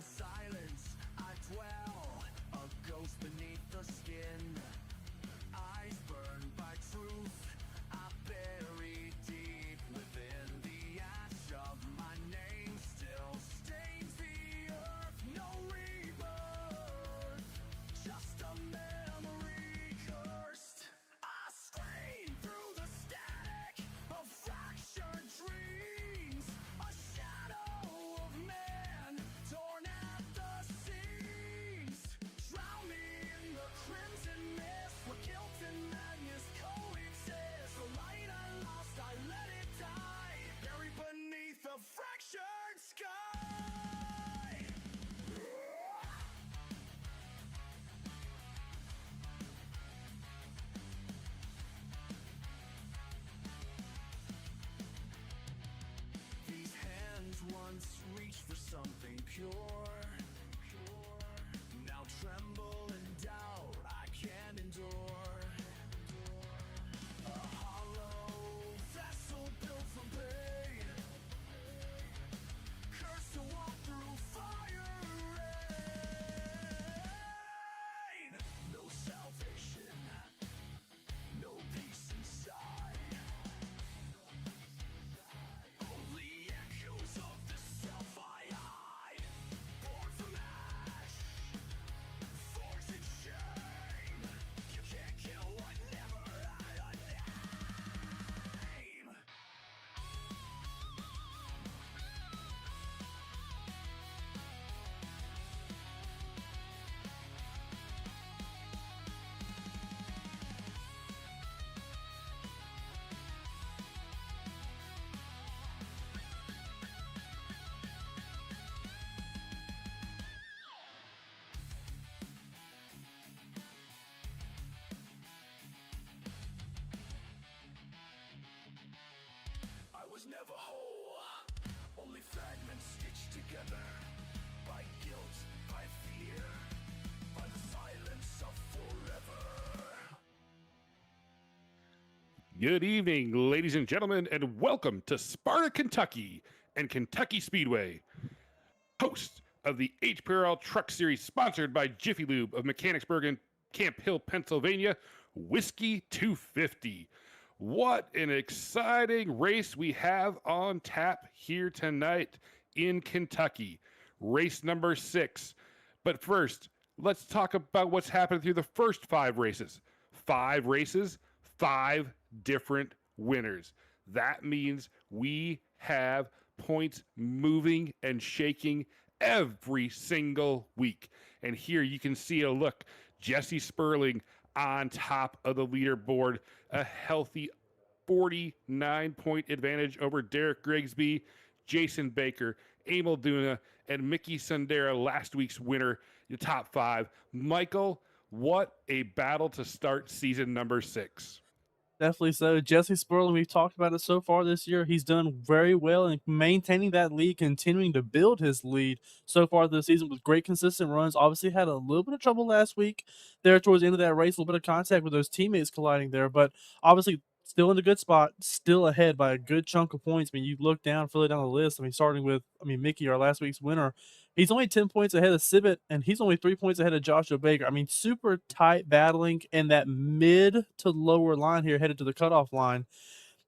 silence I dwell, a ghost beneath the skin. Eyes burned by truth, I bury deep within. The ash of my name still stains the earth. No rebirth, just a memory cursed. I strain through the static of fractured dreams, a shadow of man torn at the seams. Drown me in the crimson mist, where guilt and madness coexist. The light I lost, I let it die, buried beneath a fractured sky. These hands once reached for something pure, now tremble in doubt I can't endure. A hollow vessel built from pain, cursed to walk through fire and rain. No salvation, no peace inside, only echoes of the self I hide. Born from ash, forged in shame. You can't kill what never had a name. I was never whole, only fragments stitched together by guilt, by fear, by the silence of forever. Good evening, ladies and gentlemen, and welcome to Sparta, Kentucky and Kentucky Speedway. Host of the HPRL Truck Series, sponsored by Jiffy Lube of Mechanicsburg and Camp Hill, Pennsylvania, Whiskey 250. What an exciting race we have on tap here tonight in Kentucky. Race number 6. But first, let's talk about what's happened through the first 5 races. 5 races, 5 different winners. That means we have points moving and shaking every single week. And here you can see a look. Jesse Sperling on top of the leaderboard, a healthy 49-point advantage over Derek Grigsby, Jason Baker, Emil Duna, and Mickey Sundera, last week's winner, the top 5. Michael, what a battle to start season number 6. Definitely so. Jesse Sperling, we've talked about it so far this year. He's done very well in maintaining that lead, continuing to build his lead so far this season with great consistent runs. Obviously had a little bit of trouble last week there towards the end of that race, a little bit of contact with those teammates colliding there, but obviously still in a good spot, still ahead by a good chunk of points. I mean, you look down, further down the list. I mean, starting with, Mickey, our last week's winner, he's only 10 points ahead of Sivit, and he's only 3 points ahead of Joshua Baker. I mean, super tight battling, and that mid to lower line here headed to the cutoff line.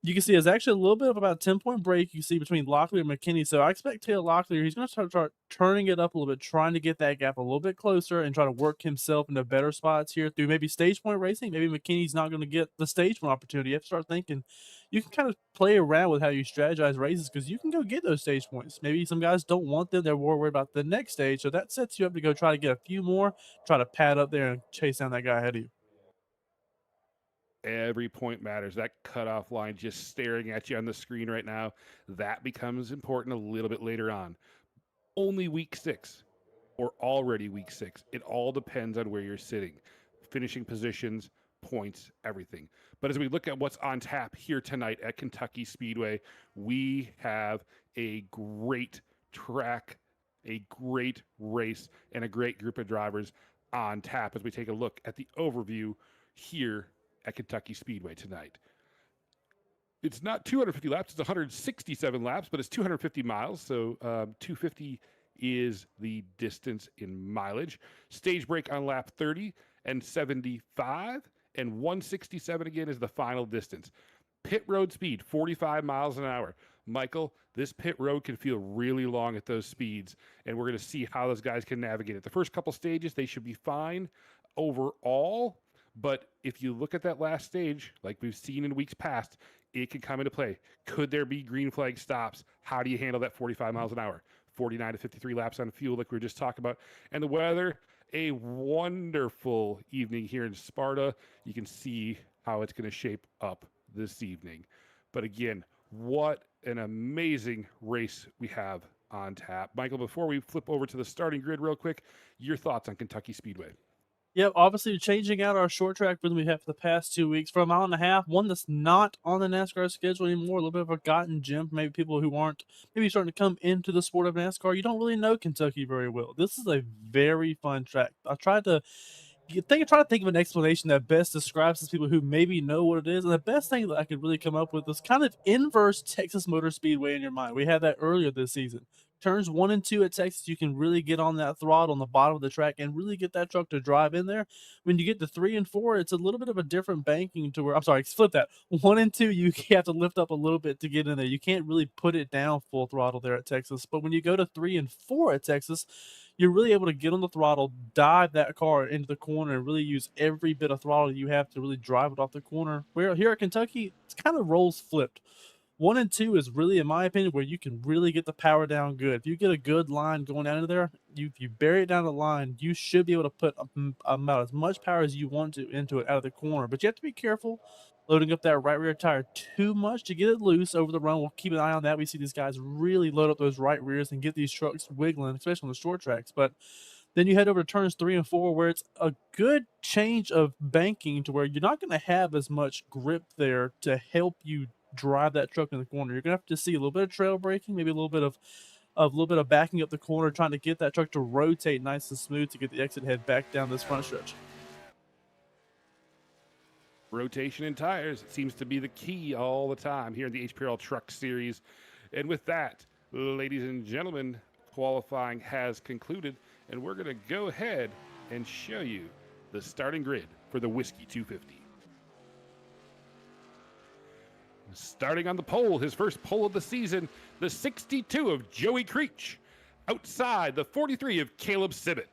You can see there's actually a little bit of about a 10-point break you see between Locklear and McKinney. So I expect Taylor Locklear, he's going to start turning it up a little bit, trying to get that gap a little bit closer and try to work himself into better spots here through maybe stage point racing. Maybe McKinney's not going to get the stage point opportunity. You have to start thinking. You can kind of play around with how you strategize races because you can go get those stage points. Maybe some guys don't want them. They're more worried about the next stage. So that sets you up to go try to get a few more, try to pad up there and chase down that guy ahead of you. Every point matters. That cutoff line just staring at you on the screen right now, that becomes important a little bit later on. Only week 6 or already week 6. It all depends on where you're sitting. Finishing positions, points, everything. But as we look at what's on tap here tonight at Kentucky Speedway, we have a great track, a great race, and a great group of drivers on tap as we take a look at the overview here at Kentucky Speedway tonight. It's not 250 laps, it's 167 laps, but it's 250 miles, so 250 is the distance in mileage. Stage break on lap 30 and 75, and 167 again is the final distance. Pit road speed, 45 miles an hour. Michael, this pit road can feel really long at those speeds, and we're going to see how those guys can navigate it. The first couple stages, they should be fine overall, but if you look at that last stage, like we've seen in weeks past, it could come into play. Could there be green flag stops? How do you handle that 45 miles an hour? 49 to 53 laps on fuel, like we were just talking about. And the weather, a wonderful evening here in Sparta. You can see how it's going to shape up this evening. But again, what an amazing race we have on tap. Michael, before we flip over to the starting grid real quick, your thoughts on Kentucky Speedway? Yep, obviously changing out our short track rhythm we have for the past 2 weeks for a mile and a half, one that's not on the NASCAR schedule anymore, a little bit of a forgotten gem for maybe people who aren't maybe starting to come into the sport of NASCAR. You don't really know Kentucky very well. This is a very fun track. I tried to try to think of an explanation that best describes these people who maybe know what it is. And the best thing that I could really come up with is kind of inverse Texas Motor Speedway in your mind. We had that earlier this season. Turns 1 and 2 at Texas, you can really get on that throttle on the bottom of the track and really get that truck to drive in there. When you get to 3 and 4, it's a little bit of a different banking to where, I'm sorry, flip that. 1 and 2, you have to lift up a little bit to get in there. You can't really put it down full throttle there at Texas. But when you go to 3 and 4 at Texas, you're really able to get on the throttle, dive that car into the corner, and really use every bit of throttle you have to really drive it off the corner. Where here at Kentucky, it's kind of roles flipped. 1 and 2 is really, in my opinion, where you can really get the power down good. If you get a good line going down into there, if you bury it down the line, you should be able to put about as much power as you want to into it out of the corner. But you have to be careful loading up that right rear tire too much to get it loose over the run. We'll keep an eye on that. We see these guys really load up those right rears and get these trucks wiggling, especially on the short tracks. But then you head over to turns 3 and 4, where it's a good change of banking to where you're not going to have as much grip there to help you drive that truck in the corner. You're gonna have to see a little bit of trail braking, maybe a little bit of backing up the corner, trying to get that truck to rotate nice and smooth to get the exit head back down this front stretch. Rotation in tires seems to be the key all the time here in the HPRL Truck Series. And with that, ladies and gentlemen, qualifying has concluded, and we're going to go ahead and show you the starting grid for the Whiskey 250. Starting on the pole, his first pole of the season, the 62 of Joey Creech. Outside, the 43 of Caleb Sibbett.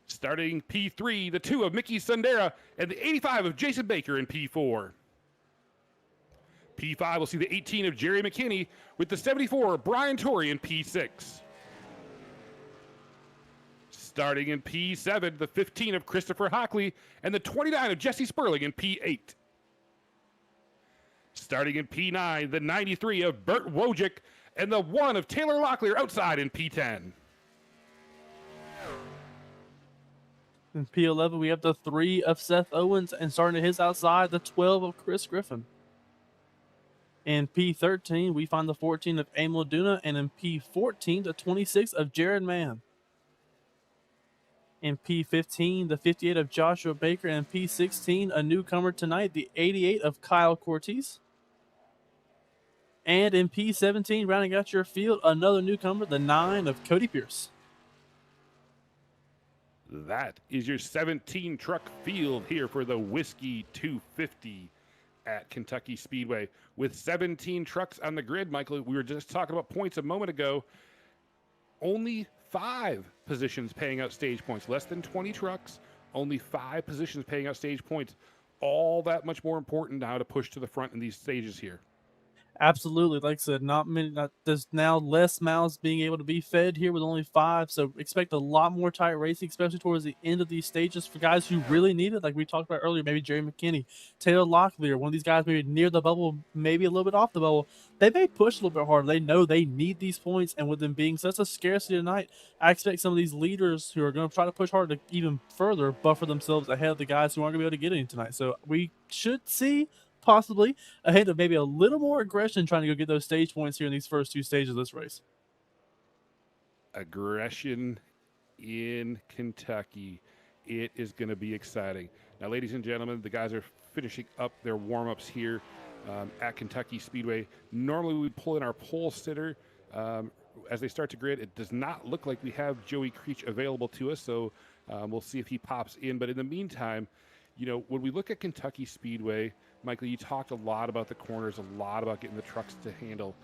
Starting P3, the 2 of Mickey Sundera, and the 85 of Jason Baker in P4. P5 will see the 18 of Jerry McKinney with the 74 of Brian Torrey in P6. Starting in P7, the 15 of Christopher Hockley, and the 29 of Jesse Sperling in P8. Starting in P9, the 93 of Bert Wojcik, and the 1 of Taylor Locklear outside in P10. In P11, we have the 3 of Seth Owens, and starting at his outside, the 12 of Chris Griffin. In P13, we find the 14 of Emil Duna, and in P14, the 26 of Jared Mann. In P15, the 58 of Joshua Baker, and in P16, a newcomer tonight, the 88 of Kyle Cortez. And in P17, rounding out your field, another newcomer, the 9 of Cody Pierce. That is your 17 truck field here for the Whiskey 250 at Kentucky Speedway. With 17 trucks on the grid, Michael, we were just talking about points a moment ago. Only 5 positions paying out stage points. Less than 20 trucks, only 5 positions paying out stage points. All that much more important now to push to the front in these stages here. Absolutely. Like I said, there's now less mouths being able to be fed here with only 5. So expect a lot more tight racing, especially towards the end of these stages for guys who really need it. Like we talked about earlier, maybe Jerry McKinney, Taylor Locklear, one of these guys maybe near the bubble, maybe a little bit off the bubble. They may push a little bit harder. They know they need these points. And with them being such a scarcity tonight, I expect some of these leaders who are going to try to push hard to even further buffer themselves ahead of the guys who aren't going to be able to get any tonight. So we should see possibly a hint of maybe a little more aggression trying to go get those stage points here in these first 2 stages of this race. Aggression in Kentucky. It is going to be exciting. Now, ladies and gentlemen, the guys are finishing up their warm-ups here at Kentucky Speedway. Normally, we pull in our pole sitter as they start to grid, it does not look like we have Joey Creech available to us, so we'll see if he pops in. But in the meantime, when we look at Kentucky Speedway, Michael, you talked a lot about the corners, a lot about getting the trucks to handle.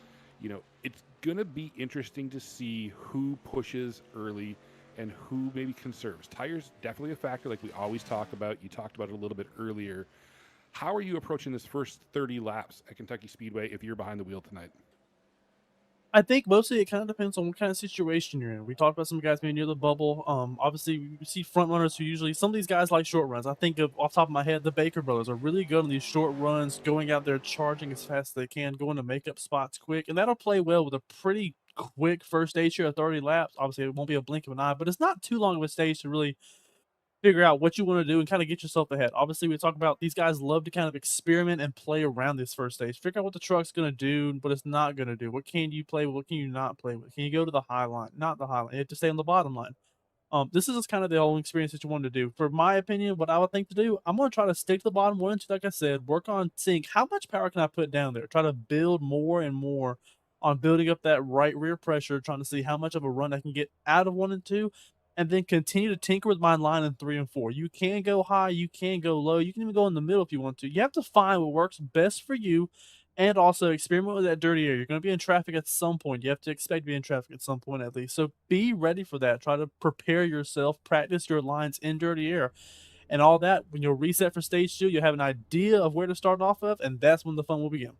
It's going to be interesting to see who pushes early and who maybe conserves. Tires definitely a factor, like we always talk about. You talked about it a little bit earlier. How are you approaching this first 30 laps at Kentucky Speedway if you're behind the wheel tonight? I think mostly it kind of depends on what kind of situation you're in. We talked about some guys being near the bubble. Obviously, we see front runners who usually, some of these guys like short runs. I think of, off the top of my head, the Baker brothers are really good on these short runs, going out there charging as fast as they can, going to make up spots quick. And that'll play well with a pretty quick first stage here of 30 laps. Obviously, it won't be a blink of an eye, but it's not too long of a stage to really figure out what you want to do and kind of get yourself ahead. Obviously, we talk about these guys love to kind of experiment and play around this first stage. Figure out what the truck's going to do, what it's not going to do. What can you play with? What can you not play with? Can you go to the high line? Not the high line. You have to stay on the bottom line. This is just kind of the whole experience that you want to do. For my opinion, what I would think to do, I'm going to try to stick to the bottom 1 and 2, like I said, work on seeing how much power can I put down there. Try to build more and more on building up that right rear pressure, trying to see how much of a run I can get out of 1 and 2, and then continue to tinker with my line in 3 and 4. You can go high, you can go low, you can even go in the middle if you want to. You have to find what works best for you and also experiment with that dirty air. You're going to be in traffic at some point. You have to expect to be in traffic at some point at least. So be ready for that. Try to prepare yourself, practice your lines in dirty air. And all that, when you'll reset for stage 2, you'll have an idea of where to start off of, and that's when the fun will begin.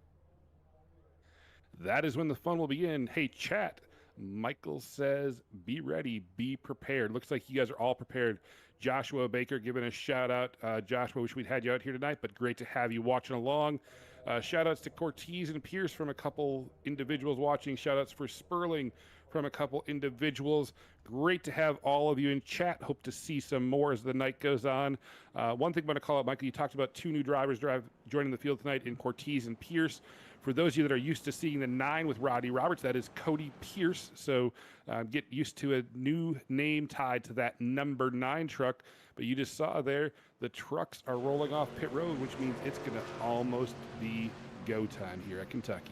That is when the fun will begin. Hey, chat. Michael says, be ready, be prepared. Looks like you guys are all prepared. Joshua Baker giving a shout out. Joshua, wish we'd had you out here tonight, but great to have you watching along. Shout outs to Cortez and Pierce from a couple individuals watching. Shout outs for Sperling from a couple individuals. Great to have all of you in chat. Hope to see some more as the night goes on. One thing I'm going to call out, Michael, you talked about 2 new drivers joining the field tonight in Cortez and Pierce. For those of you that are used to seeing the 9 with Roddy Roberts, that is Cody Pierce. So get used to a new name tied to that number 9 truck. But you just saw there, the trucks are rolling off pit road, which means it's going to almost be go time here at Kentucky.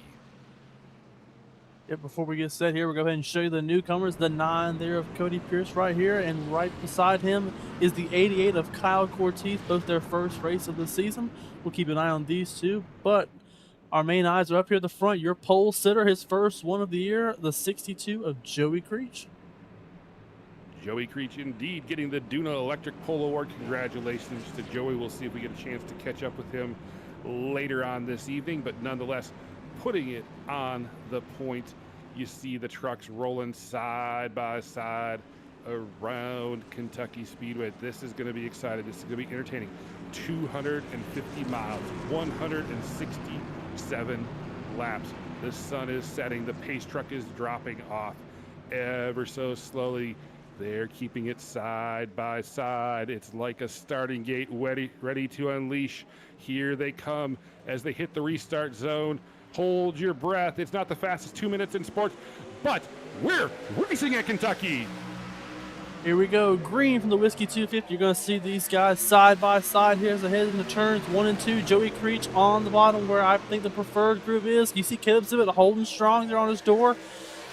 Yeah, before we get set here, we'll go ahead and show you the newcomers. The 9 there of Cody Pierce right here, and right beside him is the 88 of Kyle Cortez, both their first race of the season. We'll keep an eye on these two, but our main eyes are up here at the front. Your pole sitter, his first one of the year, the 62 of Joey Creech. Joey Creech indeed getting the Duna Electric Pole Award. Congratulations to Joey. We'll see if we get a chance to catch up with him later on this evening, but nonetheless, putting it on the point. You see the trucks rolling side by side around Kentucky Speedway. This is going to be exciting. This is going to be entertaining. 250 miles, 167 laps. The sun is setting. The pace truck is dropping off ever so slowly. They're keeping it side by side. It's like a starting gate ready to unleash. Here they come as they hit the restart zone. Hold your breath. It's not the fastest 2 minutes in sports, but we're racing at Kentucky. Here we go. Green from the Whiskey 250. You're going to see these guys side by side here as they head into turns 1 and 2. Joey Creech on the bottom where I think the preferred groove is. You see Caleb Sibbett holding strong there on his door.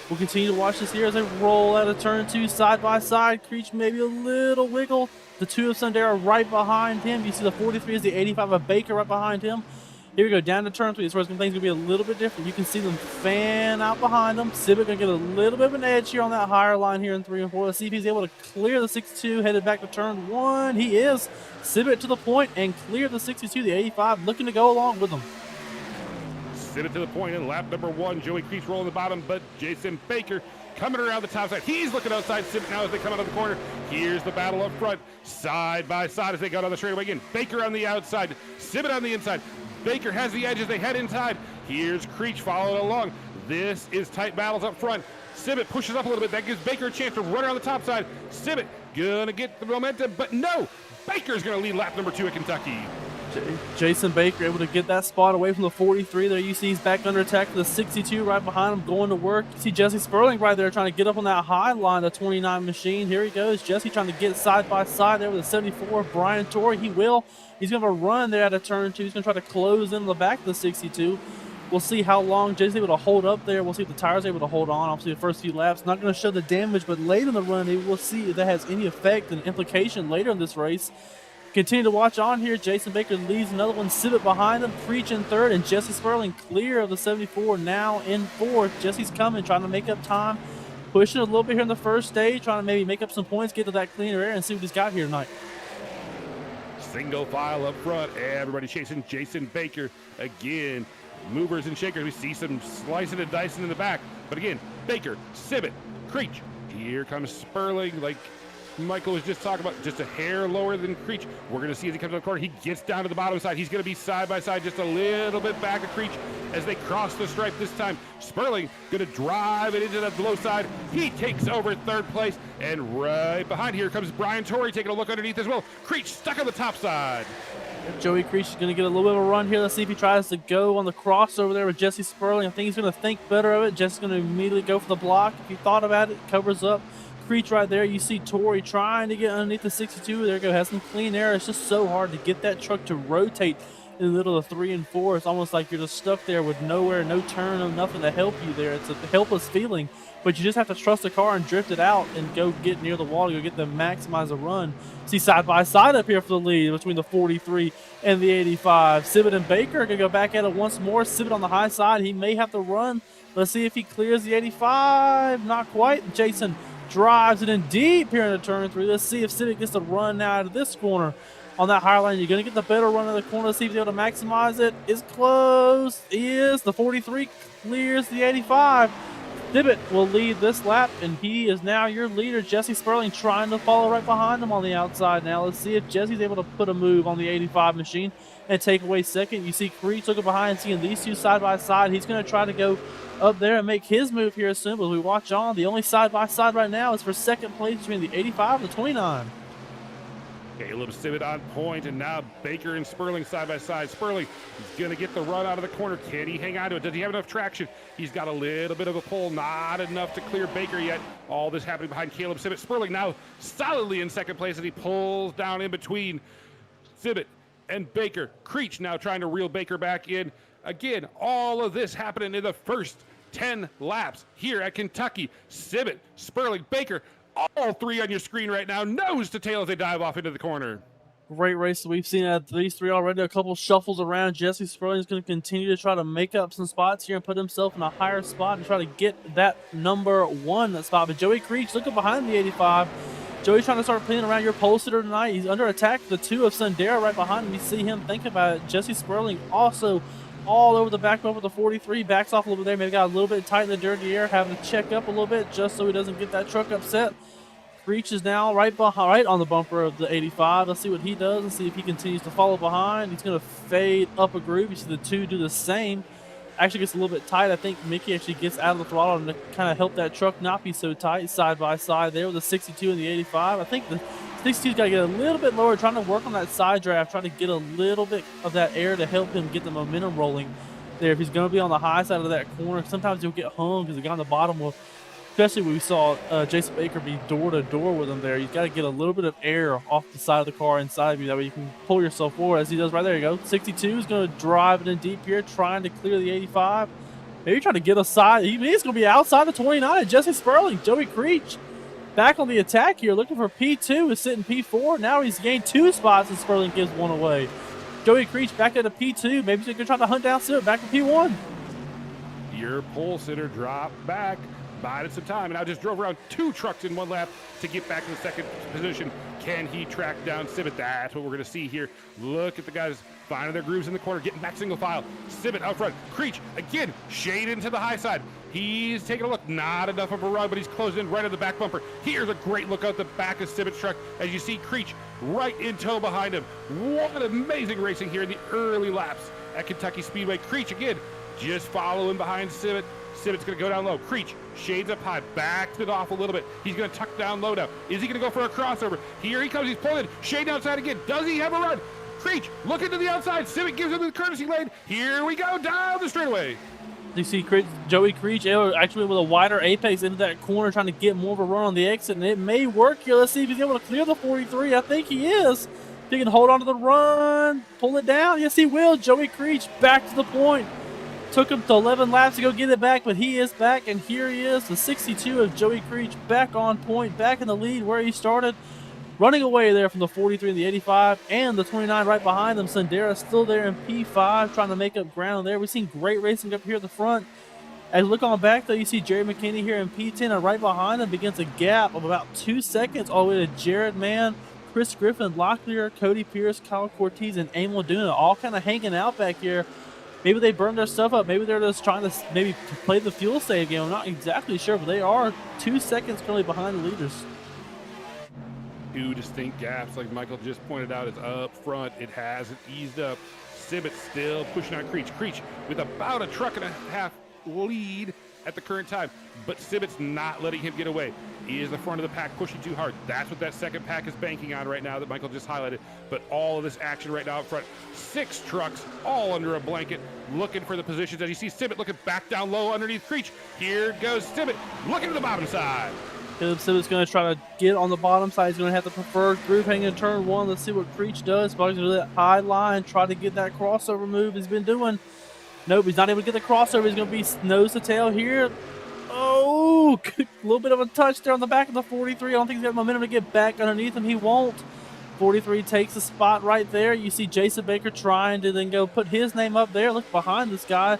We'll continue to watch this here as they roll out of turn 2 side by side. Creech maybe a little wiggle. The 2 of Sundara right behind him. You see the 43 is the 85 of Baker right behind him. Here we go, down to turn 3. This is where things going to be a little bit different. You can see them fan out behind them. Sibbett going to get a little bit of an edge here on that higher line here in 3 and 4. Let's see if he's able to clear the 62, headed back to turn 1. He is. Sibbett to the point and clear the 62, the 85, looking to go along with them. Sibbett to the point in lap number 1. Joey Creech rolling the bottom, but Jason Baker coming around the top side. He's looking outside Sibbett now as they come out of the corner. Here's the battle up front, side by side as they go down the straightaway again. Baker on the outside, Sibbett on the inside. Baker has the edge as they head inside. Here's Creech following along. This is tight battles up front. Sibbett pushes up a little bit. That gives Baker a chance to run around the top side. Sibbett gonna get the momentum, but no! Baker's gonna lead lap number 2 at Kentucky. Jason Baker able to get that spot away from the 43 there. You see he's back under attack to the 62 right behind him going to work. You see Jesse Sperling right there trying to get up on that high line, the 29 machine. Here he goes. Jesse trying to get side by side there with the 74. Brian Torrey, he will. He's going to have a run there out of turn 2. He's going to try to close in the back of the 62. We'll see how long Jesse's able to hold up there. We'll see if the tire's able to hold on. Obviously, the first few laps, not going to show the damage, but late in the run, we'll see if that has any effect and implication later in this race. Continue to watch on here. Jason Baker leads another one. Civic behind him. Preach in third. And Jesse Sperling clear of the 74 now in fourth. Jesse's coming, trying to make up time. Pushing a little bit here in the first stage. Trying to maybe make up some points, get to that cleaner air, and see what he's got here tonight. Single file up front. Everybody chasing Jason Baker. Again, movers and shakers. We see some slicing and dicing in the back. But again, Baker, Civic, Creech. Here comes Sperling, like Michael was just talking about, just a hair lower than Creech. We're going to see as he comes to the corner, he gets down to the bottom side. He's going to be side by side, just a little bit back of Creech as they cross the stripe this time. Sperling going to drive it into the low side. He takes over third place, and right behind here comes Brian Torrey taking a look underneath as well. Creech stuck on the top side. Joey Creech is going to get a little bit of a run here. Let's see if he tries to go on the crossover there with Jesse Sperling. I think he's going to think better of it. Jesse's going to immediately go for the block. If he thought about it, covers up Creech right there. You see Torrey trying to get underneath the 62. There you go. Has some clean air. It's just so hard to get that truck to rotate in the middle of 3 and 4. It's almost like you're just stuck there with nowhere, no turn, no nothing to help you there. It's a helpless feeling, but you just have to trust the car and drift it out and go get near the wall to go get the maximize the run. See side by side up here for the lead between the 43 and the 85. Civic and Baker are going to go back at it once more. Civic on the high side. He may have to run. Let's see if he clears the 85. Not quite. Jason drives it in deep here in the turn 3. Let's see if Civic gets the run now out of this corner. On that higher line, you're going to get the better run of the corner. Let's see if he's able to maximize it. It's close. Is the 43 clears the 85. Civic will lead this lap, and he is now your leader. Jesse Sperling trying to follow right behind him on the outside now. Let's see if Jesse's able to put a move on the 85 machine and take away second. You see Creech looking behind, seeing these two side by side. He's going to try to go up there and make his move here soon. But as we watch on, the only side by side right now is for second place between the 85 and the 29. Caleb Civic on point, and now Baker and Sperling side by side. Sperling is going to get the run out of the corner. Can he hang on to it? Does he have enough traction? He's got a little bit of a pull, not enough to clear Baker yet. All this happening behind Caleb Civic. Sperling now solidly in second place as he pulls down in between Civic and Baker. Creech now trying to reel Baker back in. Again, all of this happening in the first 10 laps here at Kentucky. Civic, Sperling, Baker, all three on your screen right now, nose to tail as they dive off into the corner. Great race that we've seen out of these three already. A couple shuffles around. Jesse Sperling is going to continue to try to make up some spots here and put himself in a higher spot and try to get that number 1 spot. But Joey Creech looking behind the 85. Joey's trying to start playing around your pole sitter tonight. He's under attack. The 2 of Sundera right behind him. You see him think about it. Jesse Sperling also all over the back bumper. The 43 backs off a little bit there. Maybe got a little bit tight in the dirty air, having to check up a little bit just so he doesn't get that truck upset. Creech is now right on the bumper of the 85. Let's see what he does and see if he continues to follow behind. He's going to fade up a groove. You see the 2 do the same. Actually gets a little bit tight. I think Mickey actually gets out of the throttle to kind of help that truck not be so tight side by side there with the 62 and the 85. I think the 62's got to get a little bit lower, trying to work on that side draft, trying to get a little bit of that air to help him get the momentum rolling there. If he's going to be on the high side of that corner, sometimes he'll get hung because the guy on the bottom will, especially when we saw Jason Baker be door-to-door with him there. You've got to get a little bit of air off the side of the car inside of you. That way you can pull yourself forward as he does right there. You go. 62 is going to drive it in deep here, trying to clear the 85. Maybe trying to get aside. He's going to be outside the 29. Jesse Sperling, Joey Creech back on the attack here, looking for P2. Is sitting P4. Now he's gained 2 spots and Sperling gives 1 away. Joey Creech back at a P2. Maybe he's going to try to hunt down Civic back to P1. Your pole sitter dropped back. Bided some time, and I just drove around 2 trucks in 1 lap to get back in the second position. Can he track down Civic? That's what we're going to see here. Look at the guys finding their grooves in the corner, getting back single file. Civic out front. Creech, again, shade into the high side. He's taking a look. Not enough of a run, but he's closing in right on the back bumper. Here's a great look out the back of Civic's truck as you see Creech right in tow behind him. What amazing racing here in the early laps at Kentucky Speedway. Creech, again, just following behind Civic. Civic's going to go down low. Creech shades up high, backs it off a little bit. He's going to tuck down low now. Is he going to go for a crossover? Here he comes. He's pulling. Shade outside again. Does he have a run? Creech looking to the outside. Civic gives him the courtesy lane. Here we go down the straightaway. You see Joey Creech actually with a wider apex into that corner, trying to get more of a run on the exit, and it may work here. Let's see if he's able to clear the 43. I think he is. If he can hold on to the run, pull it down. Yes, he will. Joey Creech back to the point. Took him to 11 laps to go get it back, but he is back, and here he is, the 62 of Joey Creech, back on point, back in the lead where he started. Running away there from the 43 and the 85 and the 29 right behind them. Sandera still there in P5 trying to make up ground there. We've seen great racing up here at the front. As you look on back, though, you see Jerry McKinney here in P10, and right behind him begins a gap of about 2 seconds all the way to Jared Mann, Chris Griffin, Locklear, Cody Pierce, Kyle Cortez, and Emil Duna, all kind of hanging out back here. Maybe they burned their stuff up. Maybe they're just trying to play the fuel save game. I'm not exactly sure, but they are 2 seconds currently behind the leaders. 2 distinct gaps, like Michael just pointed out, is up front. It hasn't eased up. Sibbett still pushing on Creech. Creech with about a truck and a half lead at the current time, but Sibbett's not letting him get away. He is the front of the pack pushing too hard. That's what that second pack is banking on right now that Michael just highlighted. But all of this action right now up front. 6 trucks all under a blanket looking for the positions. As you see Sibbett looking back down low underneath Creech. Here goes Sibbett looking to the bottom side. Caleb Sibbett's going to try to get on the bottom side. He's going to have the preferred groove hanging in turn 1. Let's see what Creech does. Probably going to do that high line, try to get that crossover move he's been doing. Nope, he's not able to get the crossover. He's going to be nose to tail here. Oh, a little bit of a touch there on the back of the 43. I don't think he's got momentum to get back underneath him. He won't. 43 takes the spot right there. You see Jason Baker trying to then go put his name up there. Look behind this guy.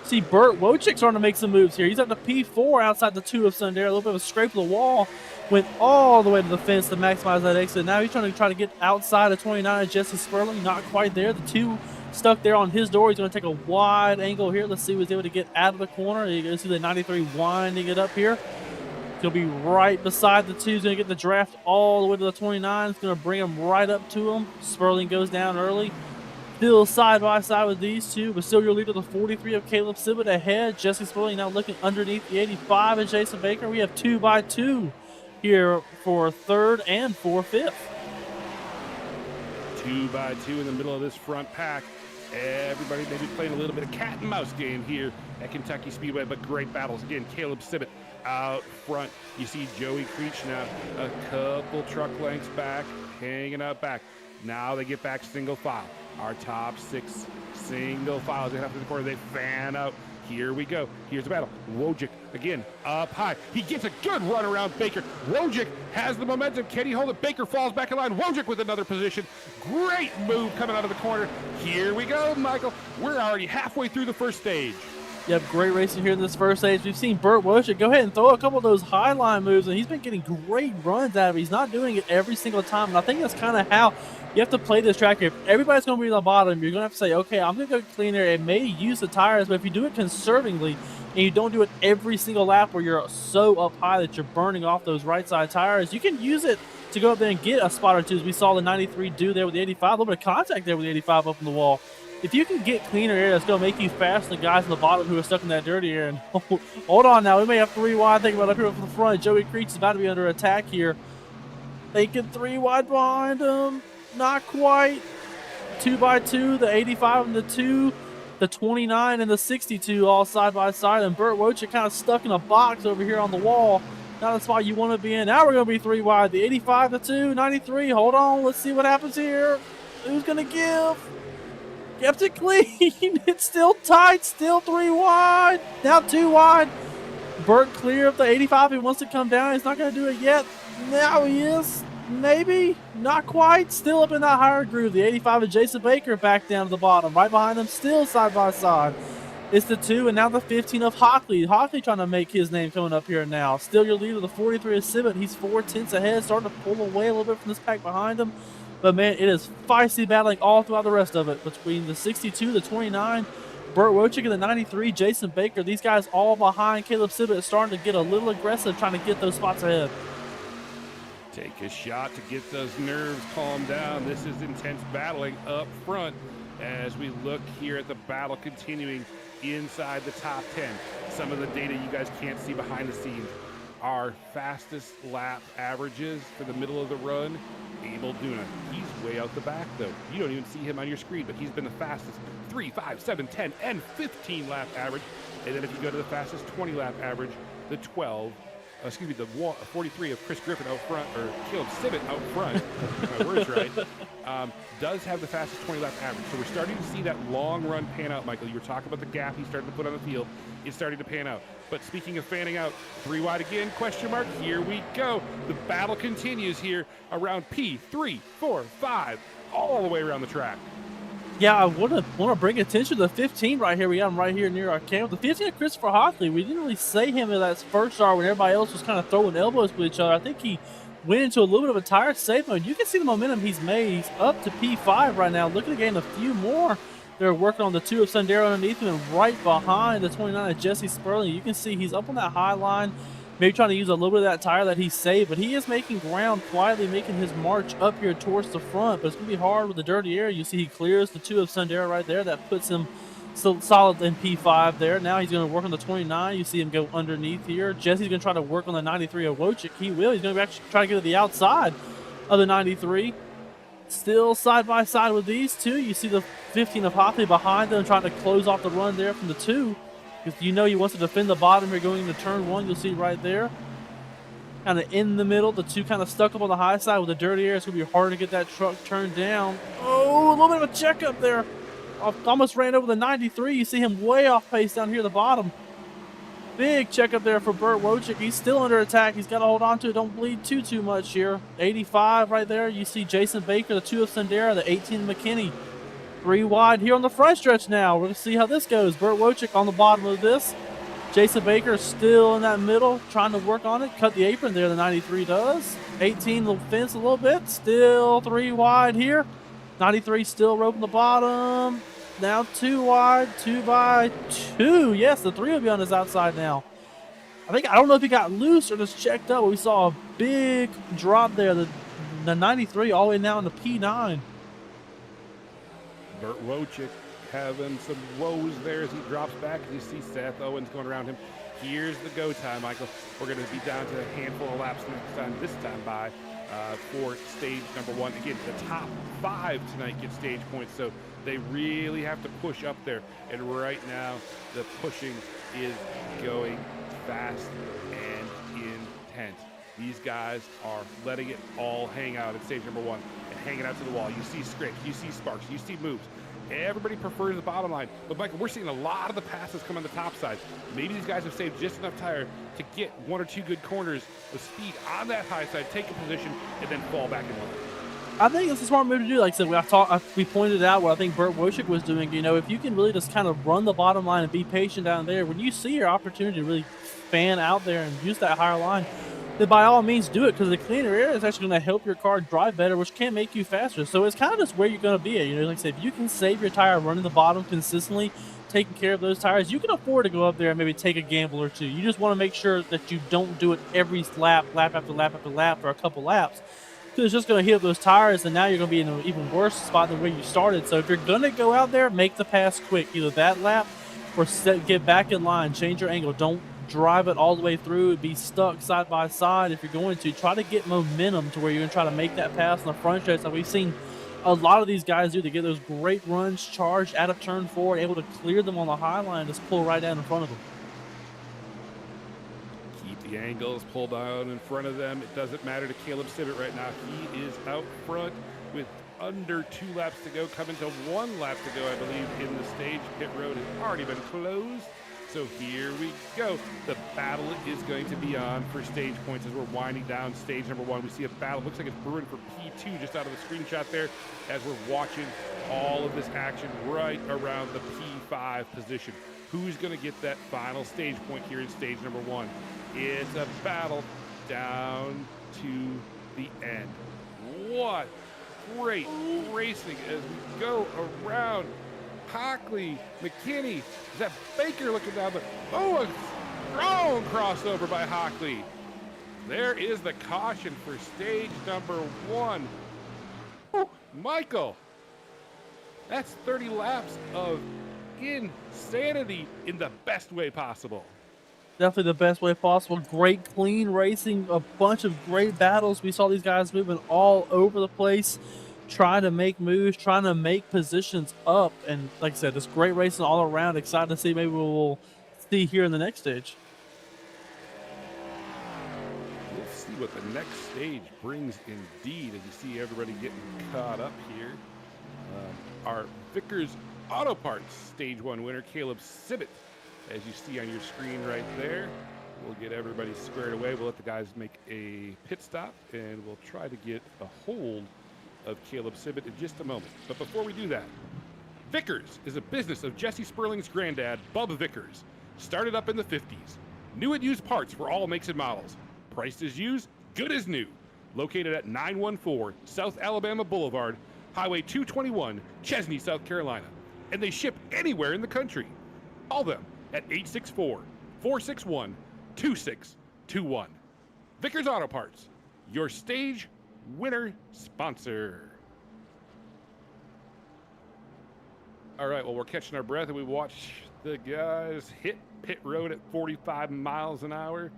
See Burt Wojcik starting to make some moves here. He's up to P4 outside the 2 of Sundare. A little bit of a scrape of the wall. Went all the way to the fence to maximize that exit. Now he's trying to get outside of 29 Jesse Sperling. Not quite there. The 2 stuck there on his door. He's going to take a wide angle here. Let's see if he's able to get out of the corner. You can see the 93 winding it up here. He's going to be right beside the 2. He's going to get the draft all the way to the 29. It's going to bring him right up to him. Sperling goes down early. Still side by side with these 2, but still your leader, the 43 of Caleb Sibbett ahead. Jesse Sperling now looking underneath the 85 and Jason Baker. We have 2 by 2 here for 3rd and for 5th. 2 by 2 in the middle of this front pack. Everybody maybe playing a little bit of cat and mouse game here at Kentucky Speedway, but great battles. Again, Caleb Sibbett out front. You see Joey Creech now a couple truck lengths back, hanging out back. Now they get back single file. Our top 6 single files. They have to the corner. They fan out. Here we go. Here's the battle. Wojcik again up high. He gets a good run around Baker. Wojcik has the momentum. Can he hold it? Baker falls back in line. Wojcik with another position. Great move coming out of the corner. Here we go, Michael. We're already halfway through the first stage. Yep, great racing here in this first stage. We've seen Burt Wojcik go ahead and throw a couple of those high line moves, and he's been getting great runs out of it. He's not doing it every single time, and I think that's kind of how you have to play this track. If everybody's going to be on the bottom, you're going to have to say, okay, I'm going to go cleaner. It may use the tires, but if you do it conservatively and you don't do it every single lap where you're so up high that you're burning off those right side tires, you can use it to go up there and get a spot or 2, as we saw the 93 do there with the 85. A little bit of contact there with the 85 up in the wall. If you can get cleaner air, that's going to make you faster than the guys on the bottom who are stuck in that dirty air. And hold on now, we may have 3 wide. Think about up here from the front. Joey Creech is about to be under attack here. They get 3 wide behind him. Not quite. 2 by 2, the 85 and the 2, the 29 and the 62 all side by side. And Burt Wojcik kind of stuck in a box over here on the wall. Not the spot you want to be in. Now we're going to be 3 wide. The 85, the 2, 93. Hold on. Let's see what happens here. Who's going to give? Kept it clean. It's still tight. Still 3 wide. Now 2 wide. Burt clear of the 85. He wants to come down. He's not going to do it yet. Now he is. Maybe. Not quite. Still up in that higher groove. The 85 of Jason Baker back down to the bottom. Right behind them. Still side by side. It's the 2 and now the 15 of Hockley. Hockley trying to make his name coming up here now. Still your leader, the 43 of Sibbett. He's 4 tenths ahead. Starting to pull away a little bit from this pack behind him. But, man, it is feisty battling all throughout the rest of it. Between the 62, the 29, Burt Wojcik, and the 93, Jason Baker. These guys all behind Caleb Sibbett is starting to get a little aggressive, trying to get those spots ahead. Take a shot to get those nerves calmed down. This is intense battling up front as we look here at the battle continuing inside the top 10. Some of the data you guys can't see behind the scenes. Our fastest lap averages for the middle of the run, Emil Duna. He's way out the back, though. You don't even see him on your screen, but he's been the fastest 3, 5, 7, 10, and 15 lap average. And then if you go to the fastest 20 lap average, the 12 excuse me, the 43 of Chris Griffin out front, or Caleb Sibbett out front, if my words right, does have the fastest 20-lap average. So we're starting to see that long run pan out, Michael. You were talking about the gap he started to put on the field. It's starting to pan out. But speaking of fanning out, 3 wide again, question mark, here we go. The battle continues here around P3, 4, 5, all the way around the track. Yeah, I want to bring attention to the 15 right here. We got him right here near our camera. The 15 of Christopher Hockley. We didn't really say him in that first start when everybody else was kind of throwing elbows with each other. I think he went into a little bit of a tire safe mode. You can see the momentum he's made. He's up to P5 right now, looking to gain a few more. They're working on the 2 of Sundero underneath him, and right behind the 29 of Jesse Sperling. You can see he's up on that high line, maybe trying to use a little bit of that tire that he saved, but he is making ground, quietly making his march up here towards the front. But it's going to be hard with the dirty air. You see he clears the 2 of Sundero right there. That puts him solid in P5 there. Now he's going to work on the 29. You see him go underneath here. Jesse's going to try to work on the 93 of Wojcik. He will. He's going to actually try to get to the outside of the 93. Still side by side with these two. You see the 15 of Hopley behind them trying to close off the run there from the 2. Because you know he wants to defend the bottom here going into turn 1. You'll see right there. Kind of in the middle. The 2 kind of stuck up on the high side with the dirty air. It's going to be hard to get that truck turned down. Oh, a little bit of a check up there. Almost ran over the 93. You see him way off pace down here at the bottom. Big check up there for Burt Wojcik. He's still under attack. He's got to hold on to it. Don't bleed too much here. 85 right there. You see Jason Baker, the 2 of Sundero, the 18 of McKinney. 3 wide here on the front stretch now. We're going to see how this goes. Burt Wojcik on the bottom of this. Jason Baker still in that middle, trying to work on it. Cut the apron there, the 93 does. 18 will fence a little bit. Still 3 wide here. 93 still roping the bottom. Now 2 wide, 2 by 2. Yes, the 3 will be on his outside now. I don't know if he got loose or just checked up, but we saw a big drop there. The 93 all the way now into P9. Burt Wojcik having some woes there as he drops back. You see Seth Owens going around him. Here's the go time, Michael. We're going to be down to a handful of laps this time by for stage number 1. Again, the top 5 tonight get stage points, so they really have to push up there. And right now, the pushing is going fast and intense. These guys are letting it all hang out at stage number 1 and hanging out to the wall. You see scrapes, you see sparks, you see moves. Everybody prefers the bottom line. But Michael, we're seeing a lot of the passes come on the top side. Maybe these guys have saved just enough tire to get 1 or 2 good corners with speed on that high side, take a position, and then fall back in line. I think it's a smart move to do. Like I said, we pointed out what I think Burt Wojcik was doing. You know, if you can really just kind of run the bottom line and be patient down there, when you see your opportunity to really fan out there and use that higher line, then by all means do it, because the cleaner air is actually going to help your car drive better, which can make you faster. So it's kind of just where you're going to be at. You know, like I said, if you can save your tire running the bottom consistently, taking care of those tires, you can afford to go up there and maybe take a gamble or 2. You just want to make sure that you don't do it every lap after lap after lap for a couple laps, because it's just going to heat up those tires, and now you're going to be in an even worse spot than where you started. So if you're going to go out there, make the pass quick, either that lap or get back in line, change your angle. Don't drive it all the way through, be stuck side by side. If you're going to try to get momentum to where you're going to try to make that pass in the front stretch, like we've seen a lot of these guys do. They get those great runs charged out of turn 4, able to clear them on the high line, just pull right down in front of them. Keep the angles, pull down in front of them. It doesn't matter to Caleb Sibbett right now. He is out front with under 2 laps to go, coming to 1 lap to go, I believe, in the stage. Pit road has already been closed. So here we go. The battle is going to be on for stage points as we're winding down stage number 1. We see a battle. Looks like it's brewing for P2 just out of the screenshot there as we're watching all of this action right around the P5 position. Who's going to get that final stage point here in stage number 1? It's a battle down to the end. What great racing as we go around. Hockley, McKinney, is that Baker looking down the, a strong crossover by Hockley. There is the caution for stage number 1. Oh, Michael, that's 30 laps of insanity in the best way possible. Definitely the best way possible. Great clean racing, a bunch of great battles. We saw these guys moving all over the place, trying to make moves, trying to make positions up. And like I said, just great racing all around. Excited to see maybe we'll see here in the next stage. what the next stage brings indeed, as you see everybody getting caught up here. Our Vickers Auto Parts Stage 1 winner, Caleb Sibbett, as you see on your screen right there. We'll get everybody squared away. We'll let the guys make a pit stop, and we'll try to get a hold of Caleb Sibbett in just a moment. But before we do that, Vickers is a business of Jesse Sperling's granddad, Bub Vickers. Started up in the 50s. New and used parts for all makes and models. Priced as used, good as new. Located at 914 South Alabama Boulevard, Highway 221, Chesney, South Carolina. And they ship anywhere in the country. Call them at 864-461-2621. Vickers Auto Parts, your stage winner sponsor. All right, well, we're catching our breath, and we watch the guys hit pit road at 45 miles an hour.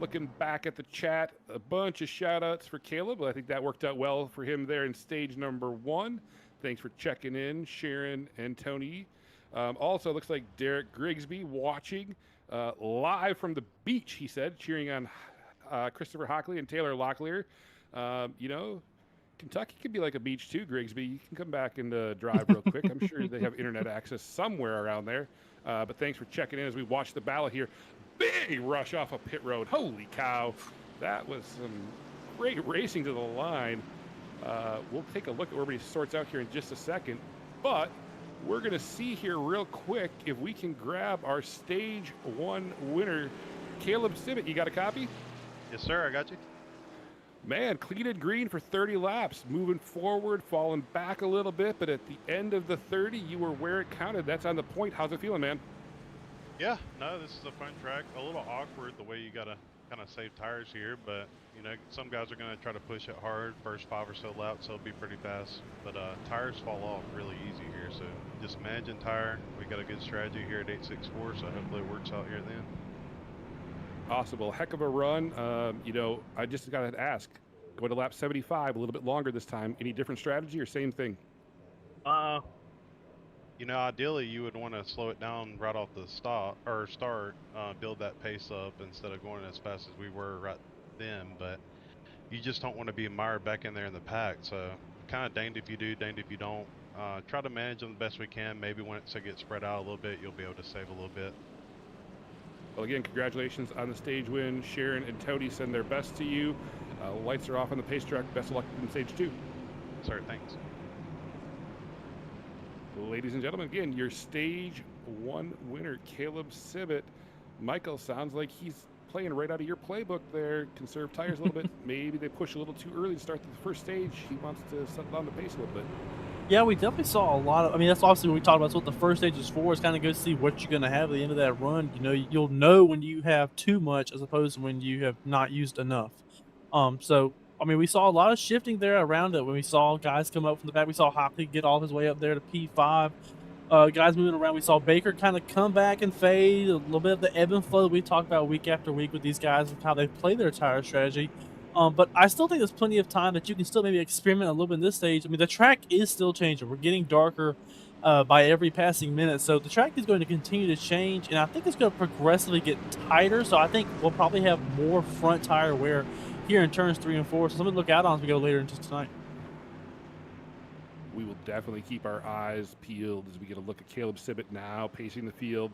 Looking back at the chat, a bunch of shout-outs for Caleb. I think that worked out well for him there in stage number 1. Thanks for checking in, Sharon and Tony. Also, looks like Derek Grigsby watching live from the beach, he said, cheering on Christopher Hockley and Taylor Locklear. You know, Kentucky could be like a beach too, Grigsby. You can come back and drive real quick. I'm sure they have internet access somewhere around there. But thanks for checking in as we watch the battle here. Big rush off of pit road. Holy cow. That was some great racing to the line. We'll take a look at where everybody sorts out here in just a second. But we're going to see here real quick if we can grab our stage 1 winner, Caleb Sibbett. You got a copy? Yes, sir. I got you. Man, cleated green for 30 laps, moving forward, falling back a little bit, but at the end of the 30, you were where it counted. That's on the point. How's it feeling, man? Yeah, no, this is a fun track. A little awkward the way you got to kind of save tires here, but, you know, some guys are going to try to push it hard first 5 or so laps, so it'll be pretty fast. But tires fall off really easy here, so just managing tire. We got a good strategy here at 864, so hopefully it works out here at the end. Awesome. Well, heck of a run. You know, I just got to ask, going to lap 75, a little bit longer this time. Any different strategy or same thing? You know, ideally you would want to slow it down right off the start, build that pace up instead of going as fast as we were right then. But you just don't want to be mired back in there in the pack. So kind of danged if you do, danged if you don't. Try to manage them the best we can. Maybe once it gets spread out a little bit, you'll be able to save a little bit. Well, again, congratulations on the stage win. Sharon and Tony send their best to you. Lights are off on the pace track. Best of luck in stage 2. Sir, thanks. Ladies and gentlemen, again, your stage 1 winner, Caleb Sibbett. Michael, sounds like he's playing right out of your playbook there. Conserve tires a little bit. Maybe they push a little too early to start the first stage. He wants to settle down the pace a little bit. Yeah, we definitely saw a lot of. I mean, that's obviously when we talked about what the first stage is for. Is kind of go see what you're going to have at the end of that run. You know, you'll know when you have too much as opposed to when you have not used enough. So I mean, we saw a lot of shifting there around it when we saw guys come up from the back. We saw Hockley get all his way up there to P5. Guys moving around. We saw Baker kind of come back and fade. A little bit of the ebb and flow that we talk about week after week with these guys and how they play their tire strategy. But I still think there's plenty of time that you can still maybe experiment a little bit in this stage. I mean, the track is still changing. We're getting darker by every passing minute. So the track is going to continue to change, and I think it's going to progressively get tighter. So I think we'll probably have more front tire wear here in turns 3 and 4. So something to look out on as we go later into tonight. We will definitely keep our eyes peeled as we get a look at Caleb Sibbett now pacing the field.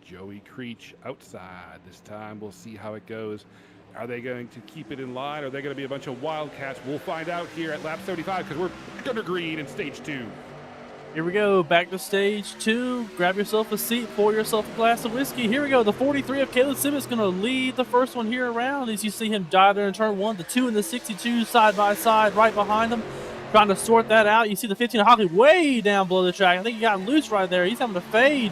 Joey Creech outside. This time we'll see how it goes. Are they going to keep it in line? Are they going to be a bunch of wildcats? We'll find out here at lap 75 because we're back under green in stage 2. Here we go, back to stage 2. Grab yourself a seat, pour yourself a glass of whiskey. Here we go, the 43 of Caleb Sibbett is going to lead the first one here around as you see him dive there in turn 1. The 2 and the 62 side by side right behind him. Trying to sort that out. You see the 15 of Hockley way down below the track. I think he got loose right there. He's having to fade.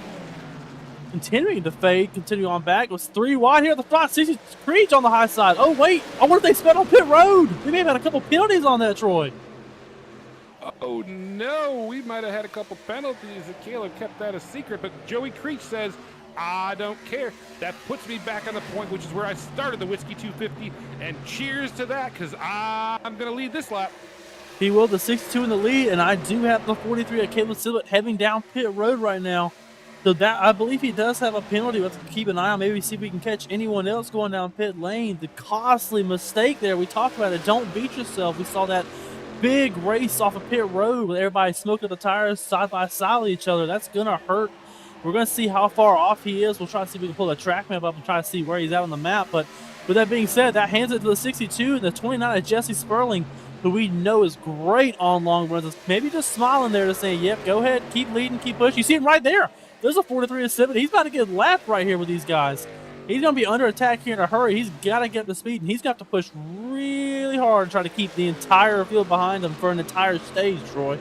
Continuing to fade, continue on back. It was 3 wide here at the front. 60 Creech on the high side. Oh, wait. I wonder if they sped on pit road. We may have had a couple penalties on that, Troy. Oh, no. We might have had a couple penalties if Caleb kept that a secret. But Joey Creech says, I don't care. That puts me back on the point, which is where I started the Whiskey 250. And cheers to that, because I'm going to lead this lap. He will, the 62 in the lead, and I do have the 43 of Caleb Sibbett heading down pit road right now. So that I believe he does have a penalty. We have to keep an eye on. Maybe see if we can catch anyone else going down pit lane. The costly mistake there. We talked about it. Don't beat yourself. We saw that big race off of pit road with everybody smoking the tires side by side with each other. That's gonna hurt. We're gonna see how far off he is. We'll try to see if we can pull a track map up and try to see where he's at on the map. But with that being said, that hands it to the 62 and the 29 of Jesse Sperling, who we know is great on long runs. Maybe just smiling there to say, yep, go ahead, keep leading, keep pushing. You see him right there. There's a 43 to 7. He's about to get lapped right here with these guys. He's going to be under attack here in a hurry. He's got to get up to speed, and he's got to push really hard to try to keep the entire field behind him for an entire stage, Troy.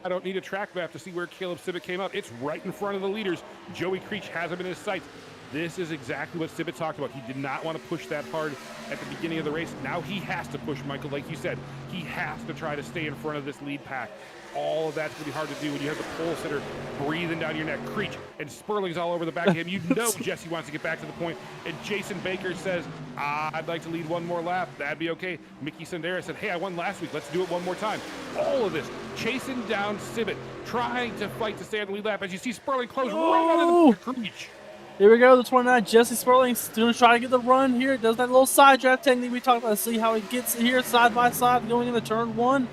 I don't need a track map to see where Caleb Sibbett came out. It's right in front of the leaders. Joey Creech has him in his sights. This is exactly what Sibbett talked about. He did not want to push that hard at the beginning of the race. Now he has to push, Michael. Like you said, he has to try to stay in front of this lead pack. All of that's going to be hard to do when you have the pole sitter breathing down your neck. Creech and Sperling's all over the back of him. You know Jesse wants to get back to the point. And Jason Baker says, I'd like to lead one more lap. That'd be okay. Mickey Sandera said, hey, I won last week. Let's do it one more time. All of this chasing down Sibbett, trying to fight to stay on the lead lap. As you see Sperling close right on the Creech. Here we go, the 29. Jesse Sperling's going to try to get the run here. Does that little side draft technique we talked about. Let's see how he gets here side by side going into turn 1.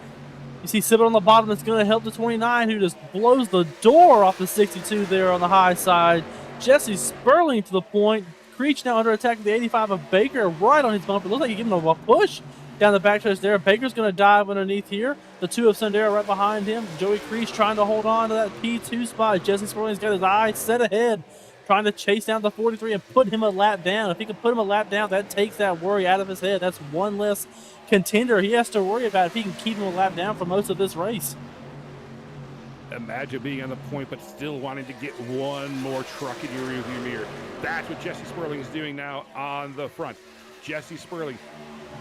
You see Sibbett on the bottom. That's going to help the 29, who just blows the door off the 62 there on the high side. Jesse Sperling to the point. Creech now under attack with the 85 of Baker right on his bumper. Looks like he's giving him a push down the backstretch there. Baker's going to dive underneath here. The 2 of Sandera right behind him. Joey Creech trying to hold on to that P2 spot. Jesse Sperling's got his eyes set ahead, trying to chase down the 43 and put him a lap down. If he can put him a lap down, that takes that worry out of his head. That's one less contender he has to worry about if he can keep him a lap down for most of this race. Imagine being on the point but still wanting to get one more truck in your rearview mirror. That's what Jesse Sperling is doing now on the front. Jesse Sperling,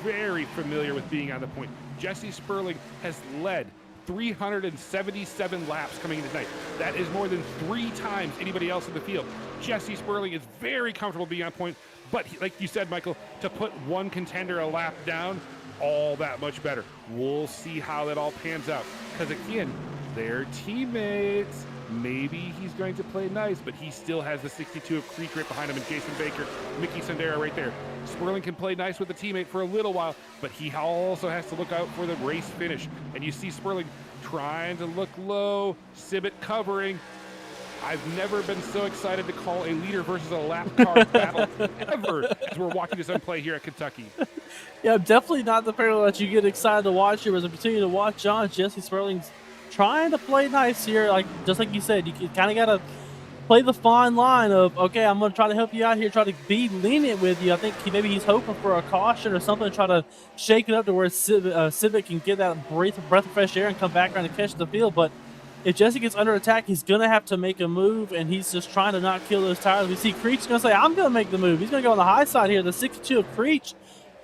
very familiar with being on the point. Jesse Sperling has led 377 laps coming in tonight. That is more than 3 times anybody else in the field. Jesse Sperling is very comfortable being on point, but like you said, Michael, to put one contender a lap down, all that much better. We'll see how that all pans out. Because again, they're teammates. Maybe he's going to play nice, but he still has the 62 of Creech right behind him and Jason Baker, Mickey Sandera right there. Sperling can play nice with the teammate for a little while, but he also has to look out for the race finish. And you see Sperling trying to look low, Sibbett covering. I've never been so excited to call a leader versus a lap car battle ever as we're watching this unplay here at Kentucky. Yeah, definitely not the parallel that you get excited to watch here as I continue to watch John. Jesse Sperling's trying to play nice here. Just like you said, you kind of got to play the fine line of, okay, I'm going to try to help you out here, try to be lenient with you. I think maybe he's hoping for a caution or something to try to shake it up to where Sibbett can get that breath of fresh air and come back around and catch the field. But if Jesse gets under attack, he's going to have to make a move, and he's just trying to not kill those tires. We see Creech's going to say, I'm going to make the move. He's going to go on the high side here. The 62 of Creech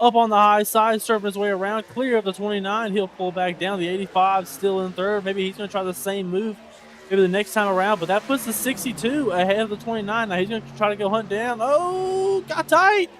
up on the high side, surfing his way around, clear of the 29. He'll pull back down. The 85 still in third. Maybe he's going to try the same move maybe the next time around, but that puts the 62 ahead of the 29. Now he's going to try to go hunt down. Oh, got tight.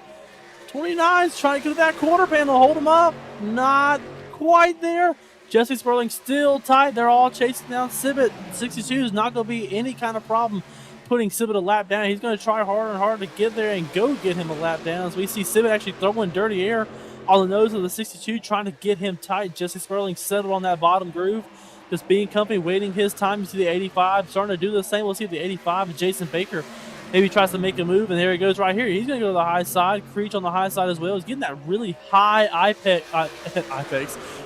29's trying to get to that quarter panel, hold him up. Not quite there. Jesse Sperling still tight. They're all chasing down Sibbett. 62 is not going to be any kind of problem putting Sibbett a lap down. He's going to try harder and harder to get there and go get him a lap down. As we see Sibbett actually throwing dirty air on the nose of the 62, trying to get him tight. Jesse Sperling settled on that bottom groove, just being company, waiting his time. You see the 85 starting to do the same. We'll see if the 85 and Jason Baker maybe tries to make a move, and there he goes right here. He's going to go to the high side. Creech on the high side as well. He's getting that really high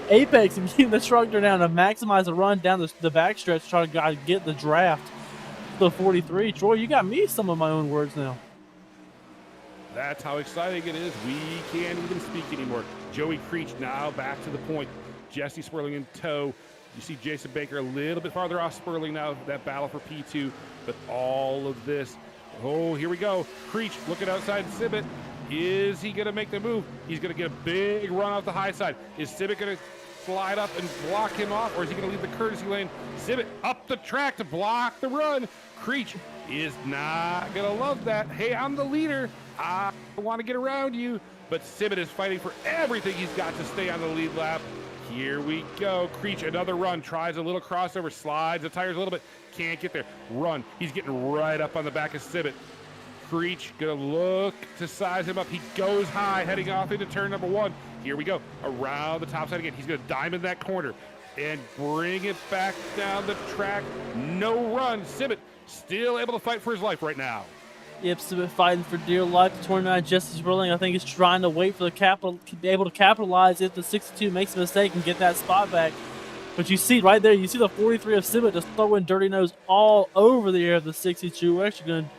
apex and getting the truck down to maximize the run down the backstretch, trying to get the draft to the 43. Troy, you got me some of my own words now. That's how exciting it is. We can't even speak anymore. Joey Creech now back to the point. Jesse Sperling in tow. You see Jason Baker a little bit farther off Sperling now, that battle for P2. But all of this, oh, here we go. Creech looking outside Sibbett. Is he going to make the move? He's going to get a big run off the high side. Is Sibbett going to slide up and block him off, or is he going to leave the courtesy lane? Sibbett up the track to block the run. Creech is not going to love that. Hey, I'm the leader. I want to get around you. But Sibbett is fighting for everything he's got to stay on the lead lap. Here we go. Creech, another run. Tries a little crossover. Slides the tires a little bit. Can't get there. Run. He's getting right up on the back of Sibbett. Creech gonna look to size him up. He goes high, heading off into turn number 1. Here we go. Around the top side again. He's gonna diamond that corner and bring it back down the track. No run. Sibbett still able to fight for his life right now. Yep, Sibbett fighting for dear life. The 29 Jesse Sperling, I think, is trying to wait for the be able to capitalize if the 62 makes a mistake and get that spot back. But you see right there, you see the 43 of Sibbett just throwing dirty nose all over the air of the 62. We're actually going to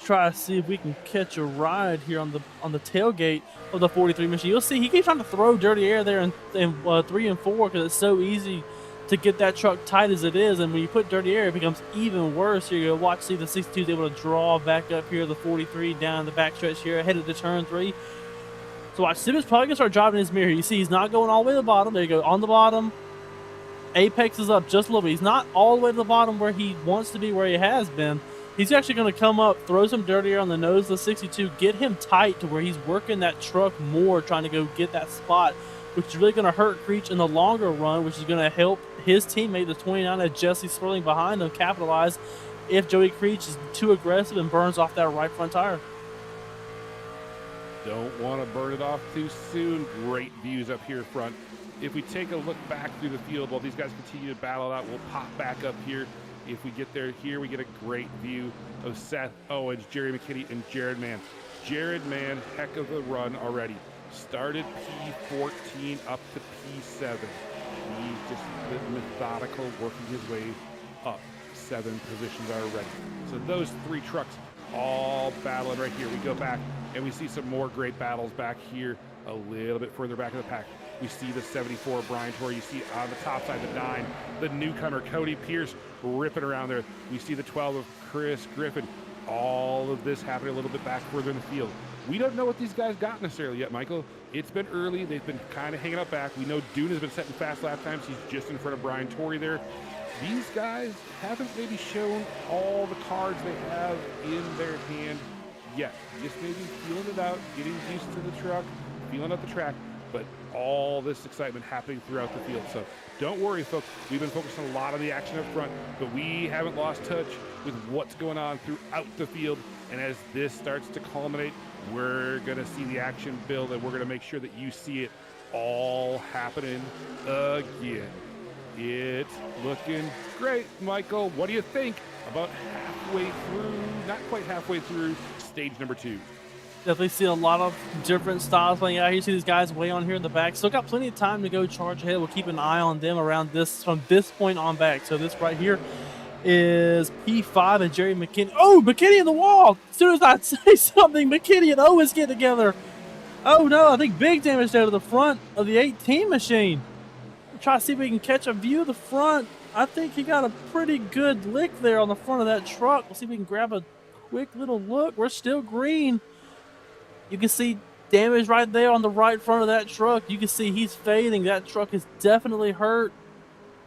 try to see if we can catch a ride here on the tailgate of the 43 machine. You'll see he keeps trying to throw dirty air there in 3 and 4 because it's so easy to get that truck tight as it is, and when you put dirty air, it becomes even worse. You're going to watch, see the 62 is able to draw back up here, the 43 down the backstretch here, headed to turn 3. So watch, Sibbett's probably going to start driving his mirror. You see he's not going all the way to the bottom. There you go, on the bottom. Apex is up just a little bit. He's not all the way to the bottom where he wants to be, where he has been. He's actually going to come up, throw some dirty air on the nose of the 62, get him tight to where he's working that truck more, trying to go get that spot, which is really going to hurt Creech in the longer run, which is going to help his teammate, the 29 of Jesse Sperling behind him, capitalize if Joey Creech is too aggressive and burns off that right front tire. Don't want to burn it off too soon. Great views up here front. If we take a look back through the field while these guys continue to battle it out, we'll pop back up here. If we get there here, we get a great view of Seth Owens, Jerry McKinney, and Jared Mann. Jared Mann, heck of a run already. Started P14 up to P7. He's just been methodical, working his way up 7 positions already. So those 3 trucks all battling right here. We go back and we see some more great battles back here a little bit further back in the pack. We see the 74 Brian Torrey. You see on the top side the 9, the newcomer Cody Pierce ripping around there. We see the 12 of Chris Griffin. All of this happening a little bit back further in the field. We don't know what these guys got necessarily yet, Michael. It's been early. They've been kind of hanging up back. We know Dune has been setting fast lap times. He's just in front of Brian Torrey there. These guys haven't maybe shown all the cards they have in their hand yet. Just maybe feeling it out, getting used to the truck, feeling out the track, but all this excitement happening throughout the field. So don't worry, folks. We've been focused on a lot of the action up front, but we haven't lost touch with what's going on throughout the field. And as this starts to culminate, we're going to see the action build, and we're going to make sure that you see it all happening again. It's looking great, Michael. What do you think about halfway through, not quite halfway through, stage number 2? Definitely see a lot of different styles playing out here. You see these guys way on here in the back. Still got plenty of time to go charge ahead. We'll keep an eye on them around this, from this point on back. So this right here is P5 and Jerry McKinney. Oh, McKinney in the wall! As soon as I say something, McKinney and Owens get together. Oh no, I think big damage there to the front of the 18 machine. We'll try to see if we can catch a view of the front. I think he got a pretty good lick there on the front of that truck. We'll see if we can grab a quick little look. We're still green. You can see damage right there on the right front of that truck. You can see he's fading. That truck is definitely hurt.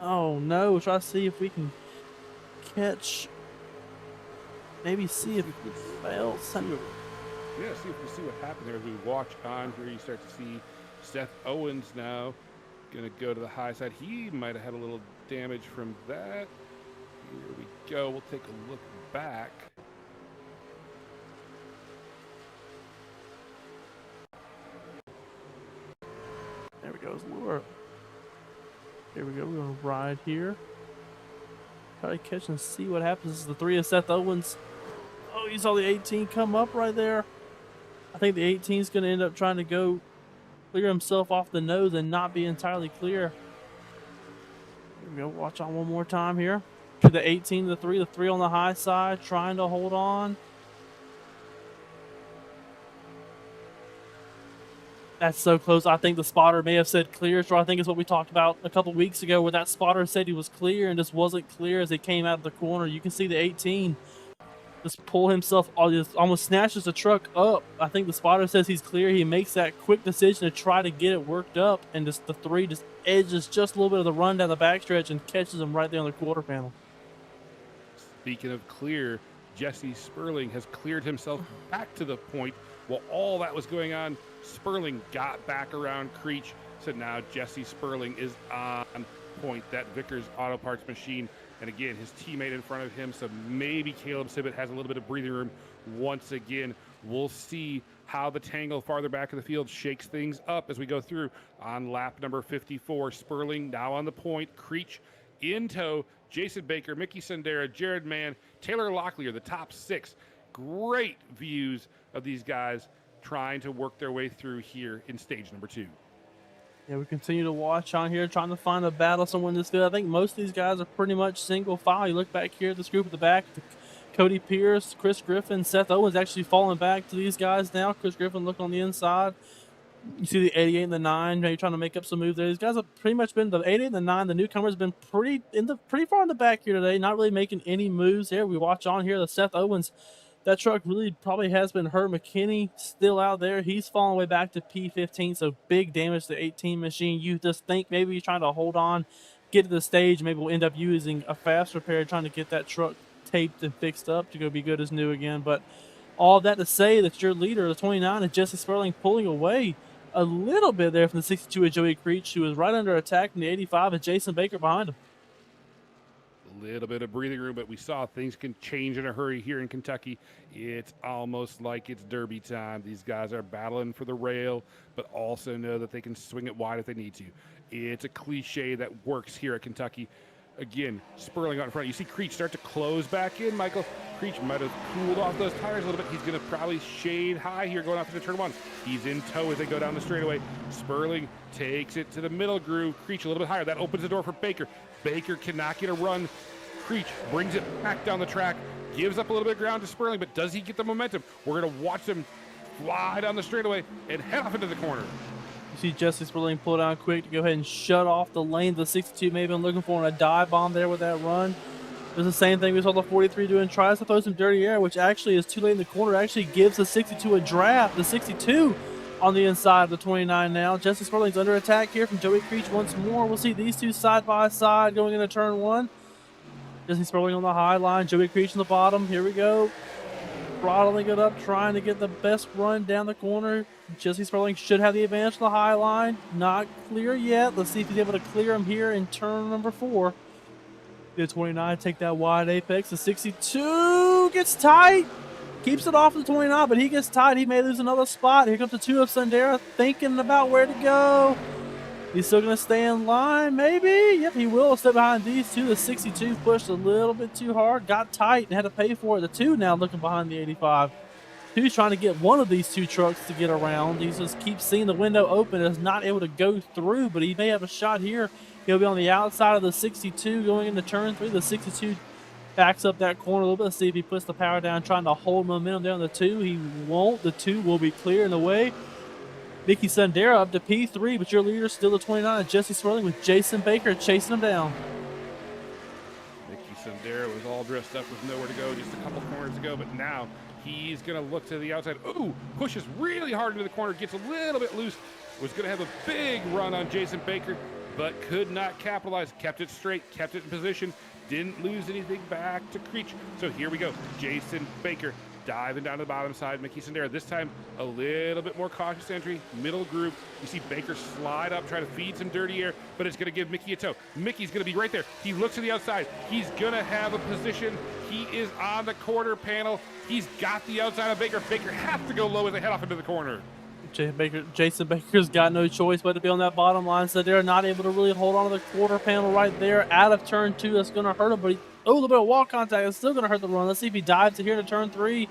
Oh no, we'll try to see if we can catch, maybe see if it fails. Yeah, see if we see what happened there as we watch on here. You start to see Seth Owens now gonna go to the high side. He might have had a little damage from that. Here we go. We'll take a look back. There we go, his lure. Here we go, we're gonna ride here. Try to catch and see what happens. This is the 3 of Seth Owens. Oh, you saw the 18 come up right there. I think the 18 is gonna end up trying to go clear himself off the nose and not be entirely clear. Here we go, watch on one more time here. To the 18, the 3 on the high side, trying to hold on. That's so close. I think the spotter may have said clear, so I think it's what we talked about a couple weeks ago, where that spotter said he was clear and just wasn't clear as he came out of the corner. You can see the 18 just pull himself, almost snatches the truck up. I think the spotter says he's clear. He makes that quick decision to try to get it worked up, and just the 3 just edges just a little bit of the run down the backstretch and catches him right there on the quarter panel. Speaking of clear, Jesse Sperling has cleared himself back to the point. While all that was going on, Sperling got back around Creech, So now Jesse Sperling is on point. That Vickers Auto Parts machine. And again, his teammate in front of him. So maybe Caleb Sibbett has a little bit of breathing room once again. We'll see how the tangle farther back in the field shakes things up as we go through on lap number 54. Sperling now on the point. Creech in tow. Jason Baker, Mickey Sundera, Jared Mann, Taylor Locklear, the top 6. Great views of these guys trying to work their way through here in stage number 2. Yeah, we continue to watch on here, trying to find a battle somewhere in this field. I think most of these guys are pretty much single file. You look back here at this group at the back, Cody Pierce, Chris Griffin, Seth Owens actually falling back to these guys now. Chris Griffin looking on the inside. You see the 88 and the 9, maybe trying to make up some moves there. These guys have pretty much been the 88 and the 9. The newcomers been pretty far in the back here today, not really making any moves here. We watch on here the Seth Owens. That truck really probably has been hurt. McKinney still out there. He's falling way back to P15, so big damage to the 18 machine. You just think maybe he's trying to hold on, get to the stage. Maybe we'll end up using a fast repair trying to get that truck taped and fixed up to go be good as new again. But all that to say that your leader, the 29, is Jesse Sperling, pulling away a little bit there from the 62 of Joey Creech, who was right under attack from the 85 of Jason Baker behind him. A little bit of breathing room, but we saw things can change in a hurry here in Kentucky. It's almost like it's derby time. These guys are battling for the rail, but also know that they can swing it wide if they need to. It's a cliche that works here at Kentucky. Again, Sperling out in front. You see Creech start to close back in, Michael. Creech might have cooled off those tires a little bit. He's going to probably shade high here going off into turn 1. He's in tow as they go down the straightaway. Sperling takes it to the middle groove. Creech a little bit higher. That opens the door for Baker. Baker cannot get a run. Creech brings it back down the track, gives up a little bit of ground to Sperling, but does he get the momentum? We're going to watch him fly down the straightaway and head off into the corner. You see Jesse Sperling pull down quick to go ahead and shut off the lane. The 62 may have been looking for a dive bomb there with that run. It was the same thing we saw the 43 doing. Tries to throw some dirty air, which actually is too late in the corner. Actually gives the 62 a draft. The 62 on the inside of the 29 now. Jesse Sperling's under attack here from Joey Creech once more. We'll see these two side by side going into turn 1. Jesse Sperling on the high line, Joey Creech on the bottom. Here we go. Throttling it up, trying to get the best run down the corner. Jesse Sperling should have the advantage on the high line. Not clear yet. Let's see if he's able to clear him here in turn number 4. The 29 take that wide apex. The 62 gets tight. Keeps it off the 29, but he gets tight. He may lose another spot. Here comes the 2 of Sundera thinking about where to go. He's still going to stay in line, maybe? Yep, he will stay behind these 2. The 62 pushed a little bit too hard, got tight, and had to pay for it. The 2 now looking behind the 85. 2's trying to get one of these 2 trucks to get around. He just keeps seeing the window open and is not able to go through, but he may have a shot here. He'll be on the outside of the 62 going into turn 3. The 62 backs up that corner a little bit. Let's see if he puts the power down, trying to hold momentum there on the 2. He won't. The 2 will be clear in the way. Mickey Sundera up to P3, but your leader still the 29, Jesse Sperling, with Jason Baker chasing him down. Mickey Sundera was all dressed up with nowhere to go just a couple corners ago, but now he's going to look to the outside. Ooh, pushes really hard into the corner, gets a little bit loose. Was going to have a big run on Jason Baker, but could not capitalize. Kept it straight, kept it in position, didn't lose anything back to Creech. So here we go. Jason Baker diving down to the bottom side. Mickey Sundera, this time a little bit more cautious entry, middle group. You see Baker slide up, try to feed some dirty air, but it's going to give Mickey a tow. Mickey's going to be right there. He looks to the outside. He's going to have a position. He is on the quarter panel. He's got the outside of Baker. Baker has to go low as they head off into the corner. Jason Baker's got no choice but to be on that bottom line, so they're not able to really hold on to the quarter panel right there. Out of turn 2, that's going to hurt him, but a little bit of wall contact. It's still going to hurt the run. Let's see if he dives to here to turn 3.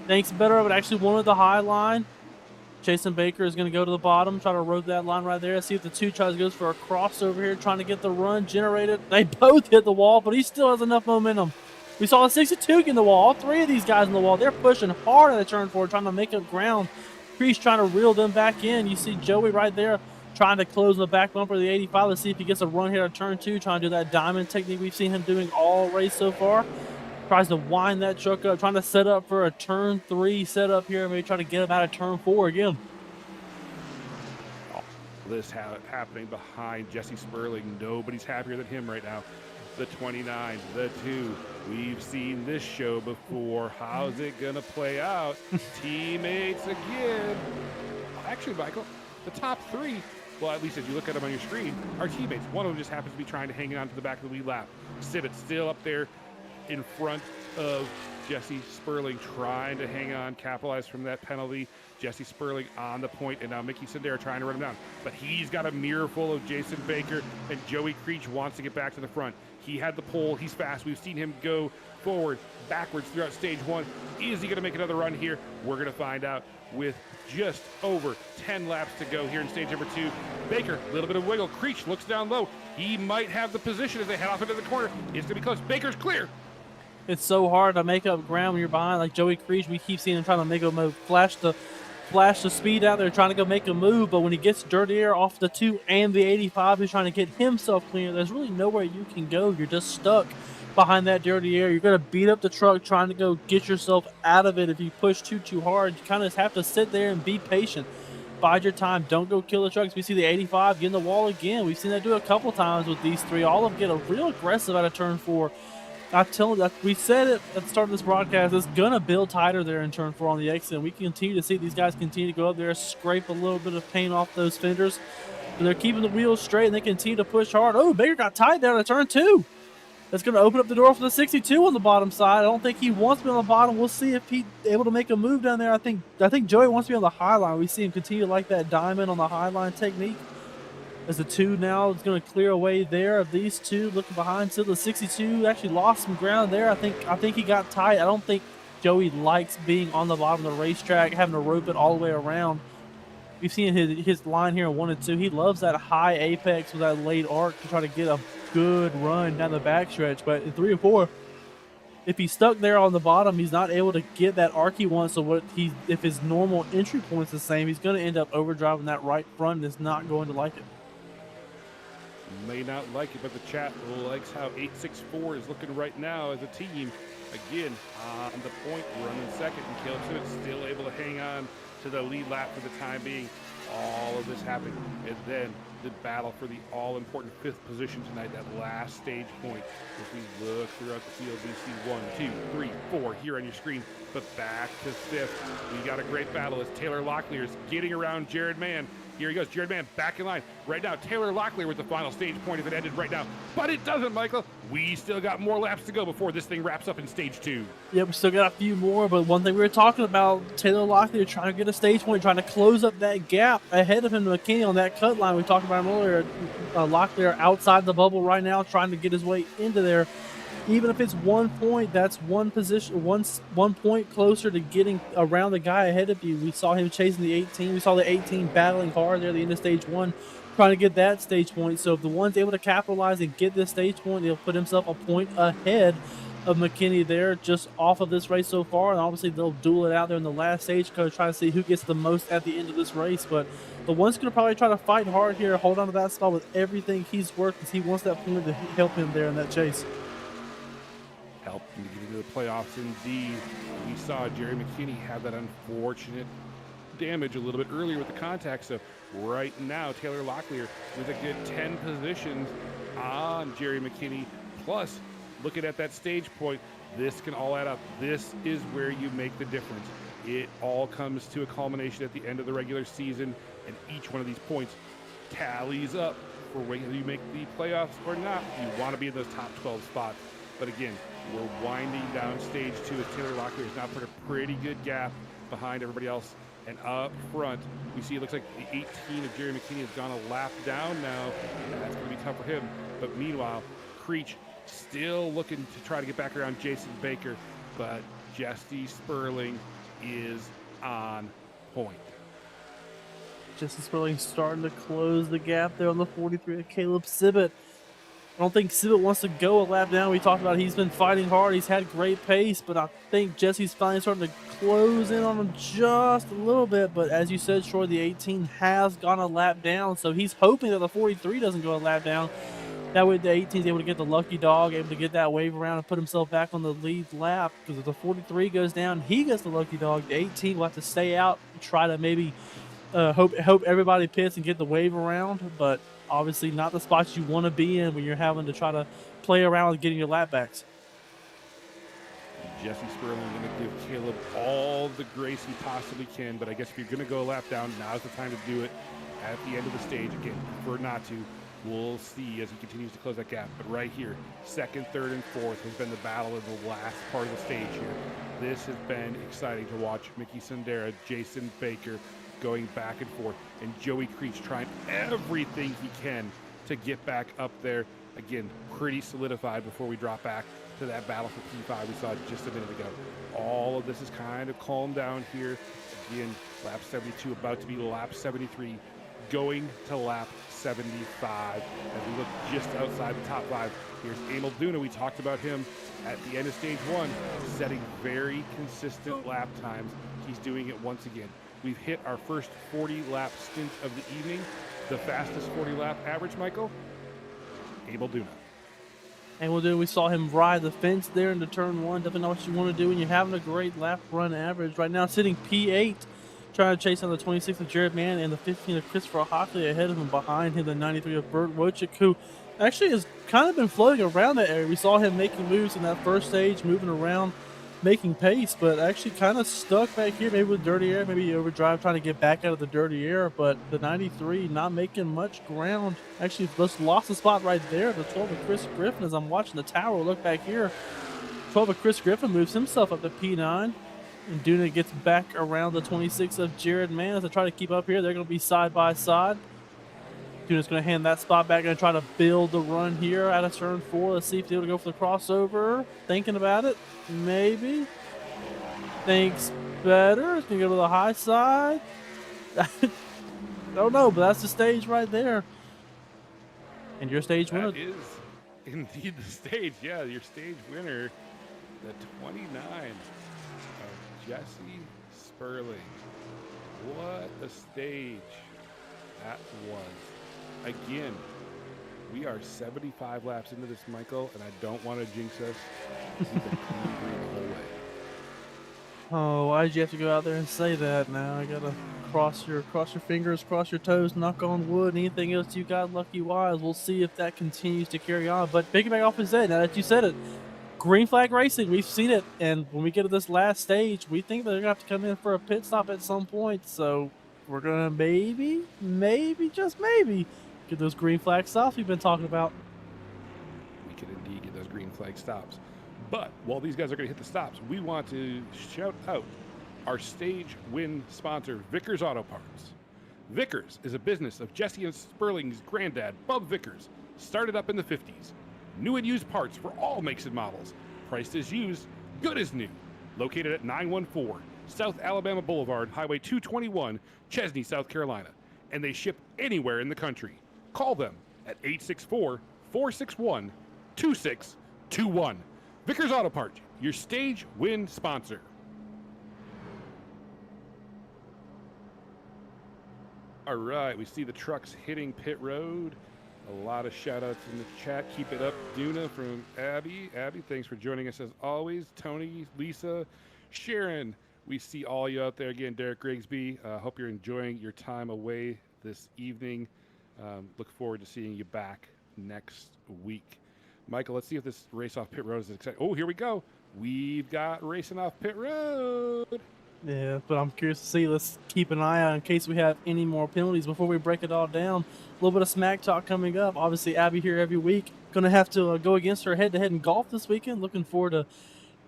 Thinks better of it. Actually wanted the high line. Jason Baker is going to go to the bottom, try to rope that line right there. Let's see if the 2 tries goes for a crossover here, trying to get the run generated. They both hit the wall, but he still has enough momentum. We saw a 62 get in the wall. All 3 of these guys in the wall. They're pushing hard at the turn 4, trying to make up ground. Creech trying to reel them back in. You see Joey right there trying to close the back bumper of the 85. Let's see if he gets a run here at turn 2, trying to do that diamond technique we've seen him doing all race so far. Tries to wind that truck up, trying to set up for a turn 3 setup here. Maybe try to get him out of turn 4 again. This happening behind Jesse Sperling. Nobody's happier than him right now. The 29, the 2. We've seen this show before. How's it going to play out? Teammates again. Actually, Michael, the top 3 well, at least as you look at them on your screen, are teammates. One of them just happens to be trying to hang on to the back of the lead lap. Sibbett still up there in front of Jesse Sperling, trying to hang on, capitalize from that penalty. Jesse Sperling on the point, and now Mickey Sindera trying to run him down. But he's got a mirror full of Jason Baker, and Joey Creech wants to get back to the front. He had the pole. He's fast. We've seen him go forward, backwards throughout stage one. Is he going to make another run here? We're going to find out with just over 10 laps to go here in stage number 2. Baker, a little bit of wiggle. Creech looks down low. He might have the position as they head off into the corner. It's going to be close. Baker's clear. It's so hard to make up ground when you're behind. Like Joey Creech, we keep seeing him trying to make a move, flash the speed out there, trying to go make a move. But when he gets dirty air off the 2 and the 85, he's trying to get himself clear. There's really nowhere you can go. You're just stuck behind that dirty air. You're going to beat up the truck trying to go get yourself out of it. If you push too hard, you kind of have to sit there and be patient. Bide your time. Don't go kill the trucks. We see the 85 get in the wall again. We've seen that do a couple times with these 3. All of them get a real aggressive out of turn 4. I tell you, we said it at the start of this broadcast, it's going to build tighter there in turn 4 on the exit. And we continue to see these guys continue to go up there, scrape a little bit of paint off those fenders. But they're keeping the wheels straight, and they continue to push hard. Oh, Baker got tight down at turn 2. That's going to open up the door for the 62 on the bottom side. I don't think he wants to be on the bottom. We'll see if he's able to make a move down there. I think Joey wants to be on the high line. We see him continue like that diamond on the high line technique. As the 2 now is going to clear away there of these 2 looking behind. So the 62 actually lost some ground there. I think he got tight. I don't think Joey likes being on the bottom of the racetrack, having to rope it all the way around. We've seen his line here in 1 and 2. He loves that high apex with that late arc to try to get a good run down the backstretch. But in 3 and 4, if he's stuck there on the bottom, he's not able to get that arc he wants. So if his normal entry point's the same, he's going to end up overdriving that right front and is not going to like it. May not like it, but the chat likes how 864 is looking right now as a team. Again, on the point, running second, and Caleb Simmons still able to hang on to the lead lap for the time being. All of this happening, and then the battle for the all-important 5th position tonight, that last stage point. As we look throughout the field, we see 1, 2, 3, 4 here on your screen, but back to 5th. We got a great battle as Taylor Locklear is getting around Jared Mann. Here he goes, Jared Mann back in line. Right now, Taylor Locklear with the final stage point if it ended right now. But it doesn't, Michael. We still got more laps to go before this thing wraps up in stage 2. Yep, we still got a few more, but one thing we were talking about, Taylor Locklear trying to get a stage point, trying to close up that gap ahead of him to McKinney on that cut line. We talked about him earlier. Locklear outside the bubble right now, trying to get his way into there. Even if it's 1 point, that's one point closer to getting around the guy ahead of you. We saw him chasing the 18. We saw the 18 battling hard there at the end of stage 1, trying to get that stage point. So if the one's able to capitalize and get this stage point, he'll put himself a point ahead of McKinney there just off of this race so far. And obviously they'll duel it out there in the last stage, trying to see who gets the most at the end of this race. But the one's going to probably try to fight hard here, hold on to that spot with everything he's worked, because he wants that point to help him there in that chase. Help him to get into the playoffs indeed. We saw Jerry McKinney have that unfortunate damage a little bit earlier with the contact. So right now, Taylor Locklear with a good 10 positions on Jerry McKinney. Plus, looking at that stage point, this can all add up. This is where you make the difference. It all comes to a culmination at the end of the regular season, and each one of these points tallies up for whether you make the playoffs or not. You want to be in those top 12 spots. But again, we're winding down stage 2 as Taylor Locklear has now put a pretty good gap behind everybody else. And up front, we see it looks like the 18 of Jerry McKinney has gone a lap down now. And that's going to be tough for him. But meanwhile, Creech still looking to try to get back around Jason Baker. But Jesse Sperling is on point. Jesse Sperling starting to close the gap there on the 43 of Caleb Sibbett. I don't think Sibbett wants to go a lap down. We talked about he's been fighting hard. He's had great pace, but I think Jesse's finally starting to close in on him just a little bit. But as you said, Troy, the 18 has gone a lap down, so he's hoping that the 43 doesn't go a lap down. That way the 18 is able to get the lucky dog, able to get that wave around and put himself back on the lead lap. Because if the 43 goes down, he gets the lucky dog. The 18 will have to stay out and try to maybe hope everybody pits and get the wave around, but obviously not the spots you want to be in when you're having to try to play around with getting your lap backs. Jesse Sperling going to give Caleb all the grace he possibly can, but I guess if you're going to go a lap down, now's the time to do it. at the end of the stage. Again, prefer not to. We'll see as he continues to close that gap. But right here, second, third, and fourth has been the battle in the last part of the stage here. This has been exciting to watch. Mickey Sundera, Jason Baker going back and forth, and Joey Creech trying everything he can to get back up there. Again, pretty solidified before we drop back to that battle for P5 we saw just a minute ago. All of this is kind of calmed down here. Again, lap 72 about to be lap 73, going to lap 75 as we look just outside the top 5. Here's Emil Duna. We talked about him at the end of stage 1, setting very consistent lap times. He's doing it once again. We've hit our first 40-lap stint of the evening. The fastest 40-lap average, Michael? Emil Duna. And we saw him ride the fence there into turn 1. Definitely not what you want to do when you're having a great lap run average. Right now, sitting P8, trying to chase on the 26 of Jared Mann and the 15 of Christopher Hockley ahead of him. Behind him, the 93 of Bert Wojcik, who actually has kind of been floating around that area. We saw him making moves in that first stage, moving around, making pace, but actually kind of stuck back here, maybe with dirty air, maybe overdrive, trying to get back out of the dirty air. But the 93 not making much ground. Actually, just lost the spot right there. The 12 of Chris Griffin, as I'm watching the tower, look back here. 12 of Chris Griffin moves himself up to P9. And Duna gets back around the 26 of Jared Mann as I try to keep up here. They're going to be side by side. Duna's going to hand that spot back and try to build the run here out of turn 4. Let's see if they're able to go for the crossover. Thinking about it. Maybe. Thinks better. It's going to go to the high side. I don't know, but that's the stage right there. And your stage winner. That is indeed the stage. Yeah, your stage winner, the 29 of Jesse Sperling. What a stage that was. Again, we are 75 laps into this, Michael, and I don't want to jinx us. We've been clean green the whole way. Oh, why did you have to go out there and say that now? I gotta cross your fingers, cross your toes, knock on wood, anything else you got lucky wise. We'll see if that continues to carry on. But piggyback off his head, now that you said it, green flag racing, we've seen it, and when we get to this last stage, we think that they're gonna have to come in for a pit stop at some point. So we're gonna maybe, just maybe, get those green flag stops we've been talking about. We could indeed get those green flag stops. But while these guys are going to hit the stops, we want to shout out our stage win sponsor, Vickers Auto Parts. Vickers is a business of Jesse and Sperling's granddad, Bub Vickers, started up in the 50s. New and used parts for all makes and models. Priced as used, good as new. Located at 914 South Alabama Boulevard, Highway 221, Chesney, South Carolina. And they ship anywhere in the country. Call them at 864-461-2621. Vickers Auto Parts, your stage win sponsor. All right, we see the trucks hitting pit road. A lot of shout outs in the chat. Keep it up, Duna from Abby. Abby, thanks for joining us as always. Tony, Lisa, Sharon, we see all you out there again. Derek Grigsby, hope you're enjoying your time away this evening. Look forward to seeing you back next week. Michael, let's see if this race off pit road is exciting. Oh, here we go. We've got racing off pit road. Yeah, but I'm curious to see. Let's keep an eye out in case we have any more penalties before we break it all down. A little bit of smack talk coming up. Obviously, Abby here every week. Going to have to go against her head-to-head in golf this weekend. Looking forward to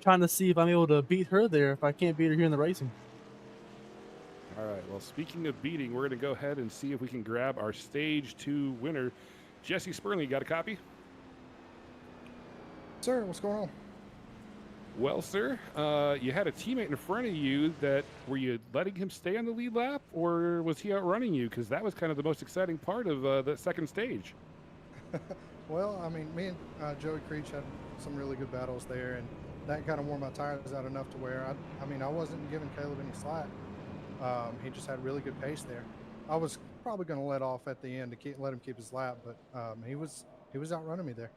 trying to see if I'm able to beat her there if I can't beat her here in the racing. All right, well, speaking of beating, we're going to go ahead and see if we can grab our Stage 2 winner. Jesse Sperling, you got a copy? Sir, what's going on? Well, sir, you had a teammate in front of you that, were you letting him stay on the lead lap, or was he outrunning you? Because that was kind of the most exciting part of the second stage. Well, I mean, me and Joey Creech had some really good battles there, and that kind of wore my tires out enough to where, I wasn't giving Caleb any slack. He just had really good pace there. I was probably going to let off at the end to let him keep his lap, but he was outrunning me there.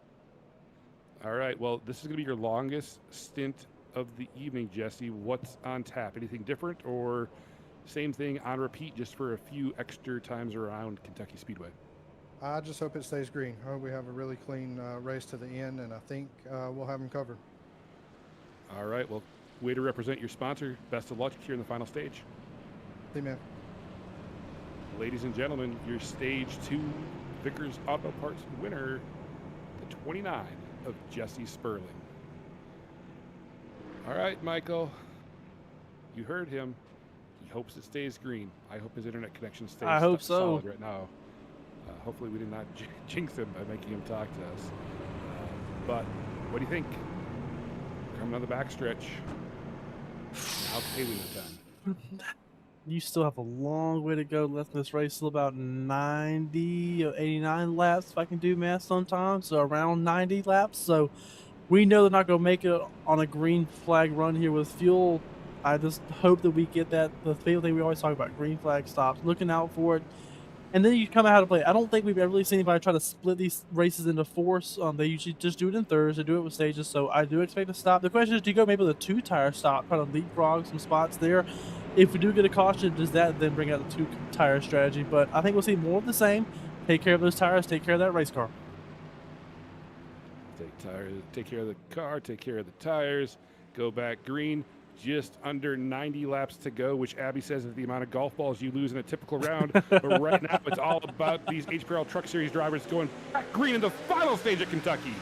All right, well, this is going to be your longest stint of the evening, Jesse. What's on tap? Anything different, or same thing on repeat just for a few extra times around Kentucky Speedway? I just hope it stays green. I hope we have a really clean race to the end, and I think we'll have him covered. All right, well, way to represent your sponsor. Best of luck here in the final stage. See, man. ladies and gentlemen, your Stage 2 Vickers Auto Parts winner, the 29 of Jesse Sperling. All right, Michael, you heard him. He hopes it stays green. I hope his internet connection stays I hope so. solid right now. Hopefully we did not jinx him by making him talk to us. But what do you think? Coming on the backstretch. Now paving the time. You still have a long way to go left in this race. Still about 90 or 89 laps, if I can do math sometimes. So around 90 laps. So we know they're not going to make it on a green flag run here with fuel. I just hope that we get that, the favorite thing we always talk about, green flag stops, looking out for it. And then you come out how to play. I don't think we've ever really seen anybody try to split these races into fours. They usually just do it in thirds. They do it with stages. So I do expect a stop. The question is, do you go maybe with a 2-tire stop, try to leapfrog some spots there? If we do get a caution, does that then bring out a 2-tire strategy? But I think we'll see more of the same. Take care of those tires. Take care of that race car. Take care of the car. Take care of the tires. Go back green. Just under 90 laps to go, which Abby says is the amount of golf balls you lose in a typical round. But right now, it's all about these HPRL Truck Series drivers going back green in the final stage at Kentucky.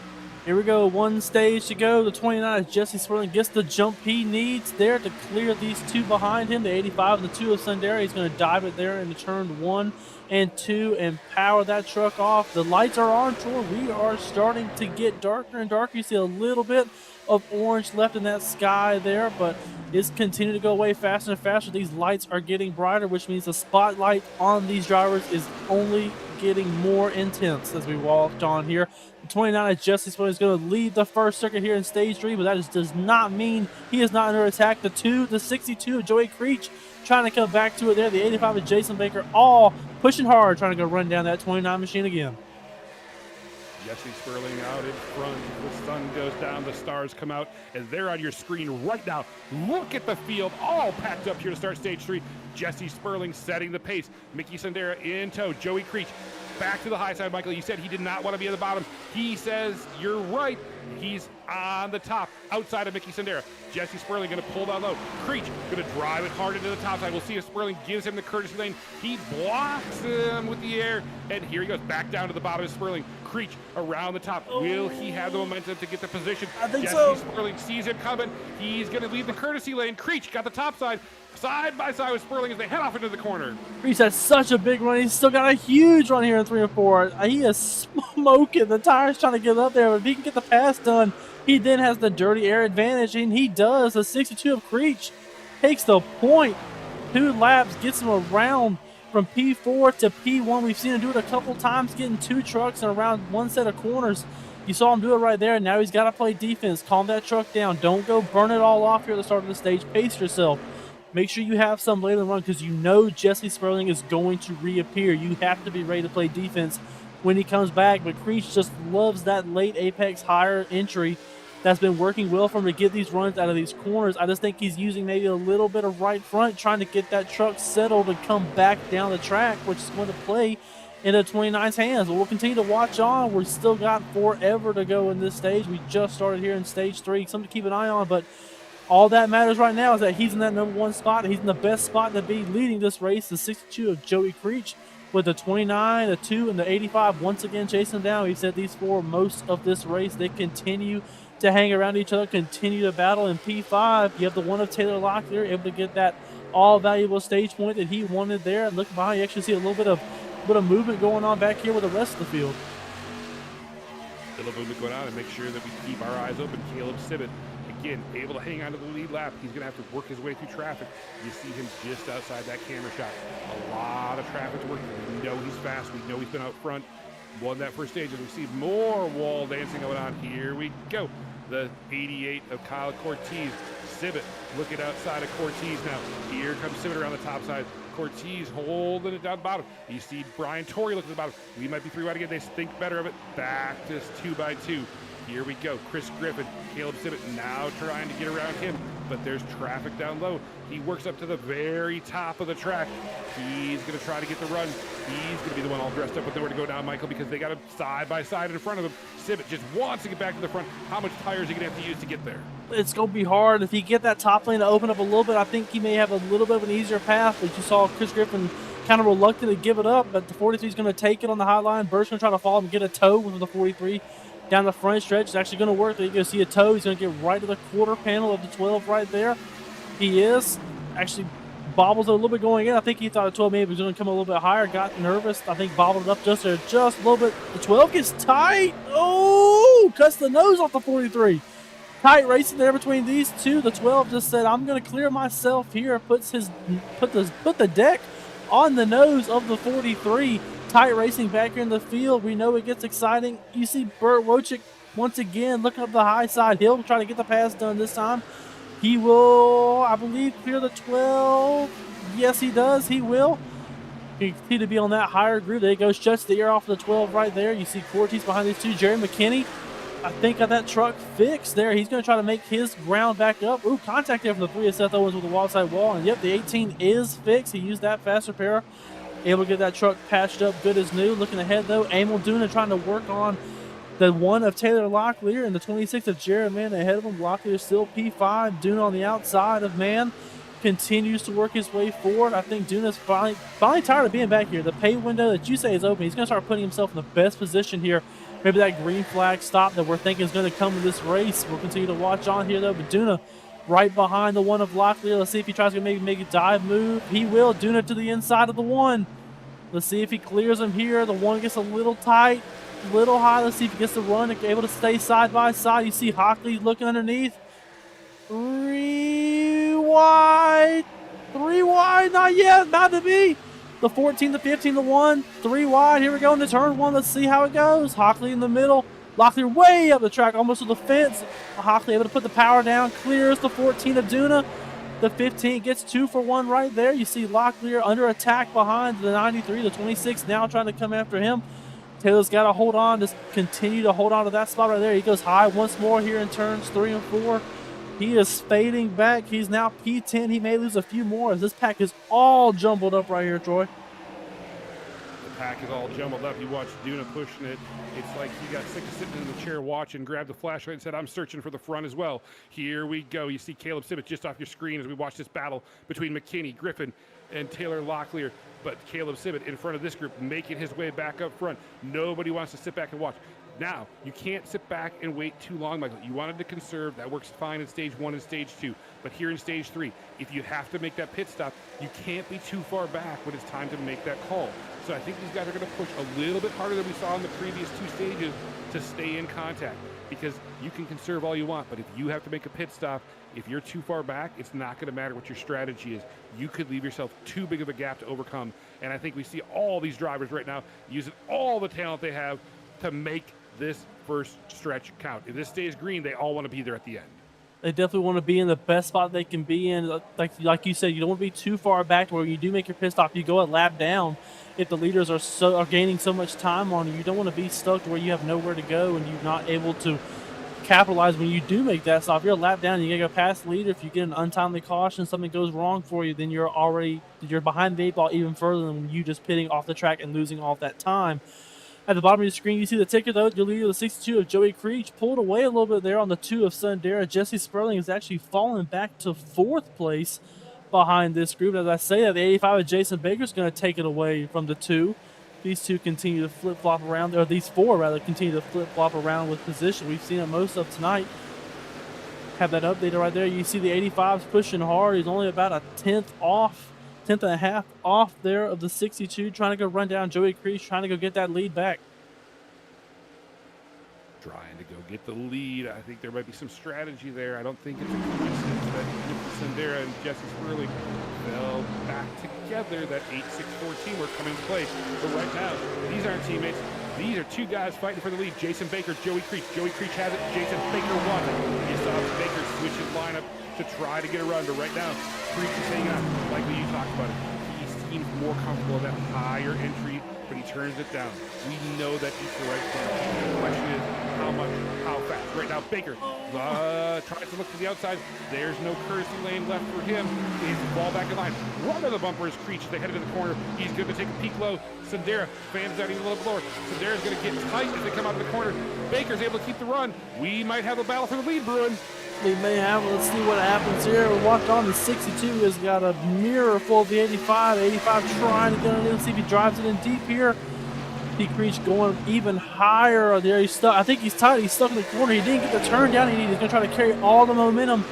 Here we go, one stage to go. The 29 is Jesse Sperling, gets the jump he needs there to clear these two behind him. The 85 and the 2 of Sundari. He's going to dive it there into turn 1 and 2 and power that truck off. The lights are on, Troy. We are starting to get darker and darker. You see a little bit of orange left in that sky there, but it's continuing to go away faster and faster. These lights are getting brighter, which means the spotlight on these drivers is only getting more intense as we walked on here. The 29 is Jesse Sperling is going to lead the first circuit here in stage 3, but that does not mean he is not under attack. The 62 of Joey Creech trying to come back to it there. The 85 of Jason Baker, all pushing hard, trying to go run down that 29 machine again. Jesse Sperling out in front. The sun goes down, the stars come out, and they're on your screen right now. Look at the field, all packed up here to start stage 3. Jesse Sperling setting the pace. Mickey Sandera in tow. Joey Creech back to the high side. Michael, you said he did not want to be at the bottom. He says you're right. He's on the top, outside of Mickey Sandera. Jesse Sperling going to pull down low. Creech going to drive it hard into the top side. We'll see if Sperling gives him the courtesy lane. He blocks him with the air, and here he goes back down to the bottom of Sperling. Creech around the top. Will he have the momentum to get the position? I think Jesse so. Sperling sees him coming. He's going to leave the courtesy lane. Creech got the top side by side with Sperling as they head off into the corner. Creech had such a big run. He's still got a huge run here in 3 and 4. He is smoking. The tire's trying to get up there, but if he can get the pass done, he then has the dirty air advantage, and he does. The 62 of Creech takes the point. 2 laps, gets him around from P4 to P1. We've seen him do it a couple times, getting 2 trucks and around 1 set of corners. You saw him do it right there. Now he's got to play defense. Calm that truck down. Don't go burn it all off here at the start of the stage. Pace yourself. Make sure you have some later in the run because you know Jesse Sperling is going to reappear. You have to be ready to play defense when he comes back. But Creech just loves that late apex higher entry that's been working well for him to get these runs out of these corners. I just think he's using maybe a little bit of right front, trying to get that truck settled and come back down the track, which is going to play into 29's hands. But we'll continue to watch on. We've still got forever to go in this stage. We just started here in stage 3. Something to keep an eye on, but all that matters right now is that he's in that number 1 spot. He's in the best spot to be leading this race. The 62 of Joey Creech with the 29, the 2, and the 85 once again chasing down. He said these 4 most of this race. They continue to hang around each other, continue to battle. In P5, you have the 1 of Taylor Locklear able to get that all-valuable stage point that he wanted there. And look behind, you actually see a little bit of movement going on back here with the rest of the field. A little movement going on and make sure that we keep our eyes open. Caleb Sibbett, again, able to hang on to the lead lap. He's going to have to work his way through traffic. You see him just outside that camera shot. A lot of traffic to work through. We know he's fast. We know he's been out front. Won that first stage, and we see more wall dancing going on. Here we go. The 88 of Kyle Cortez. Sibbett looking outside of Cortez now. Here comes Sibbett around the top side. Cortez holding it down the bottom. You see Brian Torrey looking at the bottom. We might be 3 wide again. They think better of it. Back to 2x2. Here we go. Chris Griffin, Caleb Sibbett now trying to get around him, but there's traffic down low. He works up to the very top of the track. He's going to try to get the run. He's going to be the one all dressed up with nowhere to go down, Michael, because they got him side by side in front of him. Sibbett just wants to get back to the front. How much tires is he going to have to use to get there? It's going to be hard. If he get that top lane to open up a little bit, I think he may have a little bit of an easier path, but you saw Chris Griffin kind of reluctant to give it up, but the 43 is going to take it on the high line. Burt's going to try to follow him and get a toe with the 43 down the front stretch. It's actually going to work. There you go, see a toe. He's going to get right to the quarter panel of the 12 right there. He is. Actually bobbles it a little bit going in. I think he thought the 12 maybe was going to come a little bit higher. Got nervous. I think bobbled it up just a little bit. The 12 gets tight. Oh, cuts the nose off the 43. Tight racing there between these two. The 12 just said, I'm going to clear myself here. Put the deck on the nose of the 43. Tight racing back here in the field. We know it gets exciting. You see Burt Wojcik once again looking up the high side. He'll try to get the pass done this time. He will, I believe, clear the 12. Yes, he does. He will. He continue to be on that higher groove. There he goes. Shuts the air off of the 12 right there. You see Cortez behind these two. Jerry McKinney, I think, got that truck fixed there. He's going to try to make his ground back up. Ooh, contact there from the 3 of Seth Owens with the wall side wall. And yep, the 18 is fixed. He used that fast repair. Able to get that truck patched up good as new. Looking ahead, though, Emil Duna trying to work on the 1 of Taylor Locklear and the 26 of Jared Mann ahead of him. Locklear still P5. Duna on the outside of Mann continues to work his way forward. I think Duna's finally tired of being back here. The pay window that you say is open. He's going to start putting himself in the best position here. Maybe that green flag stop that we're thinking is going to come in this race. We'll continue to watch on here, though. But Duna right behind the 1 of Locklear. Let's see if he tries to maybe make a dive move. He will. Duna to the inside of the 1. Let's see if he clears him here. The 1 gets a little tight, little high. Let's see if he gets the run, able to stay side by side. You see Hockley looking underneath. 3 wide. 3 wide. Not yet. Not to be. The 14, the 15, the 1. 3 wide. Here we go into turn 1. Let's see how it goes. Hockley in the middle. Locklear way up the track, almost to the fence. Hockley able to put the power down. Clears the 14 of Duna. The 15 gets 2 for 1 right there. You see Locklear under attack behind the 93. The 26 now trying to come after him. Taylor's got to hold on, just continue to hold on to that spot right there. He goes high once more here in turns 3 and 4. He is fading back. He's now P10. He may lose a few more as this pack is all jumbled up right here, Troy. The pack is all jumbled up. You watch Duna pushing it. It's like he got sick of sitting in the chair watching, grabbed the flashlight and said, I'm searching for the front as well. Here we go. You see Caleb Simmons just off your screen as we watch this battle between McKinney, Griffin, and Taylor Locklear. But Caleb Simmons in front of this group making his way back up front. Nobody wants to sit back and watch. Now, you can't sit back and wait too long, Michael. You wanted to conserve. That works fine in stage 1 and stage 2. But here in stage 3, if you have to make that pit stop, you can't be too far back when it's time to make that call. So I think these guys are going to push a little bit harder than we saw in the previous 2 stages to stay in contact, because you can conserve all you want, but if you have to make a pit stop, if you're too far back, it's not going to matter what your strategy is. You could leave yourself too big of a gap to overcome, and I think we see all these drivers right now using all the talent they have to make this first stretch count. If this stays green, they all want to be there at the end. They definitely want to be in the best spot they can be in. Like you said, you don't want to be too far back to where you do make your pit stop. You go a lap down. If the leaders are gaining so much time on you, you don't want to be stuck to where you have nowhere to go and you're not able to capitalize when you do make that stop. If you're a lap down, you gotta go past the leader. If you get an untimely caution, something goes wrong for you, then you're behind the 8 ball even further than you just pitting off the track and losing all that time. At the bottom of your screen, you see the ticker, though. Your leader, the 62 of Joey Creech, pulled away a little bit there on the 2 of Sundera. Jesse Sperling is actually falling back to 4th place behind this group. As I say that, the 85 of Jason Baker is going to take it away from the 2. These 2 continue to flip-flop around, or these 4, rather, continue to flip-flop around with position. We've seen it most of tonight. Have that updated right there. You see the 85's pushing hard. He's only about a 10th and a half off there of the 62, trying to go run down Joey Creech, trying to go get that lead back. Trying to go get the lead. I think there might be some strategy there. I don't think it's a coincidence that Sundera and Jesse Sperling fell back together. That 8-6-4 teamwork coming into play. But right now, these aren't teammates. These are 2 guys fighting for the lead. Jason Baker, Joey Creech. Joey Creech has it. Jason Baker won. You saw Baker switch his lineup to try to get a run. But right now, Creech is hanging on. Like you talked about it. He seems more comfortable at that higher entry, but he turns it down. We know that he's the right thing. The question is, how much, how fast? Right now, Baker tries to look to the outside. There's no courtesy lane left for him. He's the ball back in line. Run to the bumper is Creech. They headed to the corner. He's going to take a peek low. Sundera fans out even a little lower. Sundera's going to get tight as they come out of the corner. Baker's able to keep the run. We might have a battle for the lead, Bruin. They may have. Let's see what happens here. We walked on. The 62 has got a mirror full of the 85. 85 trying to get on in. See if he drives it in deep here. P. Creech going even higher there. He's stuck. I think he's tight. He's stuck in the corner. He didn't get the turn down. He's going to try to carry all the momentum.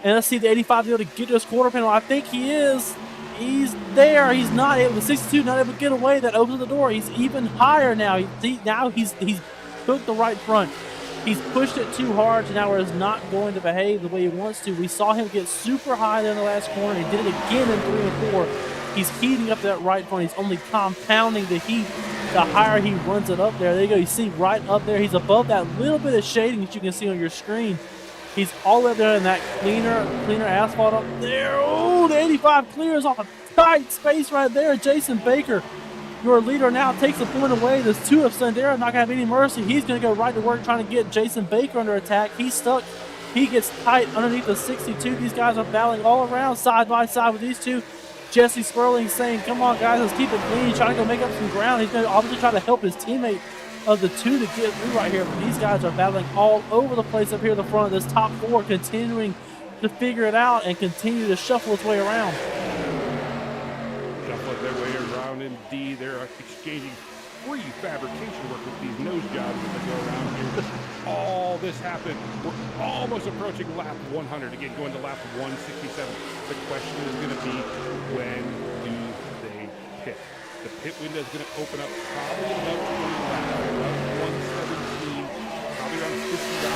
And let's see if the 85 be able to get to his quarter panel. I think he is. He's there. He's not able. The 62 not able to get away. That opens the door. He's even higher now. Now he's took the right front. He's pushed it too hard to now where it's not going to behave the way he wants to. We saw him get super high there in the last corner. He did it again in 3 and 4. He's heating up that right front. He's only compounding the heat the higher he runs it up there. There you go. You see right up there. He's above that little bit of shading that you can see on your screen. He's all up there in that cleaner asphalt up there. Oh, the 85 clears off a tight space right there. Jason Baker, your leader, now takes a point away. There's 2 of Sundera, not going to have any mercy. He's going to go right to work trying to get Jason Baker under attack. He's stuck. He gets tight underneath the 62. These guys are battling all around side by side with these 2. Jesse Sperling saying, come on, guys, let's keep it clean. He's trying to go make up some ground. He's going to obviously try to help his teammate of the 2 to get through right here. But these guys are battling all over the place up here in the front of this top 4, continuing to figure it out and continue to shuffle its way around. Shuffling their way around indeed. They're exchanging free fabrication work with these nose jobs as they go around here. All this happened. We're almost approaching lap 100. Again, going to lap 167. The question is going to be, when do they pit? The pit window is going to open up probably about 20 laps, about 117, probably around 50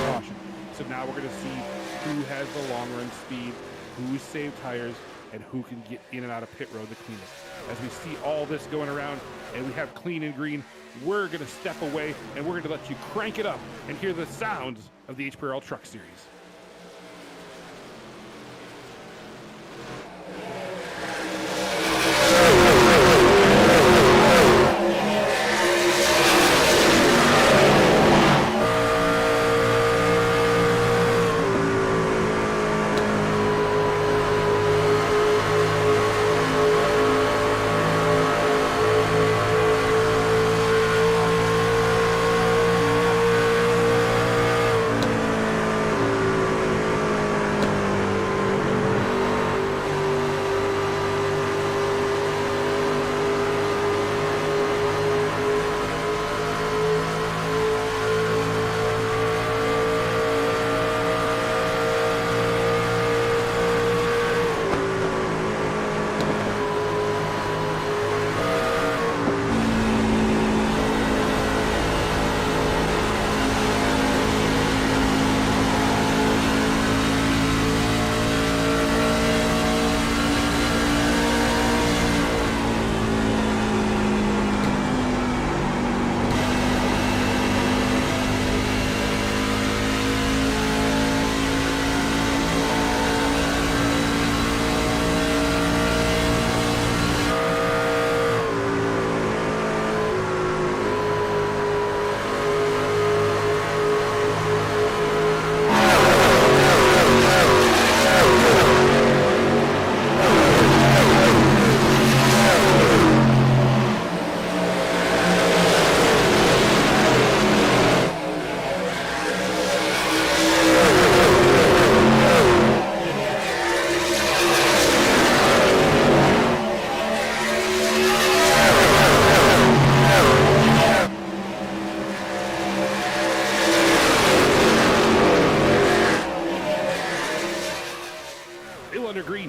laps. So now we're going to see who has the long run speed, who's saved tires, and who can get in and out of pit road the cleanest. As we see all this going around and we have clean and green, we're going to step away and we're going to let you crank it up and hear the sounds of the HPRL Truck Series.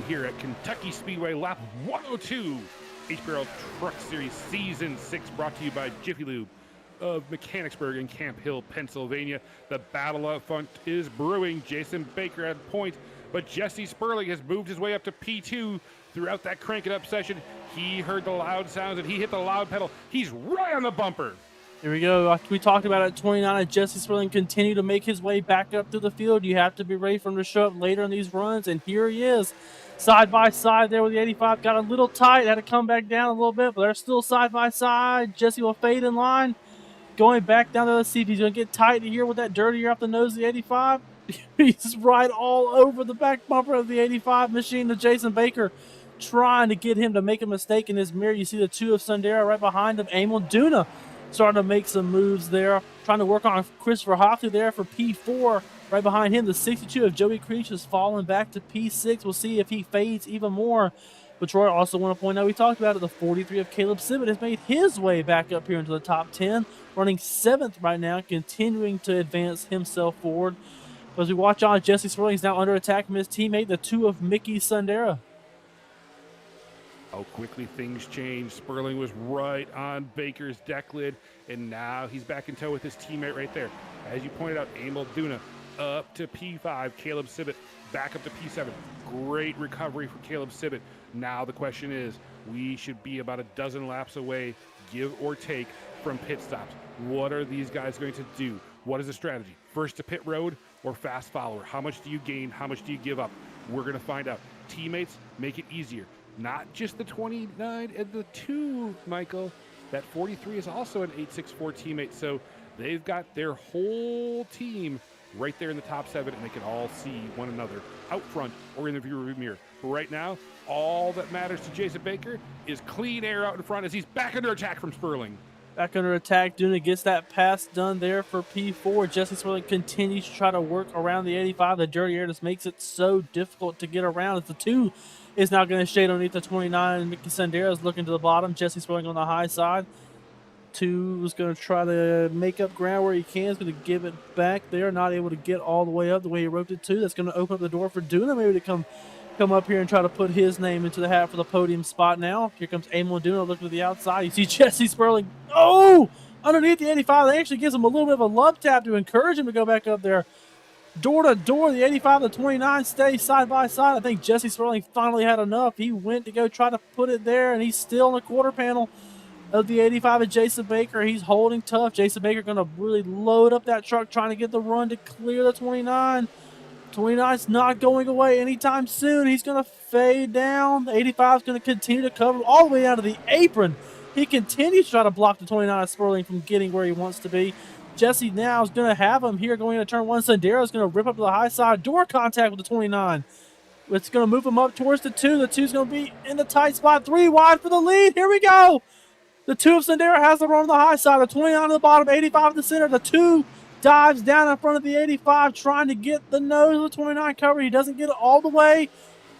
Here at Kentucky Speedway, lap 102, HPRL Truck Series Season 6, brought to you by Jiffy Lube of Mechanicsburg and Camp Hill, Pennsylvania. The battle up front is brewing. Jason Baker at point, but Jesse Sperling has moved his way up to P2 throughout that crank it up session. He heard the loud sounds and he hit the loud pedal. He's right on the bumper. Here we go. We talked about it. 29. Jesse Sperling continue to make his way back up through the field. You have to be ready for him to show up later in these runs, and here he is. Side by side there with the 85. Got a little tight. Had to come back down a little bit, but they're still side by side. Jesse will fade in line. Going back down there. Let's see if he's going to get tight here with that dirtier off the nose of the 85. He's right all over the back bumper of the 85 machine to Jason Baker, trying to get him to make a mistake in his mirror. You see the 2 of Sundera right behind him. Emil Duna starting to make some moves there. Trying to work on Christopher Hockley there for P4. Right behind him, the 62 of Joey Creech has fallen back to P6. We'll see if he fades even more. But Troy, also want to point out, we talked about it, the 43 of Caleb Sibbett has made his way back up here into the top 10, running 7th right now, continuing to advance himself forward. But as we watch on, Jesse Sperling is now under attack from his teammate, the 2 of Mickey Sundera. How quickly things change. Sperling was right on Baker's deck lid, and now he's back in tow with his teammate right there. As you pointed out, Emil Duna up to P5, Caleb Sibbett back up to P7. Great recovery for Caleb Sibbett. Now the question is, we should be about a dozen laps away, give or take, from pit stops. What are these guys going to do? What is the strategy? First to pit road or fast follower? How much do you gain? How much do you give up? We're going to find out. Teammates, make it easier. Not just the 29 and the 2, Michael. That 43 is also an 864 teammate, so they've got their whole team right there in the top 7, and they can all see one another out front or in the view mirror. But right now, all that matters to Jason Baker is clean air out in front as he's back under attack from Sperling. Back under attack, Duna gets that pass done there for P4. Jesse Sperling continues to try to work around the 85. The dirty air just makes it so difficult to get around as the 2 is now going to shade underneath the 29. Mickey Sandera is looking to the bottom. Jesse Sperling on the high side. 2 is going to try to make up ground where he can. He's going to give it back there. Not able to get all the way up the way he roped it to. That's going to open up the door for Duna maybe to come up here and try to put his name into the hat for the podium spot now. Here comes Emil Duna looking to the outside. You see Jesse Sperling. Oh! Underneath the 85. That actually gives him a little bit of a love tap to encourage him to go back up there. Door to door, the 85 and the 29 stay side by side. I think Jesse Sperling finally had enough. He went to go try to put it there, and he's still in the quarter panel of the 85 of Jason Baker. He's holding tough. Jason Baker going to really load up that truck, trying to get the run to clear the 29. 29's not going away anytime soon. He's going to fade down. The 85 is going to continue to cover all the way down to the apron. He continues to try to block the 29 Sperling from getting where he wants to be. Jesse now is going to have him here going into turn 1. Sandero is going to rip up to the high side. Door contact with the 29. It's going to move him up towards the 2. The 2 is going to be in the tight spot. 3 wide for the lead. Here we go. The 2 of Sandero has the run on the high side. The 29 on the bottom, 85 in the center. The 2 dives down in front of the 85, trying to get the nose of the 29 cover. He doesn't get it all the way.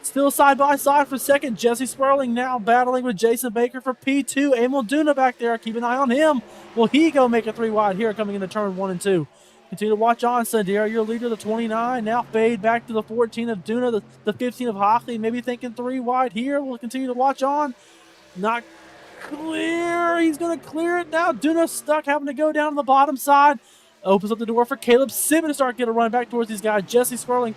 Still side by side for second. Jesse Sperling now battling with Jason Baker for P2. Emil Duna back there. Keep an eye on him. Will he go make a 3 wide here coming into turn 1 and 2? Continue to watch on. Sandero, your leader, the 29. Now fade back to the 14 of Duna, the 15 of Hockley. Maybe thinking 3 wide here. We'll continue to watch on. Not clear. He's going to clear it now. Duna stuck, having to go down to the bottom side. Opens up the door for Caleb Sibbett to start getting a run back towards these guys. Jesse Sperling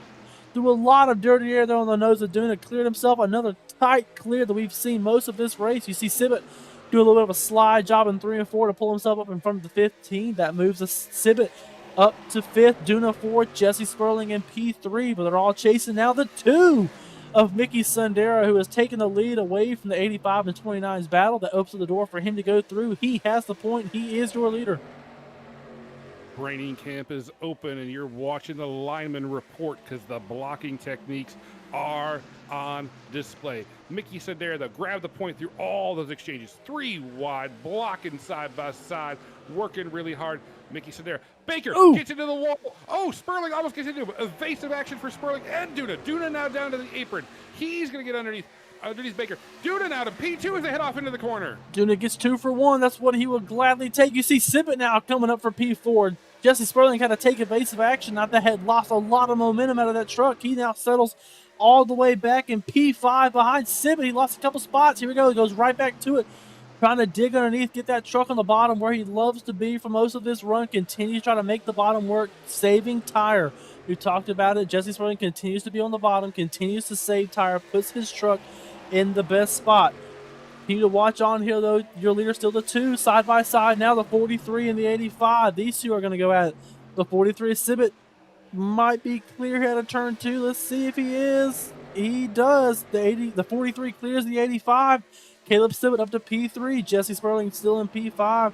threw a lot of dirty air there on the nose of Duna. Cleared himself. Another tight clear that we've seen most of this race. You see Sibbett do a little bit of a slide job in 3 and 4 to pull himself up in front of the 15. That moves Sibbett up to 5th. Duna 4th. Jesse Sperling in P3. But they're all chasing now the 2 of Mickey Sundera, who has taken the lead away from the 85 and 29's battle. That opens the door for him to go through. He has the point. He is your leader. Training camp is open, and you're watching the lineman report because the blocking techniques are on display. Mickey Sandera, though, grabbed the point through all those exchanges. 3 wide, blocking side by side, working really hard. Mickey Sandera. Baker gets into the wall. Oh, Sperling almost gets into it. Evasive action for Sperling and Duna. Duna now down to the apron. He's going to get underneath Baker. Duna now to P2 as they head off into the corner. Duna gets 2 for 1. That's what he would gladly take. You see Sibbett now coming up for P4. Jesse Sperling had to take evasive action. Not that had lost a lot of momentum out of that truck. He now settles all the way back in P5 behind Sibbett. He lost a couple spots. Here we go. He goes right back to it. Trying to dig underneath, get that truck on the bottom where he loves to be for most of this run. Continues trying to make the bottom work, saving tire. We talked about it. Jesse Sperling continues to be on the bottom, continues to save tire, puts his truck in the best spot. You need to watch on here, though. Your leader still the 2, side by side. Now the 43 and the 85. These 2 are going to go at it. The 43 Sibbett might be clear here to turn 2. Let's see if he is. He does. The 43 clears the 85. Caleb Sibbett up to P3. Jesse Sperling still in P5.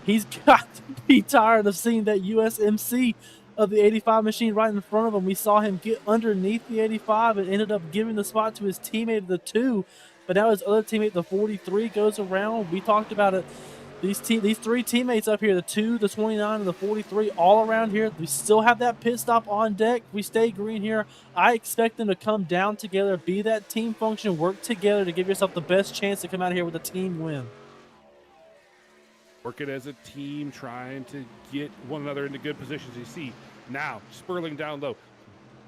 He's got to be tired of seeing that USMC of the 85 machine right in front of him. We saw him get underneath the 85 and ended up giving the spot to his teammate, the 2. But now his other teammate, the 43, goes around. We talked about it. these three teammates up here, the 2, the 29, and the 43, all around here, we still have that pit stop on deck. We stay green here. I expect them to come down together, be that team function, work together to give yourself the best chance to come out of here with a team win. Work it as a team, trying to get one another into good positions. You see now Sperling down low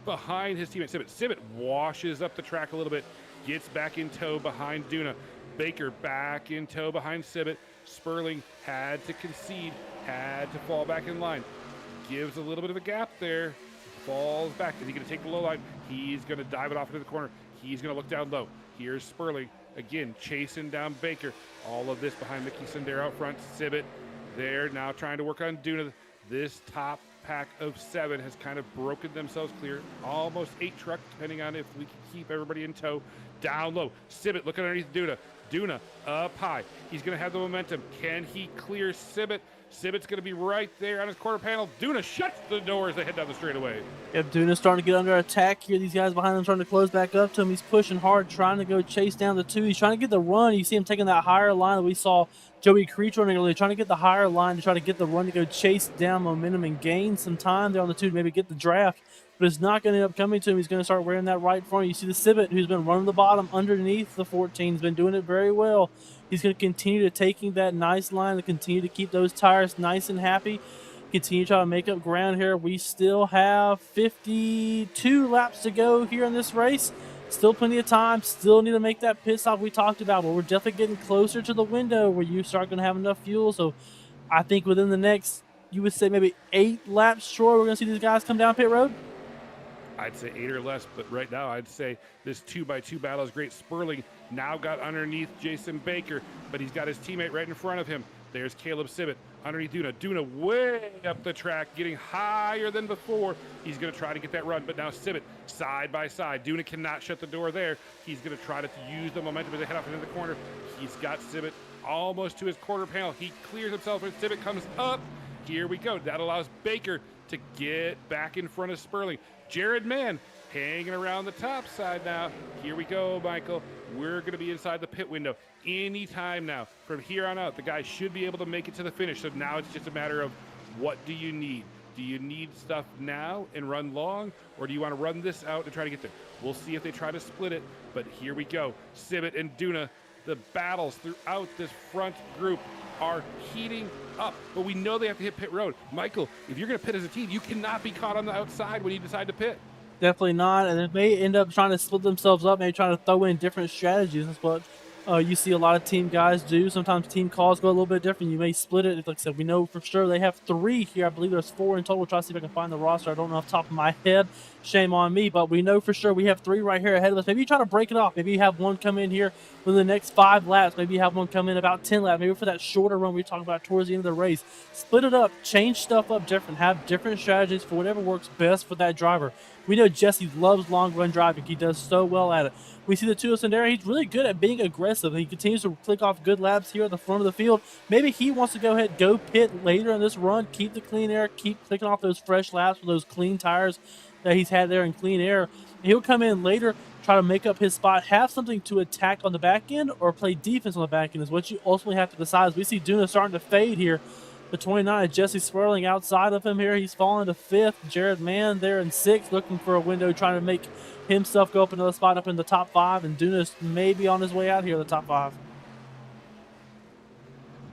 behind his teammate Sibbett. Sibbett washes up the track a little bit, gets back in tow behind Duna. Baker back in tow behind Sibbett. Sperling had to concede, had to fall back in line. Gives a little bit of a gap there, falls back. Is he going to take the low line? He's going to dive it off into the corner. He's going to look down low. Here's Sperling again, chasing down Baker. All of this behind Mickey Sundar out front. Sibbett there now trying to work on Duna. This top pack of 7 has kind of broken themselves clear. Almost 8 trucks, depending on if we can keep everybody in tow. Down low. Sibbett looking underneath Duna. Duna up high. He's going to have the momentum. Can he clear Sibbett? Sibbett's going to be right there on his quarter panel. Duna shuts the door as they head down the straightaway. Yep, Duna's starting to get under attack here. These guys behind him trying to close back up to him. He's pushing hard, trying to go chase down the 2. He's trying to get the run. You see him taking that higher line that we saw Joey Creech running earlier, trying to get the higher line to try to get the run to go chase down momentum and gain some time there on the 2 to maybe get the draft. But it's not going to end up coming to him. He's going to start wearing that right front. You see the Sibbett, who's been running the bottom underneath the 14. He's been doing it very well. He's going to continue to taking that nice line to continue to keep those tires nice and happy. Continue to try to make up ground here. We still have 52 laps to go here in this race. Still plenty of time. Still need to make that pit stop we talked about. But we're definitely getting closer to the window where you start going to have enough fuel. So I think within the next, you would say maybe 8 laps short, we're going to see these guys come down pit road. I'd say 8 or less, but right now I'd say this 2x2 battle is great. Sperling now got underneath Jason Baker, but he's got his teammate right in front of him. There's Caleb Sibbett underneath Duna. Duna way up the track, getting higher than before. He's going to try to get that run, but now Sibbett side by side. Duna cannot shut the door there. He's going to try to use the momentum as they head off into the corner. He's got Sibbett almost to his quarter panel. He clears himself when Sibbett comes up. Here we go. That allows Baker to get back in front of Sperling. Jared Mann hanging around the top side now. Here we go, Michael. We're going to be inside the pit window anytime now. From here on out, the guy should be able to make it to the finish. So now it's just a matter of what do you need? Do you need stuff now and run long, or do you want to run this out and try to get there? We'll see if they try to split it, but here we go. Sibbett and Duna, the battles throughout this front group are heating up, but we know they have to hit pit road. Michael, if you're going to pit as a team, you cannot be caught on the outside when you decide to pit. Definitely not, and they may end up trying to split themselves up, maybe trying to throw in different strategies. That's what you see a lot of team guys do. Sometimes team calls go a little bit different. You may split it. Like I said, we know for sure they have 3 here. I believe there's 4 in total. Try to see if I can find the roster. I don't know off the top of my head. Shame on me, but we know for sure we have 3 right here ahead of us. Maybe you try to break it off. Maybe you have one come in here within the next 5 laps. Maybe you have one come in about 10 laps. Maybe for that shorter run we talked about towards the end of the race. Split it up. Change stuff up different. Have different strategies for whatever works best for that driver. We know Jesse loves long run driving. He does so well at it. We see the 2 of Sandera. He's really good at being aggressive. He continues to click off good laps here at the front of the field. Maybe he wants to go ahead, go pit later in this run, keep the clean air, keep clicking off those fresh laps with those clean tires that he's had there in clean air. He'll come in later, try to make up his spot, have something to attack on the back end or play defense on the back end is what you ultimately have to decide. As we see Duna starting to fade here. The 29, Jesse Swirling outside of him here. He's falling to 5th. Jared Mann there in 6th, looking for a window, trying to make himself go up another spot up in the top 5. And Duna's maybe on his way out here in the top 5.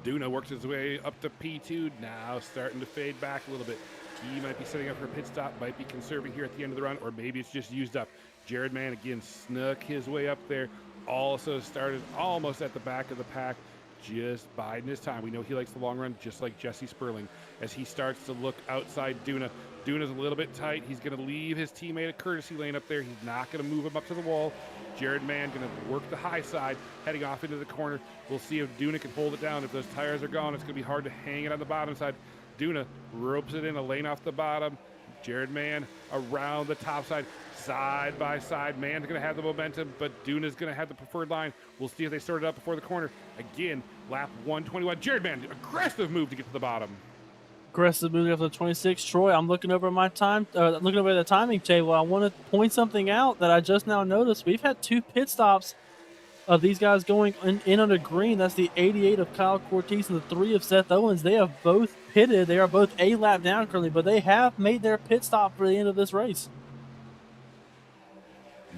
Duna works his way up to P2, now starting to fade back a little bit. He might be setting up for a pit stop, might be conserving here at the end of the run, or maybe it's just used up. Jared Mann again snuck his way up there. Also started almost at the back of the pack, just biding his time. We know he likes the long run, just like Jesse Sperling. As he starts to look outside Duna, Duna's a little bit tight. He's going to leave his teammate a courtesy lane up there. He's not going to move him up to the wall. Jared Mann going to work the high side, heading off into the corner. We'll see if Duna can hold it down. If those tires are gone, it's going to be hard to hang it on the bottom side. Duna ropes it in a lane off the bottom. Jared Mann around the top side by side. Mann's going to have the momentum, but Duna's going to have the preferred line. We'll see if they start it up before the corner. Again, lap 121. Jared Mann, aggressive move to get to the bottom. Aggressive moving up to the 26. Troy, I'm looking over my time, looking over the timing table. I want to point something out that I just now noticed. We've had 2 pit stops of these guys going in under green. That's the 88 of Kyle Cortese and the 3 of Seth Owens. They have both pitted. They are both a lap down currently, but they have made their pit stop for the end of this race.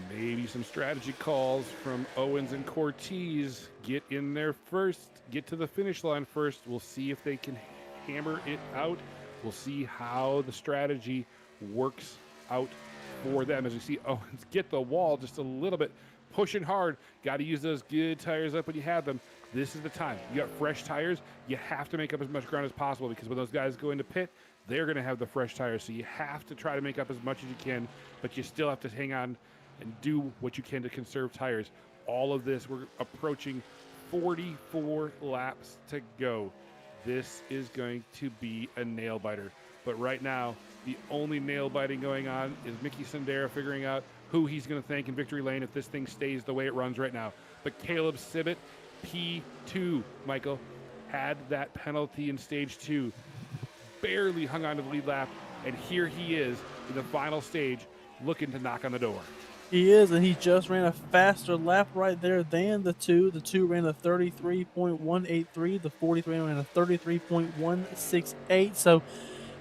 Maybe some strategy calls from Owens and Cortese. Get in there first. Get to the finish line first. We'll see if they can hammer it out. We'll see how the strategy works out for them. As we see Owens get the wall just a little bit, pushing hard. Got to use those good tires up when you have them. This is the time. You got fresh tires. You have to make up as much ground as possible, because when those guys go into pit, they're going to have the fresh tires. So you have to try to make up as much as you can, but you still have to hang on and do what you can to conserve tires. All of this, we're approaching 44 laps to go. This is going to be a nail biter. But right now, the only nail biting going on is Mickey Sendera figuring out who he's going to thank in victory lane if this thing stays the way it runs right now. But Caleb Sibbett, P2, Michael, had that penalty in stage 2. Barely hung on to the lead lap, and here he is in the final stage looking to knock on the door. He is, and he just ran a faster lap right there than the 2. The 2 ran a 33.183. The 43 ran a 33.168. So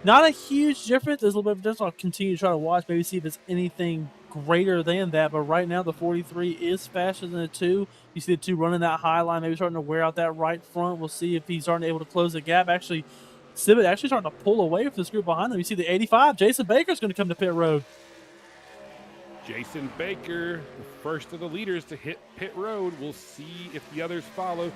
not a huge difference. There's a little bit of difference. I'll continue to try to watch, maybe see if it's anything greater than that. But right now, the 43 is faster than the 2. You see the 2 running that high line, maybe starting to wear out that right front. We'll see if he's starting able to close the gap. Actually, Sibbett actually starting to pull away from this group behind them. You see the 85. Jason Baker's going to come to pit road. Jason Baker, the first of the leaders to hit pit road. We'll see if the others follow.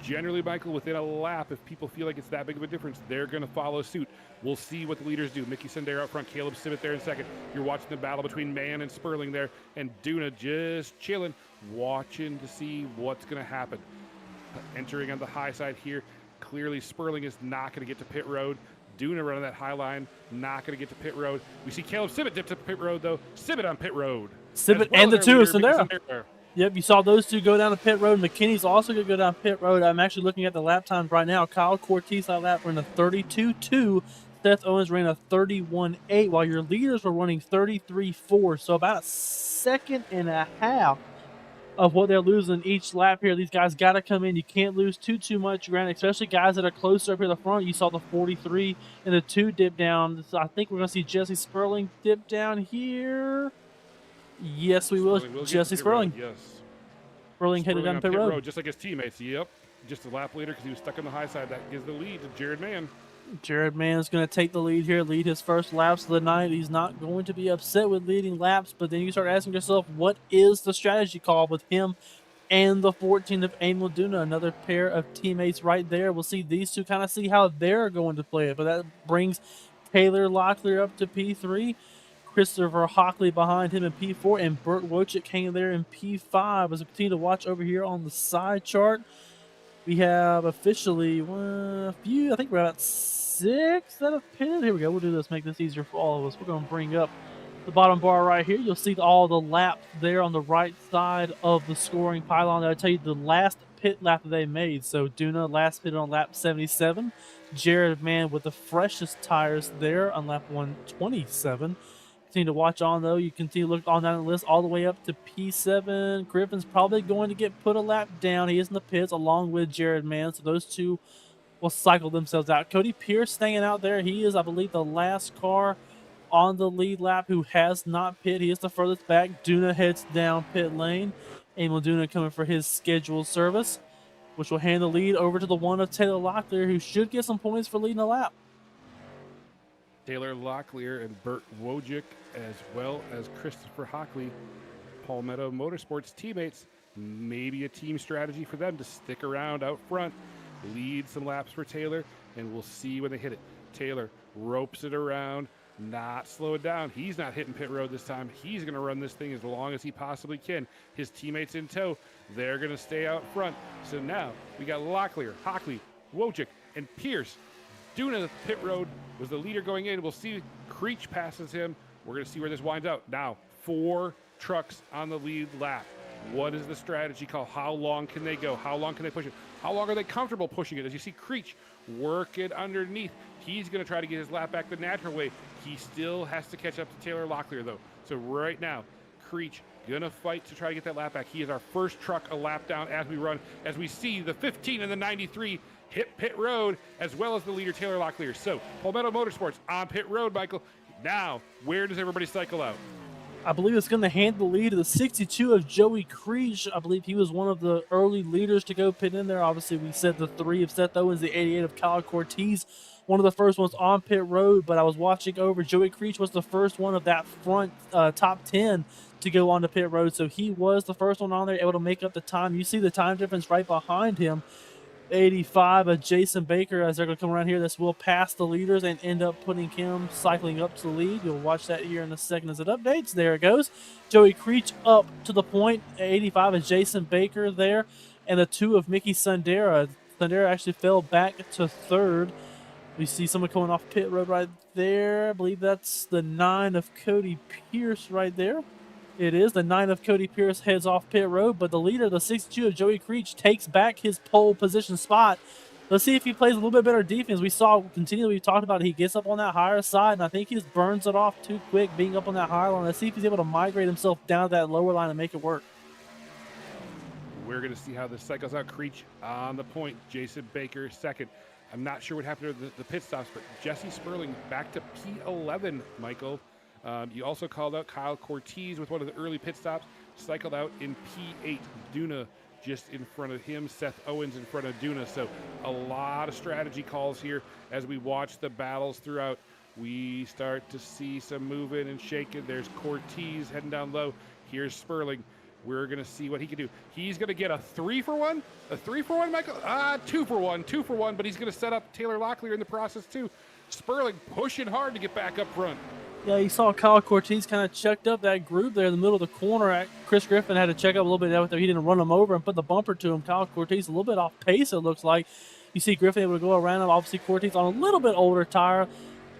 Generally, Michael, within a lap, if people feel like it's that big of a difference, they're going to follow suit. We'll see what the leaders do. Mickey Sendera up front, Caleb Sibbett there in second. You're watching the battle between Mann and Sperling there, and Duna just chilling, watching to see what's going to happen. Entering on the high side here, clearly Sperling is not going to get to pit road. Duna running that high line, not going to get to pit road. We see Caleb Sibbett dip to pit road, though. Sibbett on pit road. Sibbett well and the as 2 our of leader, Mickey Sendera. Sendera. Yep, you saw those 2 go down to pit road. McKinney's also going to go down pit road. I'm actually looking at the lap times right now. Kyle Cortese that lap ran a 32.2. Seth Owens ran a 31.8, while your leaders were running 33.4. So about a second and a half of what they're losing each lap here. These guys got to come in. You can't lose too much ground, especially guys that are closer up here at the front. You saw the 43 and the 2 dip down. So I think we're going to see Jesse Sperling dip down here. Yes, we will. Jesse Sperling. Yes. Sperling headed down on pit road. just like his teammates. Yep. Just a lap later because he was stuck on the high side. That gives the lead to Jared Mann. Jared Mann is going to take the lead here, lead his first laps of the night. He's not going to be upset with leading laps, but then you start asking yourself, what is the strategy call with him and the 14 of Emil Duna, another pair of teammates right there. We'll see these 2 kind of see how they're going to play it, but that brings Taylor Locklear up to P3, Christopher Hockley behind him in P4, and Burt Wojcik hanging there in P5. As we continue to watch over here on the side chart, we have officially a few, I think we're about 6 that have pitted. Here we go. We'll do this, make this easier for all of us. We're going to bring up the bottom bar right here. You'll see all the laps there on the right side of the scoring pylon. That'll tell you the last pit lap that they made. So Duna last pitted on lap 77. Jared Mann with the freshest tires there on lap 127. Continue to watch on, though. You continue to look on down the list all the way up to P7. Griffin's probably going to get put a lap down. He is in the pits along with Jared Mann. So those 2 will cycle themselves out. Cody Pierce staying out there. He is, I believe, the last car on the lead lap who has not pit. He is the furthest back. Duna heads down pit lane. Emil Duna coming for his scheduled service, which will hand the lead over to the 1 of Taylor Locklear, who should get some points for leading the lap. Taylor Locklear and Burt Wojcik, as well as Christopher Hockley, Palmetto Motorsports teammates. Maybe a team strategy for them to stick around out front, lead some laps for Taylor, and we'll see when they hit it. Taylor ropes it around, not slow it down. He's not hitting pit road this time. He's going to run this thing as long as he possibly can. His teammates in tow, they're going to stay out front. So now we got Locklear, Hockley, Wojcik, and Pierce. Duna pit road was the leader going in. We'll see Creech passes him. We're going to see where this winds out. Now, 4 trucks on the lead lap. What is the strategy call? How long can they go? How long can they push it? How long are they comfortable pushing it? As you see Creech work it underneath. He's going to try to get his lap back the natural way. He still has to catch up to Taylor Locklear, though. So right now, Creech gonna fight to try to get that lap back. He is our first truck a lap down as we run, as we see the 15 and the 93 hit pit road, as well as the leader Taylor Locklear. So Palmetto Motorsports on pit road, Michael. Now, where does everybody cycle out? I believe it's going to hand the lead to the 62 of Joey Creech. I believe he was one of the early leaders to go pit in there. Obviously, we said the 3 of Seth Owens, the 88 of Kyle Cortez, one of the first ones on pit road. But I was watching over. Joey Creech was the first one of that front top 10 to go on the pit road. So he was the first one on there, able to make up the time. You see the time difference right behind him. 85 of Jason Baker, as they're going to come around here. This will pass the leaders and end up putting him cycling up to the lead. You'll watch that here in a second as it updates. There it goes. Joey Creech up to the point. 85 of Jason Baker there. And the 2 of Mickey Sundera. Sundera actually fell back to third. We see someone coming off pit road right there. I believe that's the 9 of Cody Pierce right there. It is. The 9 of Cody Pierce heads off pit road, but the leader, the 62 of Joey Creech, takes back his pole position spot. Let's see if he plays a little bit better defense. We saw continually, we talked about it, he gets up on that higher side, and I think he just burns it off too quick, being up on that higher line. Let's see if he's able to migrate himself down to that lower line and make it work. We're going to see how this cycles out. Creech on the point. Jason Baker second. I'm not sure what happened to the pit stops, but Jesse Sperling back to P11, Michael. You also called out Kyle Cortez with one of the early pit stops, cycled out in P8. Duna just in front of him, Seth Owens in front of Duna. So a lot of strategy calls here as we watch the battles throughout. We start to see some moving and shaking. There's Cortez heading down low. Here's Sperling. We're going to see what he can do. He's going to get a 3-for-1? A 3-for-1, Michael? 2-for-1, 2-for-1, but he's going to set up Taylor Locklear in the process too. Sperling pushing hard to get back up front. Yeah, you saw Kyle Cortez kind of checked up that group there in the middle of the corner. Chris Griffin had to check up a little bit there. He didn't run him over and put the bumper to him. Kyle Cortez a little bit off pace, it looks like. You see Griffin able to go around him. Obviously, Cortez on a little bit older tire.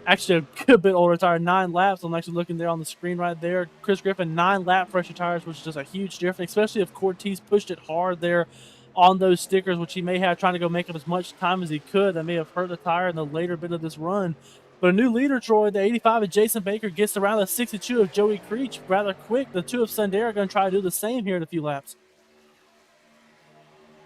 Actually, a good bit older tire, 9 laps. I'm actually looking there on the screen right there. Chris Griffin, 9 lap fresher tires, which is just a huge difference, especially if Cortez pushed it hard there on those stickers, which he may have trying to go make up as much time as he could. That may have hurt the tire in the later bit of this run. But a new leader, Troy, the 85 of Jason Baker gets around the 62 of Joey Creech rather quick. The 2 of Sundera are going to try to do the same here in a few laps.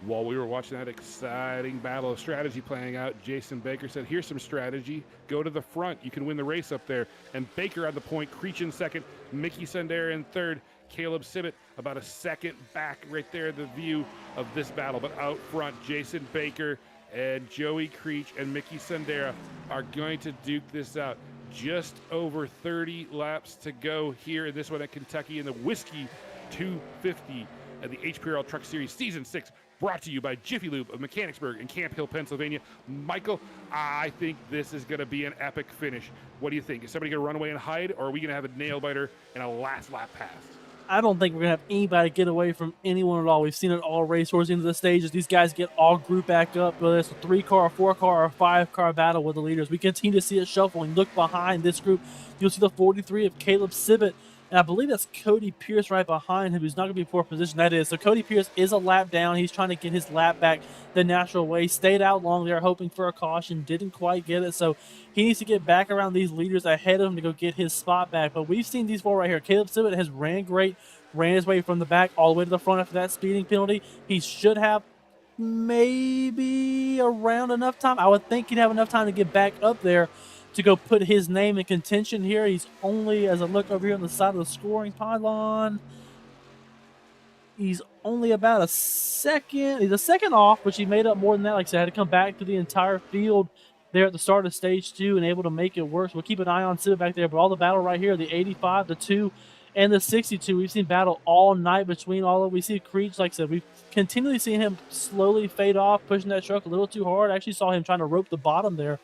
While we were watching that exciting battle of strategy playing out, Jason Baker said, here's some strategy. Go to the front. You can win the race up there. And Baker on the point, Creech in second, Mickey Sundera in third, Caleb Sibbett about a second back right there, the view of this battle. But out front, Jason Baker and Joey Creech and Mickey Sundera are going to duke this out. Just over 30 laps to go here in this one at Kentucky in the Whiskey 250 at the HPRL Truck Series Season 6, brought to you by Jiffy Lube of Mechanicsburg and Camp Hill, Pennsylvania. Michael, I think this is going to be an epic finish. What do you think? Is somebody going to run away and hide, or are we going to have a nail-biter and a last lap pass? I don't think we're going to have anybody get away from anyone at all. We've seen it all race towards the end of the stages. These guys get all grouped back up, whether it's a 3-car, a 4-car, or a 5-car battle with the leaders. We continue to see it shuffling. Look behind this group. You'll see the 43 of Caleb Sibbett. And I believe that's Cody Pierce right behind him, who's not going to be in fourth position. That is. So Cody Pierce is a lap down. He's trying to get his lap back the natural way. Stayed out long there, hoping for a caution. Didn't quite get it. So he needs to get back around these leaders ahead of him to go get his spot back. But we've seen these 4 right here. Caleb Sibbett has ran great. Ran his way from the back all the way to the front after that speeding penalty. He should have maybe around enough time. I would think he'd have enough time to get back up there to go put his name in contention here. He's only, as I look over here on the side of the scoring pylon, he's only about a second. He's a second off, which he made up more than that. Like I said, had to come back to the entire field there at the start of stage 2 and able to make it work. So we'll keep an eye on Sid back there. But all the battle right here, the 85, the 2, and the 62, we've seen battle all night between all of. We see Creech, like I said, we've continually seen him slowly fade off, pushing that truck a little too hard. I actually saw him trying to rope the bottom there,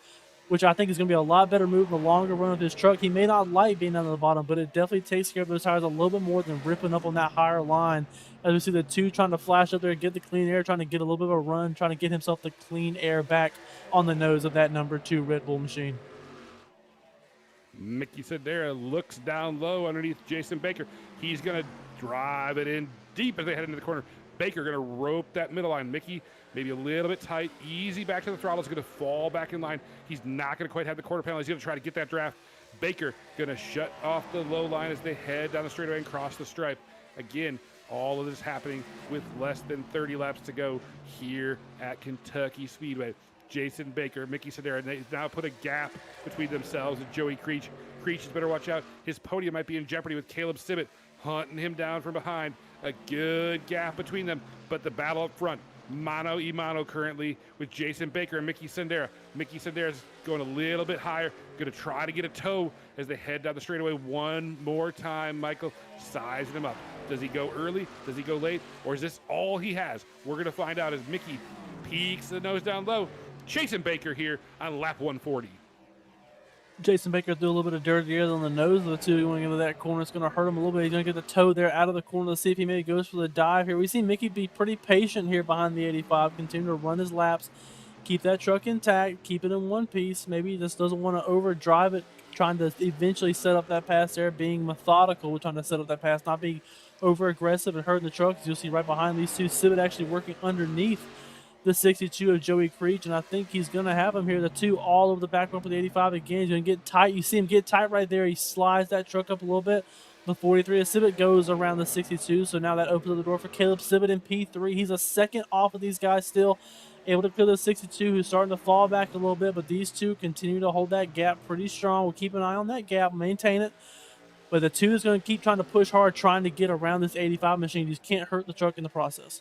which I think is going to be a lot better move in the longer run of his truck. He may not like being down at the bottom, but it definitely takes care of those tires a little bit more than ripping up on that higher line. As we see the 2 trying to flash up there and get the clean air, trying to get a little bit of a run, trying to get himself the clean air back on the nose of that number 2 Red Bull machine. Mickey Sundera looks down low underneath Jason Baker. He's going to drive it in deep as they head into the corner. Baker going to rope that middle line. Mickey maybe a little bit tight. Easy back to the throttle. Is going to fall back in line. He's not going to quite have the quarter panel. He's going to try to get that draft. Baker going to shut off the low line as they head down the straightaway and cross the stripe. Again, all of this happening with less than 30 laps to go here at Kentucky Speedway. Jason Baker, Mickey Sedera, and they now put a gap between themselves and Joey Creech. Creech better watch out. His podium might be in jeopardy with Caleb Sibbett hunting him down from behind. A good gap between them, but the battle up front, mano y mano currently with Jason Baker and Mickey Sendera. Mickey Sendera's going a little bit higher, going to try to get a toe as they head down the straightaway one more time. Michael sizing him up. Does he go early? Does he go late? Or is this all he has? We're going to find out as Mickey peeks the nose down low. Jason Baker here on lap 140. Jason Baker threw a little bit of dirty air on the nose of the two going into that corner. It's going to hurt him a little bit. He's going to get the toe there out of the corner. Let's see if he maybe goes for the dive here. We see Mickey be pretty patient here behind the 85, continue to run his laps, keep that truck intact, keep it in one piece. Maybe he just doesn't want to overdrive it, trying to eventually set up that pass there, being methodical, trying to set up that pass, not being over aggressive and hurting the truck. As you'll see right behind these two, Sibbett actually working underneath the 62 of Joey Creech, and I think he's going to have him here. The two all over the back bumper of the 85 again. He's going to get tight. You see him get tight right there. He slides that truck up a little bit. The 43 of Sibbett goes around the 62, so now that opens up the door for Caleb Sibbett in P3. He's a second off of these guys still, able to clear the 62, who's starting to fall back a little bit, but these two continue to hold that gap pretty strong. We'll keep an eye on that gap, maintain it. But the two is going to keep trying to push hard, trying to get around this 85 machine. You just can't hurt the truck in the process.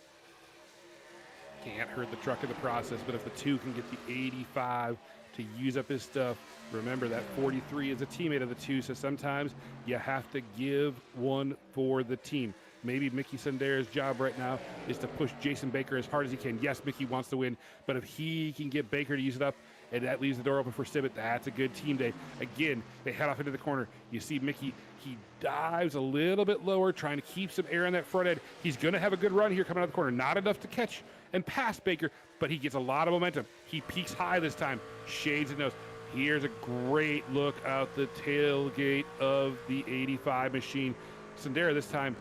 Can't hurt the truck in the process, but if the two can get the 85 to use up his stuff, remember that 43 is a teammate of the two, so sometimes you have to give one for the team. Maybe Mickey Sendera's job right now is to push Jason Baker as hard as he can. Yes, Mickey wants to win, but if he can get Baker to use it up, and that leaves the door open for Sibbett, that's a good team day. Again, they head off into the corner. You see Mickey, he dives a little bit lower, trying to keep some air on that front end. He's going to have a good run here coming out of the corner. Not enough to catch and pass Baker, but he gets a lot of momentum. He peaks high this time, shades the nose. Here's a great look out the tailgate of the 85 machine. Sendera this time,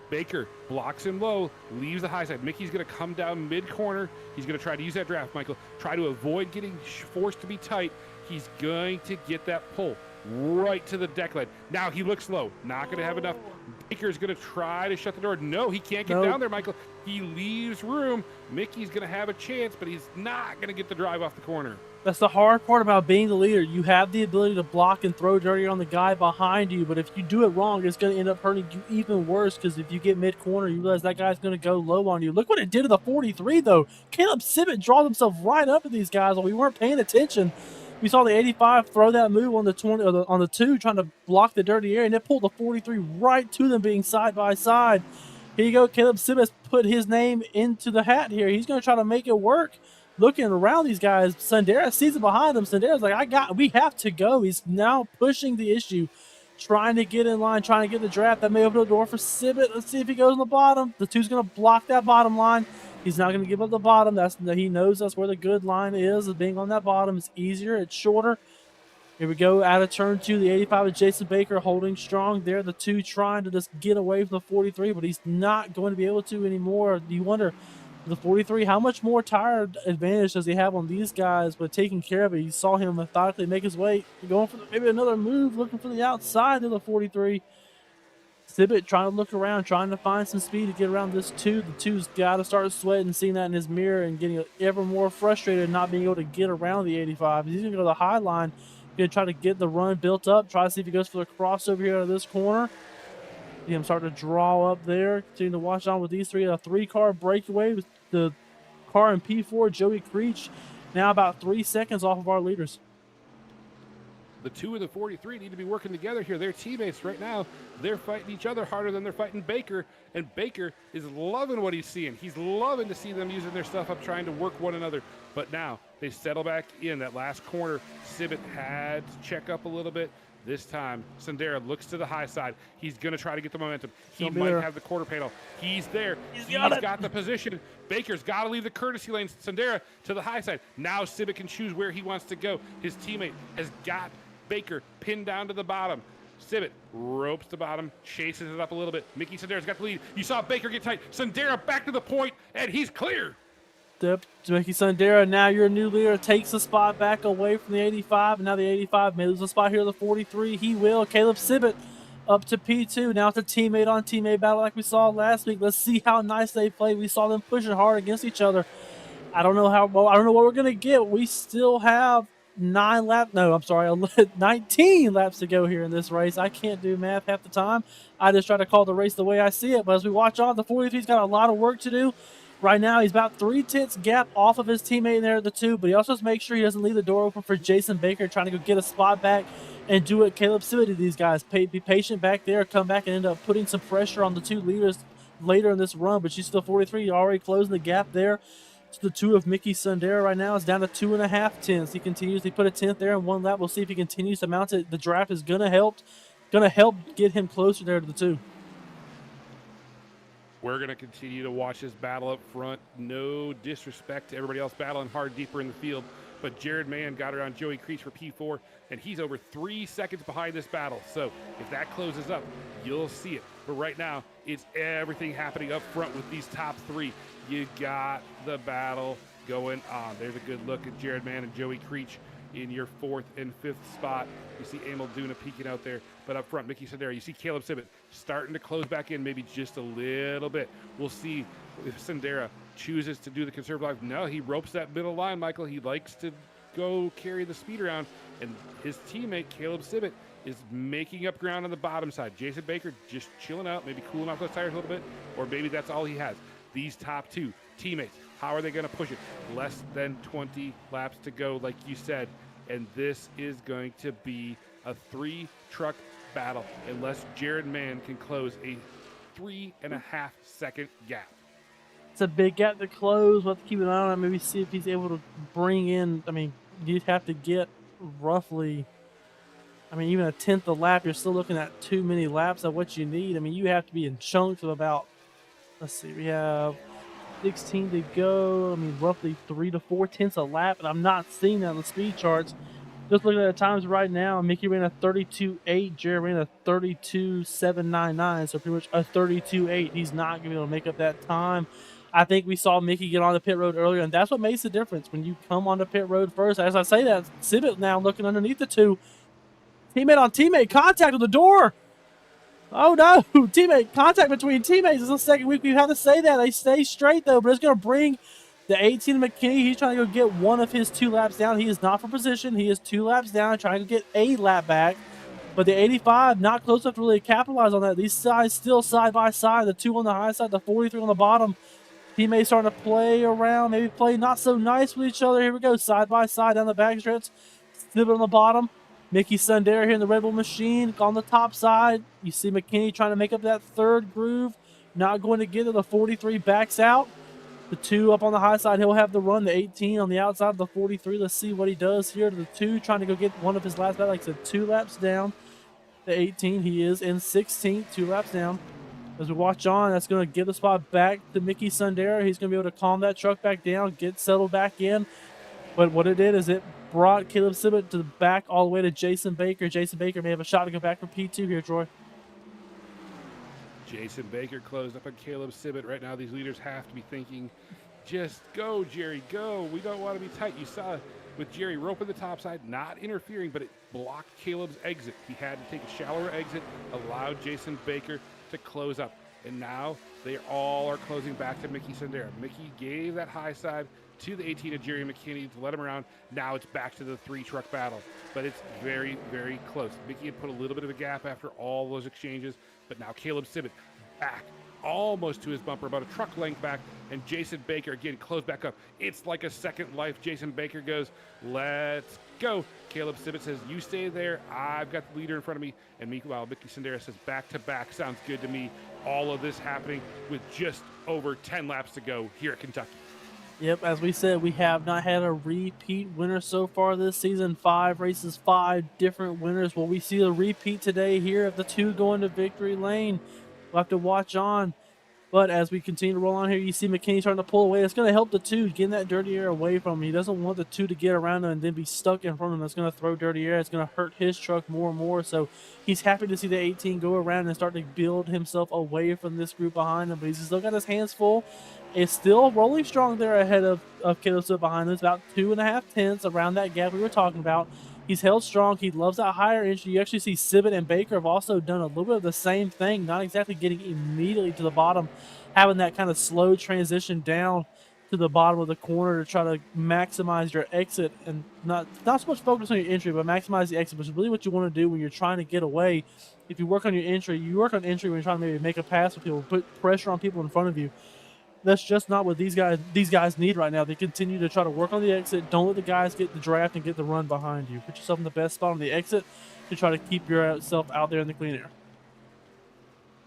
Baker blocks him low, leaves the high side. Mickey's going to come down mid-corner. He's going to try to use that draft, Michael. Try to avoid getting forced to be tight. He's going to get that pull right to the deck line. Now he looks low. Not going to have enough. Baker's going to try to shut the door. No, he can't get down there, Michael. He leaves room. Mickey's going to have a chance, but he's not going to get the drive off the corner. That's the hard part about being the leader. You have the ability to block and throw dirty on the guy behind you, but if you do it wrong, it's going to end up hurting you even worse, because if you get mid-corner, you realize that guy's going to go low on you. Look what it did to the 43, though. Caleb Sibbett draws himself right up to these guys while we weren't paying attention. We saw the 85 throw that move on the 20 or on the 2, trying to block the dirty air, and it pulled the 43 right to them, being side by side. Here you go. Caleb Sibbett put his name into the hat here. He's going to try to make it work. Looking around these guys, Sendera sees it behind him. Sendera's like, we have to go. He's now pushing the issue, trying to get in line, trying to get the draft. That may open the door for Sibbett. Let's see if he goes on the bottom. The two's going to block that bottom line. He's not going to give up the bottom. He knows that's where the good line is being on that bottom. It's easier. It's shorter. Here we go. Out of turn 2, the 85 with Jason Baker holding strong there. The two trying to just get away from the 43, but he's not going to be able to anymore. You wonder, the 43, how much more tire advantage does he have on these guys, but taking care of it? You saw him methodically make his way, going for maybe another move, looking for the outside of the 43. Sibbett trying to look around, trying to find some speed to get around this 2. The 2's got to start sweating, seeing that in his mirror, and getting ever more frustrated not being able to get around the 85. He's going to go to the high line, going to try to get the run built up, try to see if he goes for the crossover here out of this corner. See him start to draw up there. Continue to watch on with these three. A 3-car breakaway with the car in P4, Joey Creech, now about 3 seconds off of our leaders. The 2 and the 43 need to be working together here. They're teammates right now. They're fighting each other harder than they're fighting Baker, and Baker is loving what he's seeing. He's loving to see them using their stuff up, trying to work one another. But now they settle back in that last corner. Sibbett had to check up a little bit. This time, Sendera looks to the high side. He's going to try to get the momentum. He might have the quarter panel. He's there. He's got the position. Baker's got to leave the courtesy lane. Sendera to the high side. Now Sibbett can choose where he wants to go. His teammate has got Baker pinned down to the bottom. Sibbett ropes the bottom, chases it up a little bit. Mickey Sandera's got the lead. You saw Baker get tight. Sandera back to the point, and he's clear. Yep, Mickey Sandera, now your new leader, takes the spot back away from the 85, and now the 85 may lose a spot here to the 43. He will. Caleb Sibbett up to P2. Now it's a teammate on teammate battle like we saw last week. Let's see how nice they play. We saw them pushing hard against each other. I don't know what we're gonna get. We still have 19 laps to go here in this race. I can't do math half the time. I just try to call the race the way I see it. But as we watch on, the 43's got a lot of work to do. Right now, he's about 3/10 gap off of his teammate there at the 2, but he also has to make sure he doesn't leave the door open for Jason Baker trying to go get a spot back and do what Caleb Sibbett did. These guys be patient back there, come back and end up putting some pressure on the 2 leaders later in this run, but she's still 43, already closing the gap there. To the 2 of Mickey Sandera right now is down to 2.5 tenths. He continues to put a 10th there in 1 lap. We'll see if he continues to mount it. The draft is gonna help get him closer there to the 2. We're going to continue to watch this battle up front. No disrespect to everybody else battling hard deeper in the field, but Jared Mann got around Joey Creech for P4, and he's over 3 seconds behind this battle. So if that closes up, you'll see it. But right now, it's everything happening up front with these top 3. You got the battle going on. There's a good look at Jared Mann and Joey Creech in your 4th and 5th spot. You see Emil Duna peeking out there, but up front, Mickey Sandera. You see Caleb Sibbett starting to close back in, maybe just a little bit. We'll see if Sandera chooses to do the conservative life. No, he ropes that middle line, Michael. He likes to go carry the speed around, and his teammate, Caleb Sibbett, is making up ground on the bottom side. Jason Baker just chilling out, maybe cooling off those tires a little bit, or maybe that's all he has. These top 2 teammates, how are they going to push it? Less than 20 laps to go, like you said. And this is going to be a 3-truck battle unless Jared Mann can close a 3.5 second gap. It's a big gap to close. We'll have to keep an eye on it. Maybe see if he's able to bring in. I mean, you'd have to get roughly, even a 10th a lap. You're still looking at too many laps of what you need. You have to be in chunks of about, let's see, we have 16 to go. Roughly 3 to 4 tenths a lap, and I'm not seeing that on the speed charts. Just looking at the times right now, Mickey ran a 32.8, Jared ran a 32.799, so pretty much a 32.8. He's not going to be able to make up that time. I think we saw Mickey get on the pit road earlier, and that's what makes the difference when you come on the pit road first. As I say that, Sibbett now looking underneath the 2. Teammate on teammate contact with the door. Oh no, teammate contact between teammates. This is the second week we've had to say that. They stay straight though, but it's going to bring the 18 McKinney. He's trying to go get one of his 2 laps down. He is not for position. He is 2 laps down, trying to get a lap back. But the 85 not close enough to really capitalize on that. These guys still side by side. The 2 on the high side, the 43 on the bottom. Teammates starting to play around, maybe play not so nice with each other. Here we go, side by side down the back stretch. Snippet on the bottom. Mickey Sandera here in the Red Bull machine on the top side. You see McKinney trying to make up that 3rd groove. Not going to get it. The 43 backs out. The 2 up on the high side, he'll have the run. The 18 on the outside of the 43. Let's see what he does here to the 2, trying to go get one of his last laps. Like I said, 2 laps down. The 18, he is in 16th, 2 laps down. As we watch on, that's going to give the spot back to Mickey Sandera. He's going to be able to calm that truck back down, get settled back in. But what it did is it brought Caleb Sibbett to the back all the way to Jason Baker. Jason Baker may have a shot to go back for P2 here, Troy. Jason Baker closed up on Caleb Sibbett. Right now, these leaders have to be thinking, just go, Jerry, go. We don't want to be tight. You saw with Jerry roping the top side, not interfering, but it blocked Caleb's exit. He had to take a shallower exit, allowed Jason Baker to close up. And now they all are closing back to Mickey Sandera. Mickey gave that high side to the 18 of Jerry McKinney to let him around. Now it's back to the 3-truck battle, but it's very, very close. Mickey had put a little bit of a gap after all those exchanges, but now Caleb Sibbett back almost to his bumper, about a truck length back, and Jason Baker again closed back up. It's like a second life. Jason Baker goes, let's go. Caleb Sibbett says, you stay there. I've got the leader in front of me. And meanwhile, Mickey Sandera says, back to back. Sounds good to me. All of this happening with just over 10 laps to go here at Kentucky. Yep, as we said, we have not had a repeat winner so far this season. 5 races, 5 different winners. Will we see a repeat today here of the 2 going to victory lane? We'll have to watch on. But as we continue to roll on here, you see McKinney starting to pull away. It's going to help the 2, getting that dirty air away from him. He doesn't want the 2 to get around him and then be stuck in front of him. That's going to throw dirty air. It's going to hurt his truck more and more. So he's happy to see the 18 go around and start to build himself away from this group behind him. But he's still got his hands full. It's still rolling strong there ahead of Caleb Still behind him. It's about 2.5 tenths around that gap we were talking about. He's held strong. He loves that higher entry. You actually see Sibbett and Baker have also done a little bit of the same thing, not exactly getting immediately to the bottom, having that kind of slow transition down to the bottom of the corner to try to maximize your exit and not so much focus on your entry, but maximize the exit, which is really what you want to do when you're trying to get away. If you work on your entry, you work on entry when you're trying to maybe make a pass with people, put pressure on people in front of you. That's just not what these guys need right now. They continue to try to work on the exit. Don't let the guys get the draft and get the run behind you. Put yourself in the best spot on the exit to try to keep yourself out there in the clean air.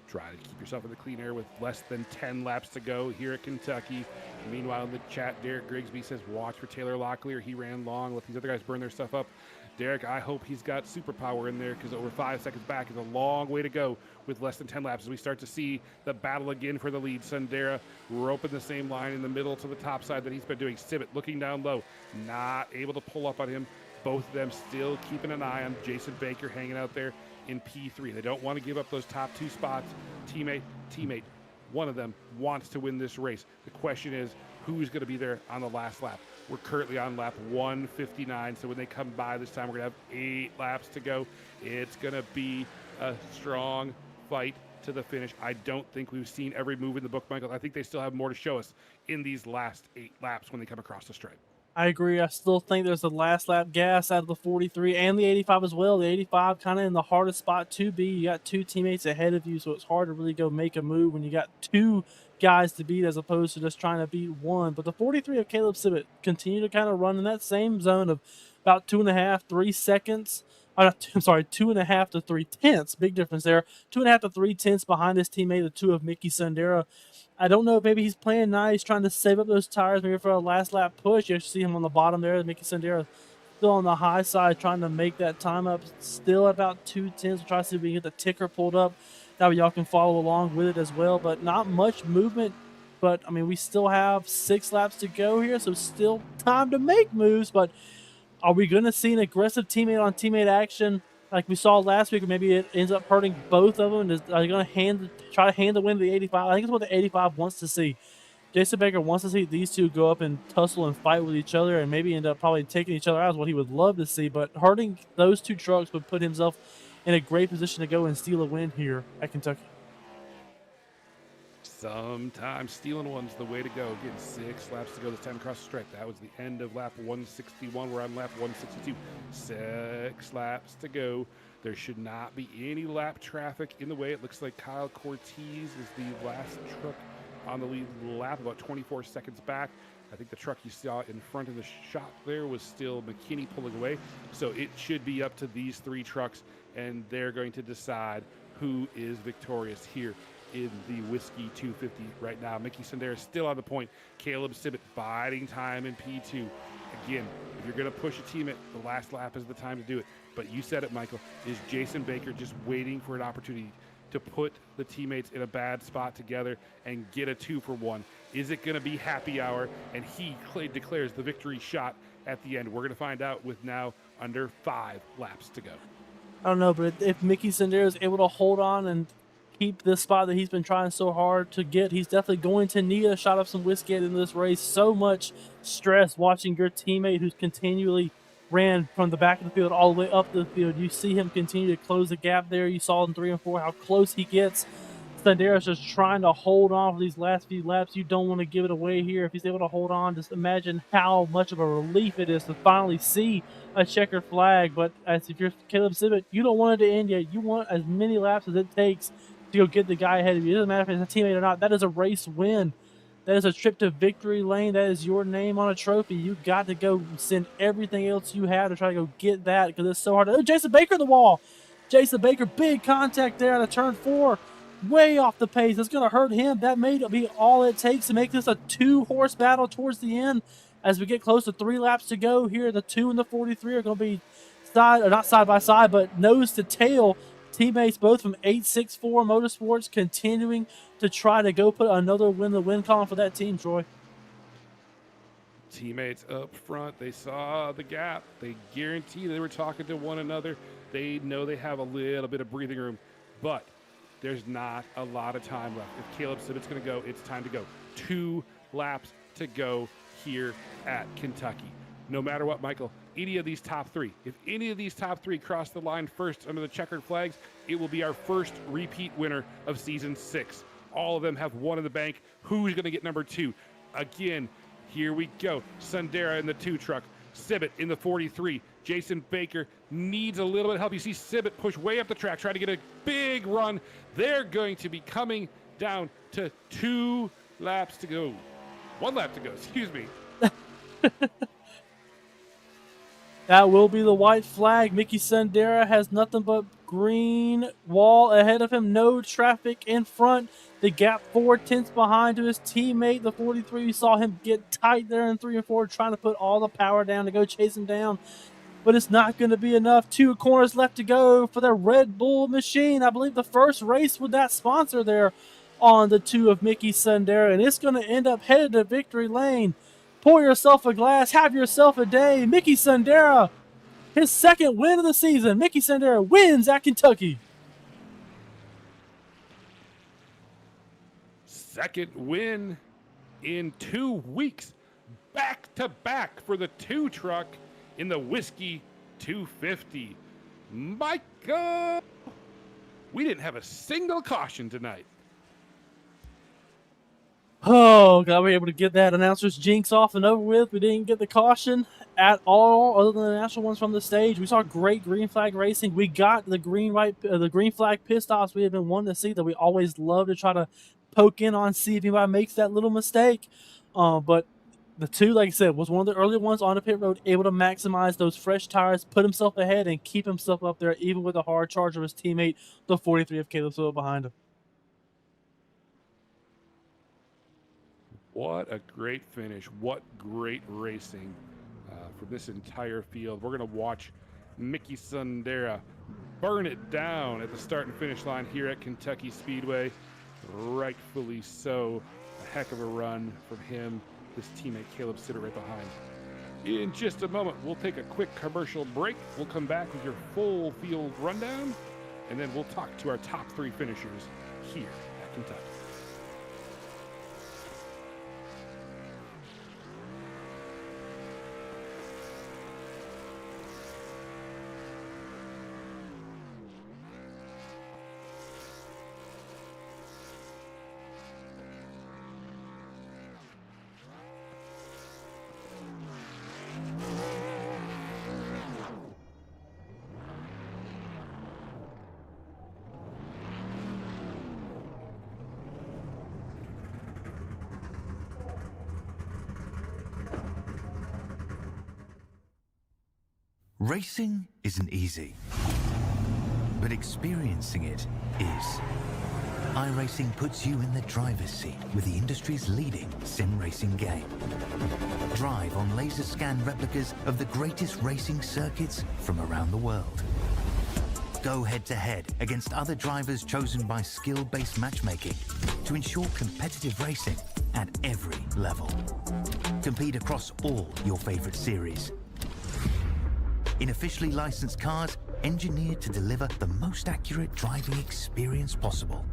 Try to keep yourself in the clean air with less than 10 laps to go here at Kentucky. Meanwhile, in the chat, Derek Grigsby says, watch for Taylor Locklear. He ran long. Let these other guys burn their stuff up. Derek, I hope he's got superpower in there because over 5 seconds back is a long way to go with less than 10 laps as we start to see the battle again for the lead. Sundera roping the same line in the middle to the top side that he's been doing. Sibbett looking down low, not able to pull up on him. Both of them still keeping an eye on Jason Baker hanging out there in P3. They don't want to give up those top 2 spots. Teammate, one of them wants to win this race. The question is, who's going to be there on the last lap? We're currently on lap 159, so when they come by this time, we're going to have 8 laps to go. It's going to be a strong fight to the finish. I don't think we've seen every move in the book, Michael. I think they still have more to show us in these last 8 laps when they come across the stripe. I agree. I still think there's the last lap gas out of the 43 and the 85 as well. The 85 kind of in the hardest spot to be. You got 2 teammates ahead of you, so it's hard to really go make a move when you got 2 guys to beat as opposed to just trying to beat 1. But the 43 of Caleb Sibbett continue to kind of run in that same zone of about 2.5, 3 seconds. I'm sorry, 2.5 to 3 tenths. Big difference there. 2.5 to 3 tenths behind his teammate, the 2 of Mickey Sundera. I don't know if maybe he's playing nice, trying to save up those tires maybe for a last lap push. You see him on the bottom there. Mickey Sundera still on the high side, trying to make that time up. Still at about 2:10. We'll try to see if we can get the ticker pulled up. That way y'all can follow along with it as well. But not much movement. But, I mean, we still have 6 laps to go here, so still time to make moves. But are we going to see an aggressive teammate-on-teammate action like we saw last week, or maybe it ends up hurting both of them? Are they going to try to hand the win to the 85? I think it's what the 85 wants to see. Jason Baker wants to see these 2 go up and tussle and fight with each other and maybe end up probably taking each other out is what he would love to see. But hurting those 2 trucks would put himself in a great position to go and steal a win here at Kentucky. Sometimes stealing one's the way to go. Getting 6 laps to go this time across the stripe. That was the end of lap 161. We're on lap 162. 6 laps to go. There should not be any lap traffic in the way. It looks like Kyle Cortez is the last truck on the lead lap, about 24 seconds back. I think the truck you saw in front of the shot there was still McKinney pulling away. So it should be up to these 3 trucks, and they're going to decide who is victorious here in the Whiskey 250 right now. Mickey Sundera is still on the point. Caleb Sibbett biding time in P2. Again, if you're going to push a teammate, the last lap is the time to do it. But you said it, Michael. Is Jason Baker just waiting for an opportunity to put the teammates in a bad spot together and get a 2-for-1? Is it going to be happy hour and he declares the victory shot at the end? We're going to find out with now under 5 laps to go. I don't know, but if Mickey Sundera is able to hold on and keep this spot that he's been trying so hard to get, he's definitely going to need a shot of some whiskey in this race. So much stress watching your teammate who's continually ran from the back of the field all the way up the field. You see him continue to close the gap there. You saw in 3 and 4 how close he gets. Sundera's just trying to hold on for these last few laps. You don't want to give it away here. If he's able to hold on, just imagine how much of a relief it is to finally see a checkered flag. But as if you're Caleb Sibbett, you don't want it to end yet. You want as many laps as it takes to go get the guy ahead of you. It doesn't matter if it's a teammate or not. That is a race win. That is a trip to victory lane. That is your name on a trophy. You got to go send everything else you have to try to go get that because it's so hard. Oh, Jason Baker the wall. Jason Baker, big contact there out of turn 4. Way off the pace. That's going to hurt him. That may be all it takes to make this a 2-horse battle towards the end. As we get close to 3 laps to go here, the 2 and the 43 are going to be not side by side, but nose to tail. teammates both from 864 Motorsports continuing to try to go put another win in the win column for that team, Troy. Teammates up front, they saw the gap. They guarantee they were talking to one another. They know they have a little bit of breathing room, but there's not a lot of time left. If Caleb Sibbitt's going to go, it's time to go. 2 laps to go here at Kentucky. No matter what, Michael, any of these top 3, if any of these top 3 cross the line first under the checkered flags, it will be our first repeat winner of season 6. All of them have one in the bank. Who's going to get number 2? Again, here we go. Sundera in the 2 truck. Sibbett in the 43. Jason Baker needs a little bit of help. You see Sibbett push way up the track, trying to get a big run. They're going to be coming down to 2 laps to go. 1 lap to go, excuse me. That will be the white flag. Mickey Sundera has nothing but green wall ahead of him. No traffic in front. The gap 4/10 behind to his teammate, the 43. We saw him get tight there in 3 and 4, trying to put all the power down to go chase him down. But it's not going to be enough. 2 corners left to go for the Red Bull machine. I believe the first race with that sponsor there on the 2 of Mickey Sundera. And it's going to end up headed to victory lane. Pour yourself a glass. Have yourself a day. Mickey Sundera, his 2nd win of the season. Mickey Sundera wins at Kentucky. 2nd win in 2 weeks. Back to back for the 2 truck in the Whiskey 250. Michael, we didn't have a single caution tonight. Oh, glad we were able to get that announcer's jinx off and over with. We didn't get the caution at all, other than the natural ones from the stage. We saw great green flag racing. We got the green flag pit stops we have been wanting to see, that we always love to try to poke in on, see if anybody makes that little mistake. But the 2, like I said, was one of the earlier ones on the pit road, able to maximize those fresh tires, put himself ahead, and keep himself up there, even with a hard charge of his teammate, the 43 of Caleb Sewell behind him. What a great finish. What great racing from this entire field. We're going to watch Mickey Sundera burn it down at the start and finish line here at Kentucky Speedway. Rightfully so. A heck of a run from him. His teammate Caleb Sitter right behind. In just a moment, we'll take a quick commercial break. We'll come back with your full field rundown, and then we'll talk to our top 3 finishers here at Kentucky. Racing isn't easy, but experiencing it is. iRacing puts you in the driver's seat with the industry's leading sim racing game. Drive on laser scan replicas of the greatest racing circuits from around the world. Go head to head against other drivers chosen by skill-based matchmaking to ensure competitive racing at every level. Compete across all your favorite series in officially licensed cars engineered to deliver the most accurate driving experience possible.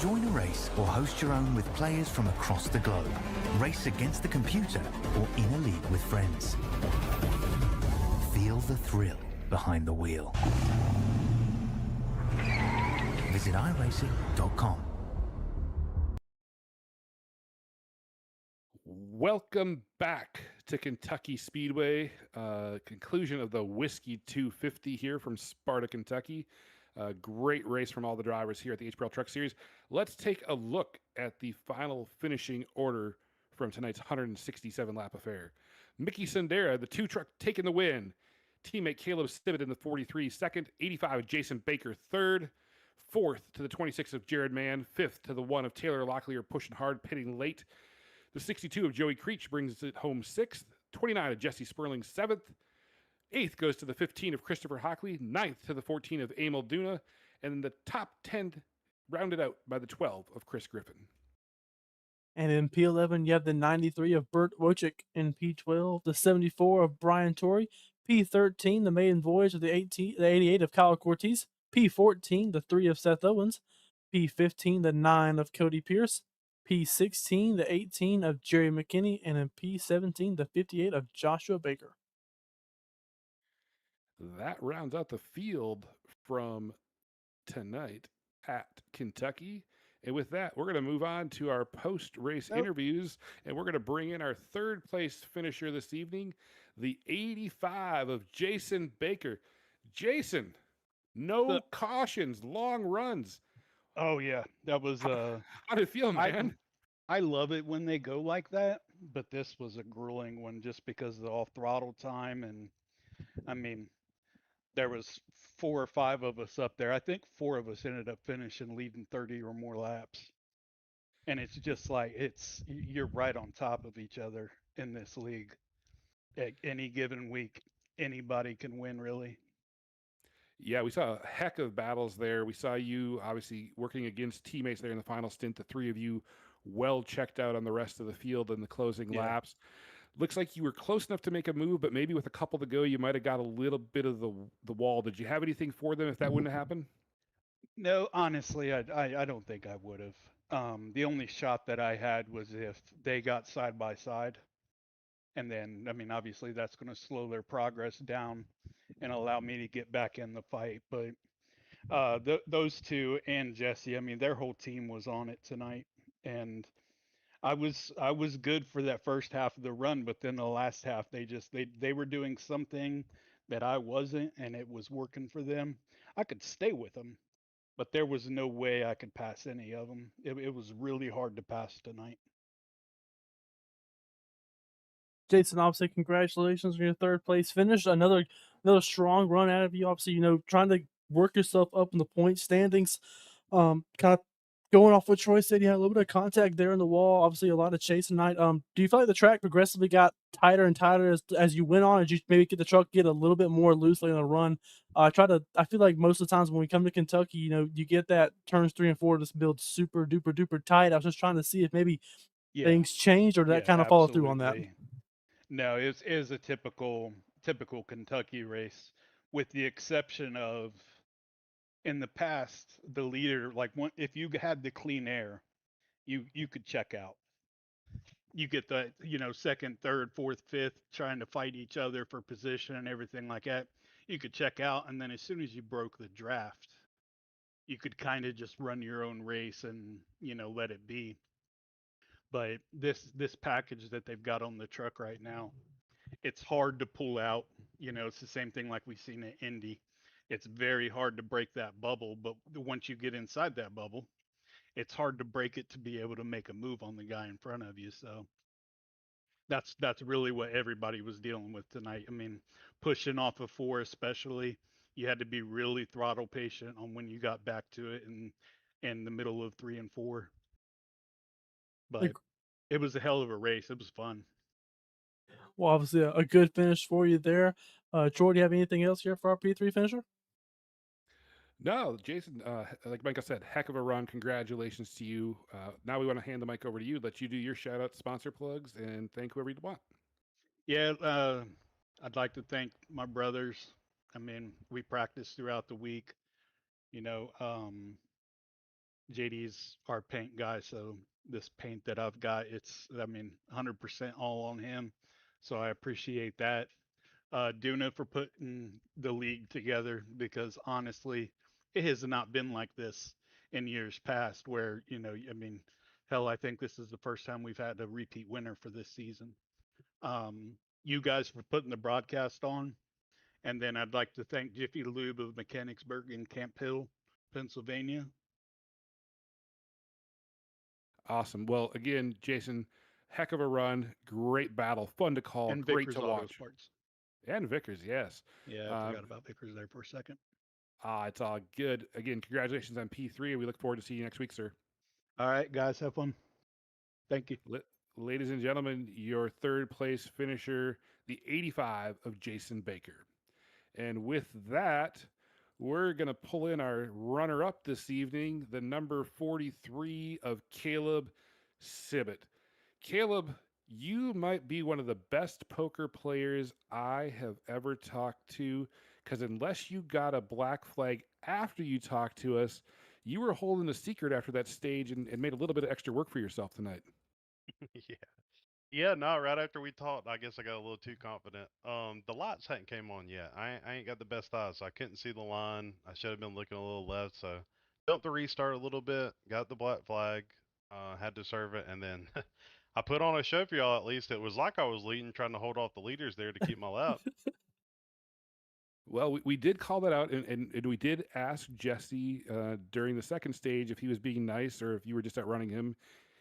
Join a race or host your own with players from across the globe. Race against the computer or in a league with friends. Feel the thrill behind the wheel. Visit iRacing.com. Welcome back to Kentucky Speedway. Conclusion of the Whiskey 250 here from Sparta, Kentucky. Great race from all the drivers here at the HPRL Truck Series. Let's take a look at the final finishing order from tonight's 167 lap affair. Mickey Sundera, the 2 truck, taking the win. Teammate Caleb Stibbett in the 43, second. 85 Jason Baker, third. Fourth to the 26 of Jared Mann. Fifth to the 1 of Taylor Locklear, pushing hard, pitting late. The 62 of Joey Creech brings it home 6th. 29 of Jesse Sperling, 7th. 8th goes to the 15 of Christopher Hockley, 9th to the 14 of Emil Duna, and then the top 10 rounded out by the 12 of Chris Griffin. And in P11, you have the 93 of Bert Wojcik. In P12, the 74 of Brian Torrey. P13, the maiden voyage of the 88 of Kyle Cortez. P14, the 3 of Seth Owens. P15, the 9 of Cody Pierce. P16, the 18 of Jerry McKinney. And in P17, the 58 of Joshua Baker. That rounds out the field from tonight at Kentucky. And with that, we're going to move on to our post race interviews. And we're going to bring in our third place finisher this evening, the 85 of Jason Baker. Jason, no cautions, long runs. Oh yeah, that was How did it feel, man? I love it when they go like that, but this was a grueling one just because of the off throttle time. And I mean, there was 4 or 5 of us up there. I think 4 of us ended up finishing leading 30 or more laps. And it's just like you're right on top of each other in this league. At any given week, anybody can win really. Yeah, we saw a heck of battles there. We saw you obviously working against teammates there in the final stint. The three of you well checked out on the rest of the field in the closing laps. Looks like you were close enough to make a move, but maybe with a couple to go, you might have got a little bit of the wall. Did you have anything for them if that wouldn't have happened? No, honestly, I don't think I would have. The only shot that I had was if they got side by side. And then, I mean, obviously that's going to slow their progress down and allow me to get back in the fight. But those two and Jesse, I mean, their whole team was on it tonight. And I was good for that first half of the run, but then the last half they were doing something that I wasn't, and it was working for them. I could stay with them, but there was no way I could pass any of them. It was really hard to pass tonight. Jason, obviously, congratulations on your third place finish. Another strong run out of you. Obviously, trying to work yourself up in the point standings. Kind of going off what Troy said, you had a little bit of contact there in the wall. Obviously, a lot of chase tonight. Do you feel like the track progressively got tighter and tighter as you went on? Did you maybe get the truck get a little bit more loosely on the run? I feel like most of the times when we come to Kentucky, you get that turns 3 and 4 just build super duper duper tight. I was just trying to see if maybe things changed or did that kind of follow through on that. Absolutely. No, it was a typical Kentucky race, with the exception of in the past the leader if you had the clean air, you could check out. You get the second, third, fourth, fifth trying to fight each other for position and everything like that. You could check out, and then as soon as you broke the draft, you could kind of just run your own race and let it be. But this package that they've got on the truck right now, it's hard to pull out. It's the same thing like we've seen at Indy. It's very hard to break that bubble, but once you get inside that bubble, it's hard to break it to be able to make a move on the guy in front of you. So that's really what everybody was dealing with tonight. I mean, pushing off of 4 especially, you had to be really throttle patient on when you got back to it and in the middle of 3 and 4. But it was a hell of a race. It was fun. Well, obviously, a good finish for you there. Troy, do you have anything else here for our P3 finisher? No, Jason, like Micah said, heck of a run. Congratulations to you. Now we want to hand the mic over to you, let you do your shout out, sponsor plugs, and thank whoever you want. Yeah, I'd like to thank my brothers. I mean, we practiced throughout the week. You know, JD's our paint guy, so this paint that I've got, I mean, 100% all on him. So I appreciate that. Duna for putting the league together, because honestly, it has not been like this in years past where, I mean, hell, I think this is the first time we've had a repeat winner for this season. You guys for putting the broadcast on. And then I'd like to thank Jiffy Lube of Mechanicsburg in Camp Hill, Pennsylvania. Awesome. Well, again, Jason, heck of a run. Great battle. Fun to call. And Great Vickers to Auto watch. Parts. And Vickers, yes. Yeah, I forgot about Vickers there for a second. It's all good. Again, congratulations on P3. We look forward to seeing you next week, sir. All right, guys, have fun. Thank you. ladies and gentlemen, your third place finisher, the 85 of Jason Baker. And with that, we're going to pull in our runner up this evening, the number 43 of Caleb Sibbett. Caleb, you might be one of the best poker players I have ever talked to, because unless you got a black flag after you talked to us, you were holding a secret after that stage and made a little bit of extra work for yourself tonight. Yeah. Yeah, no, right after we talked, I guess I got a little too confident. The lights hadn't came on yet. I ain't got the best eyes, so I couldn't see the line. I should have been looking a little left, so jumped the restart a little bit, got the black flag, had to serve it, and then I put on a show for y'all at least. It was like I was leading, trying to hold off the leaders there to keep my lap. Well, we did call that out, and we did ask Jesse during the second stage if he was being nice or if you were just outrunning him.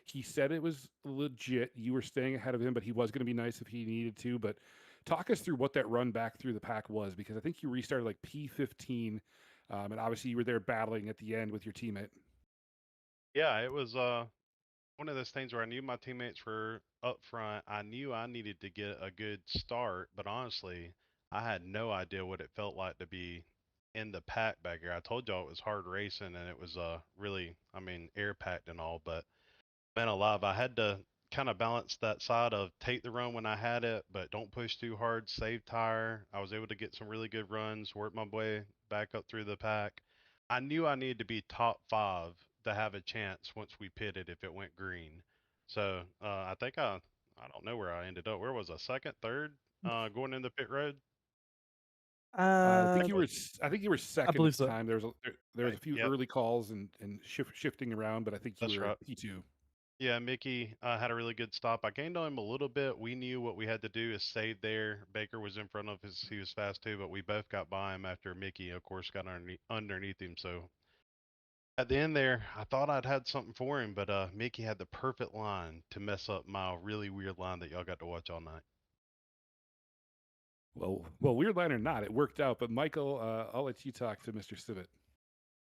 He said it was legit. You were staying ahead of him, but he was going to be nice if he needed to. But talk us through what that run back through the pack was, because I think you restarted like P15, and obviously you were there battling at the end with your teammate. Yeah, it was one of those things where I knew my teammates were up front. I knew I needed to get a good start, but honestly, I had no idea what it felt like to be in the pack back here. I told y'all it was hard racing and it was really, I mean, air packed and all, but man alive, I had to kind of balance that side of take the run when I had it, but don't push too hard, save tire. I was able to get some really good runs, work my way back up through the pack. I knew I needed to be top five to have a chance once we pitted if it went green. So I think I don't know where I ended up. Where was I? Second, third, going in the pit road. I think Uh, you were. I think you were I second at believe the so. time. There was a few Yep, early calls and shifting around, but I think you that's were right. P2. Yeah, Mickey had a really good stop. I gained on him a little bit. We knew what we had to do is stay there. Baker was in front of us. He was fast too, but we both got by him after Mickey, of course, got underneath him. So at the end there, I thought I'd had something for him, but Mickey had the perfect line to mess up my really weird line that y'all got to watch all night. Well, weird line or not, it worked out. But Michael, I'll let you talk to Mr. Sibbett.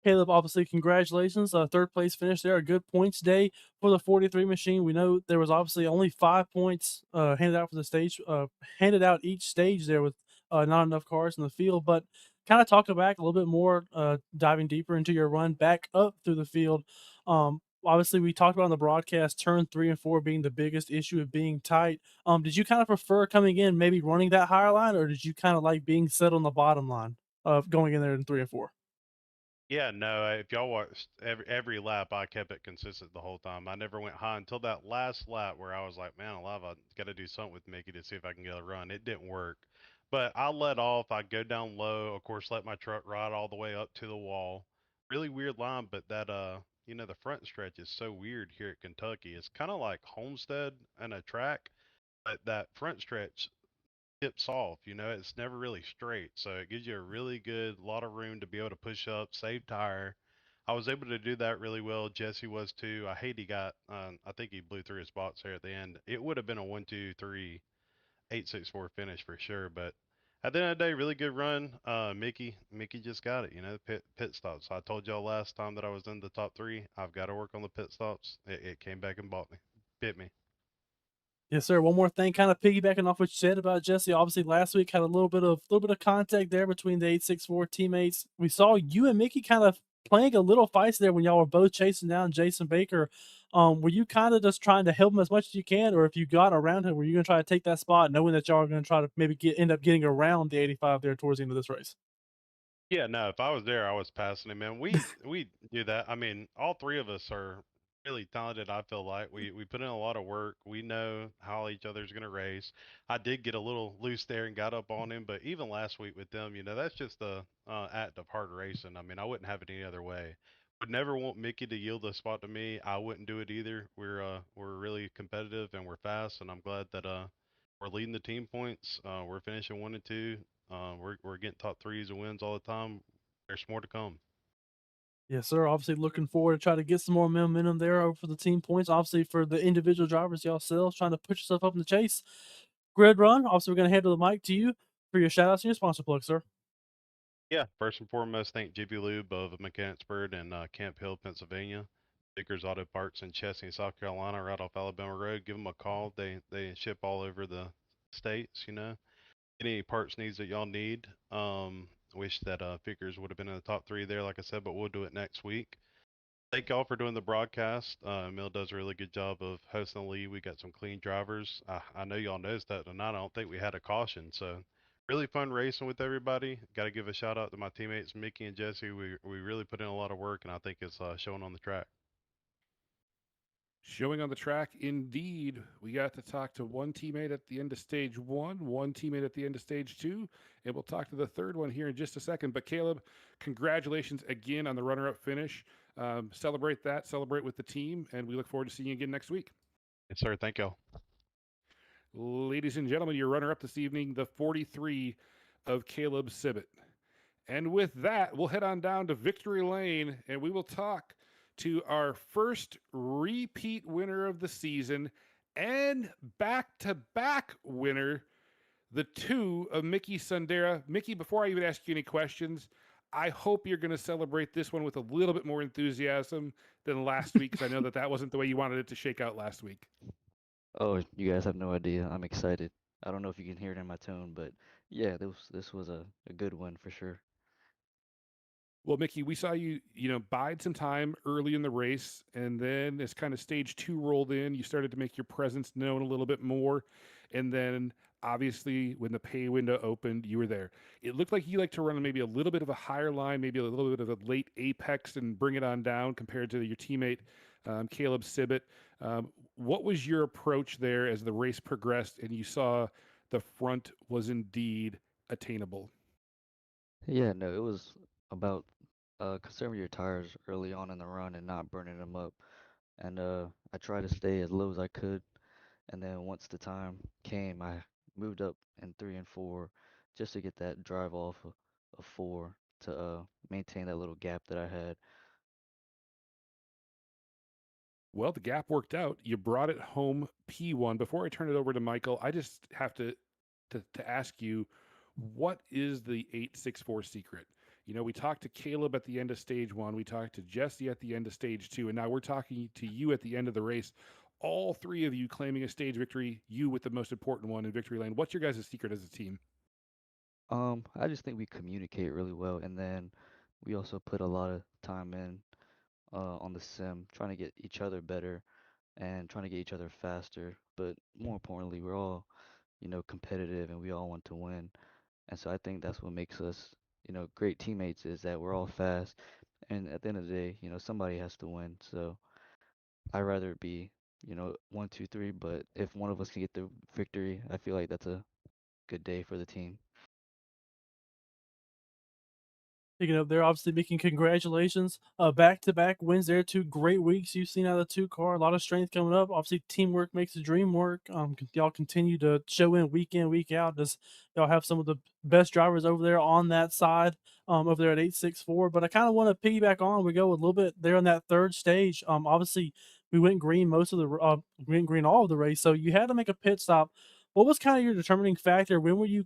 Caleb, obviously, congratulations. Third place finish there. A good points day for the 43 machine. We know there was obviously only 5 points handed out for the stage, handed out each stage there with not enough cars in the field. But kind of talking back a little bit more, diving deeper into your run back up through the field. Obviously, we talked about on the broadcast turn 3 and 4 being the biggest issue of being tight. Did you kind of prefer coming in, maybe running that higher line, or did you kind of like being set on the bottom line of going in there in 3 and 4? Yeah, no, if y'all watched every lap, I kept it consistent the whole time. I never went high until that last lap where I was like, man, alive, I got to do something with Mickey to see if I can get a run. It didn't work. But I let off, I go down low, of course, let my truck ride all the way up to the wall. Really weird line, but that the front stretch is so weird here at Kentucky. It's kind of like Homestead and a track, but that front stretch tips off. It's never really straight, so it gives you a really good lot of room to be able to push up, save tire. I was able to do that really well. Jesse was too. I hate he got. I think he blew through his spots there at the end. It would have been a 1, 2, 3, 8, 6, 4 finish for sure. But at the end of the day, really good run. Mickey just got it. Pit stops. I told y'all last time that I was in the top three. I've got to work on the pit stops. It came back and bit me. Yes, sir. One more thing, kind of piggybacking off what you said about Jesse. Obviously, last week had a little bit of contact there between the 864 teammates. We saw you and Mickey kind of playing a little fight there when y'all were both chasing down Jason Baker. Were you kind of just trying to help him as much as you can, or if you got around him, were you going to try to take that spot, knowing that y'all are going to try to maybe end up getting around the 85 there towards the end of this race? Yeah, no, if I was there, I was passing him, man. We do that. I mean, all three of us are really talented, I feel like. We put in a lot of work. We know how each other's gonna race. I did get a little loose there and got up on him, but even last week with them, that's just the act of hard racing. I mean, I wouldn't have it any other way. Would never want Mickey to yield a spot to me. I wouldn't do it either. We're really competitive and we're fast, and I'm glad that we're leading the team points. We're finishing 1 and 2. We're getting top threes and wins all the time. There's more to come. Yes, sir. Obviously, looking forward to try to get some more momentum there over for the team points. Obviously, for the individual drivers yourselves, trying to put yourself up in the chase. Grid run. Also, we're going to hand the mic to you for your shout outs and your sponsor plug, sir. Yeah, first and foremost, thank JB Lube of Mechanicsburg and Camp Hill, Pennsylvania. Vickers Auto Parts in Chesney, South Carolina, right off Alabama Road. Give them a call. They ship all over the states. Any parts needs that y'all need. Wish that Vickers would have been in the top three there, like I said, but we'll do it next week. Thank y'all for doing the broadcast. Mill does a really good job of hosting the lead. We got some clean drivers. I know y'all noticed that tonight. I don't think we had a caution, so really fun racing with everybody. Got to give a shout out to my teammates Mickey and Jesse. We really put in a lot of work, and I think it's showing on the track. Showing on the track, indeed. We got to talk to one teammate at the end of stage one teammate at the end of stage two, and we'll talk to the third one here in just a second. But Caleb, congratulations again on the runner-up finish. Celebrate that, celebrate with the team, and we look forward to seeing you again next week. Yes, sir. Thank y'all. Ladies and gentlemen, your runner-up this evening, the 43 of Caleb Sibbett. And with that, we'll head on down to Victory Lane, and we will talk to our first repeat winner of the season and back-to-back winner, the two of Mickey Sundera. Mickey, before I even ask you any questions, I hope you're going to celebrate this one with a little bit more enthusiasm than last week, because I know that that wasn't the way you wanted it to shake out last week. Oh, you guys have no idea. I'm excited. I don't know if you can hear it in my tone, but yeah, this was a good one for sure. Well, Mickey, we saw you, bide some time early in the race, and then as kind of stage two rolled in, you started to make your presence known a little bit more, and then obviously when the pay window opened, you were there. It looked like you like to run maybe a little bit of a higher line, maybe a little bit of a late apex, and bring it on down compared to your teammate Caleb Sibbett. What was your approach there as the race progressed, and you saw the front was indeed attainable? Yeah, no, it was about conserving your tires early on in the run and not burning them up. And I tried to stay as low as I could, and then once the time came, I moved up in three and four just to get that drive off of four to maintain that little gap that I had. Well, the gap worked out. You brought it home P1. Before I turn it over to Michael, I just have to ask you, what is the 864 secret? We talked to Caleb at the end of stage one, we talked to Jesse at the end of stage two, and now we're talking to you at the end of the race. All three of you claiming a stage victory, you with the most important one in victory lane. What's your guys' secret as a team? I just think we communicate really well, and then we also put a lot of time in on the sim, trying to get each other better and trying to get each other faster. But more importantly, we're all, competitive and we all want to win. And so I think that's what makes us, great teammates is that we're all fast. And at the end of the day, somebody has to win. So I'd rather it be, one, two, three. But if one of us can get the victory, I feel like that's a good day for the team. Speaking of, they're obviously making congratulations. Back-to-back wins there. Two great weeks you've seen out of the two car. A lot of strength coming up. Obviously, teamwork makes the dream work. Y'all continue to show in, week out. Does y'all have some of the best drivers over there on that side, over there at 864? But I kind of want to piggyback on. We go a little bit there on that third stage. Obviously, we went green we went green all of the race, so you had to make a pit stop. What was kind of your determining factor? When were you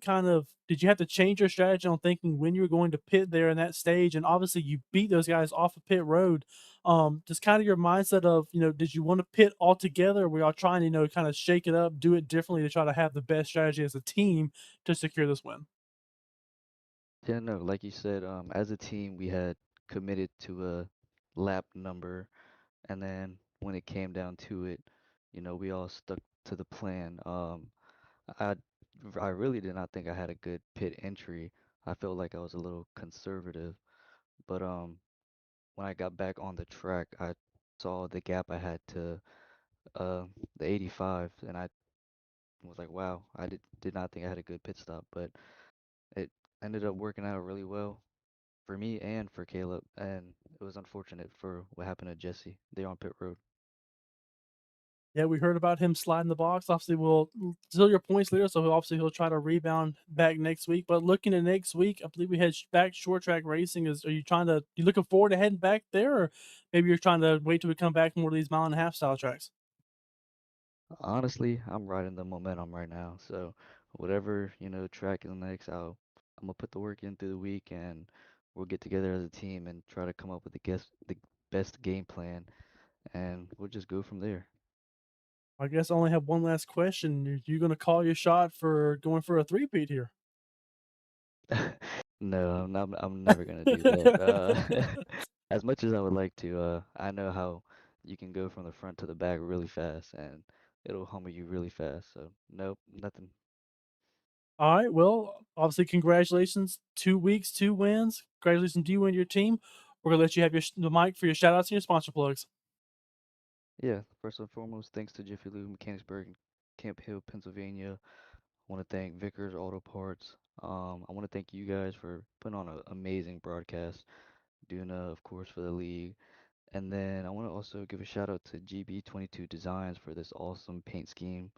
did you have to change your strategy on thinking when you were going to pit there in that stage? And obviously you beat those guys off of pit road. Just kind of your mindset of, did you want to pit altogether? Or were y'all trying to, kind of shake it up, do it differently to try to have the best strategy as a team to secure this win? Yeah, no, like you said, as a team, we had committed to a lap number, and then when it came down to it, we all stuck to the plan. I I really did not think I had a good pit entry. I felt like I was a little conservative, but when I got back on the track, I saw the gap I had to the 85, and I was like, wow, I did not think I had a good pit stop, but it ended up working out really well for me and for Caleb, and it was unfortunate for what happened to Jesse there on pit road. Yeah, we heard about him sliding the box. Obviously, we'll steal your points later, so obviously he'll try to rebound back next week. But looking at next week, I believe we had back short track racing. Are you looking forward to heading back there, or maybe you're trying to wait till we come back more to these mile and a half style tracks? Honestly, I'm riding the momentum right now, so whatever, track is next, I'm gonna put the work in through the week, and we'll get together as a team and try to come up with the best game plan and we'll just go from there. I guess I only have one last question. You gonna call your shot for going for a three-peat here? No, I'm never gonna do that. As much as I would like to, I know how you can go from the front to the back really fast, and it'll humble you really fast. So nope, nothing. All right. Well, obviously, congratulations. 2 weeks, 2 wins. Congratulations to you and your team. We're gonna let you have the mic for your shout outs and your sponsor plugs. Yeah, first and foremost, thanks to Jiffy Lube, Mechanicsburg, and Camp Hill, Pennsylvania. I want to thank Vickers Auto Parts. I want to thank you guys for putting on an amazing broadcast, doing of course for the league. And then I want to also give a shout out to GB22 Designs for this awesome paint scheme.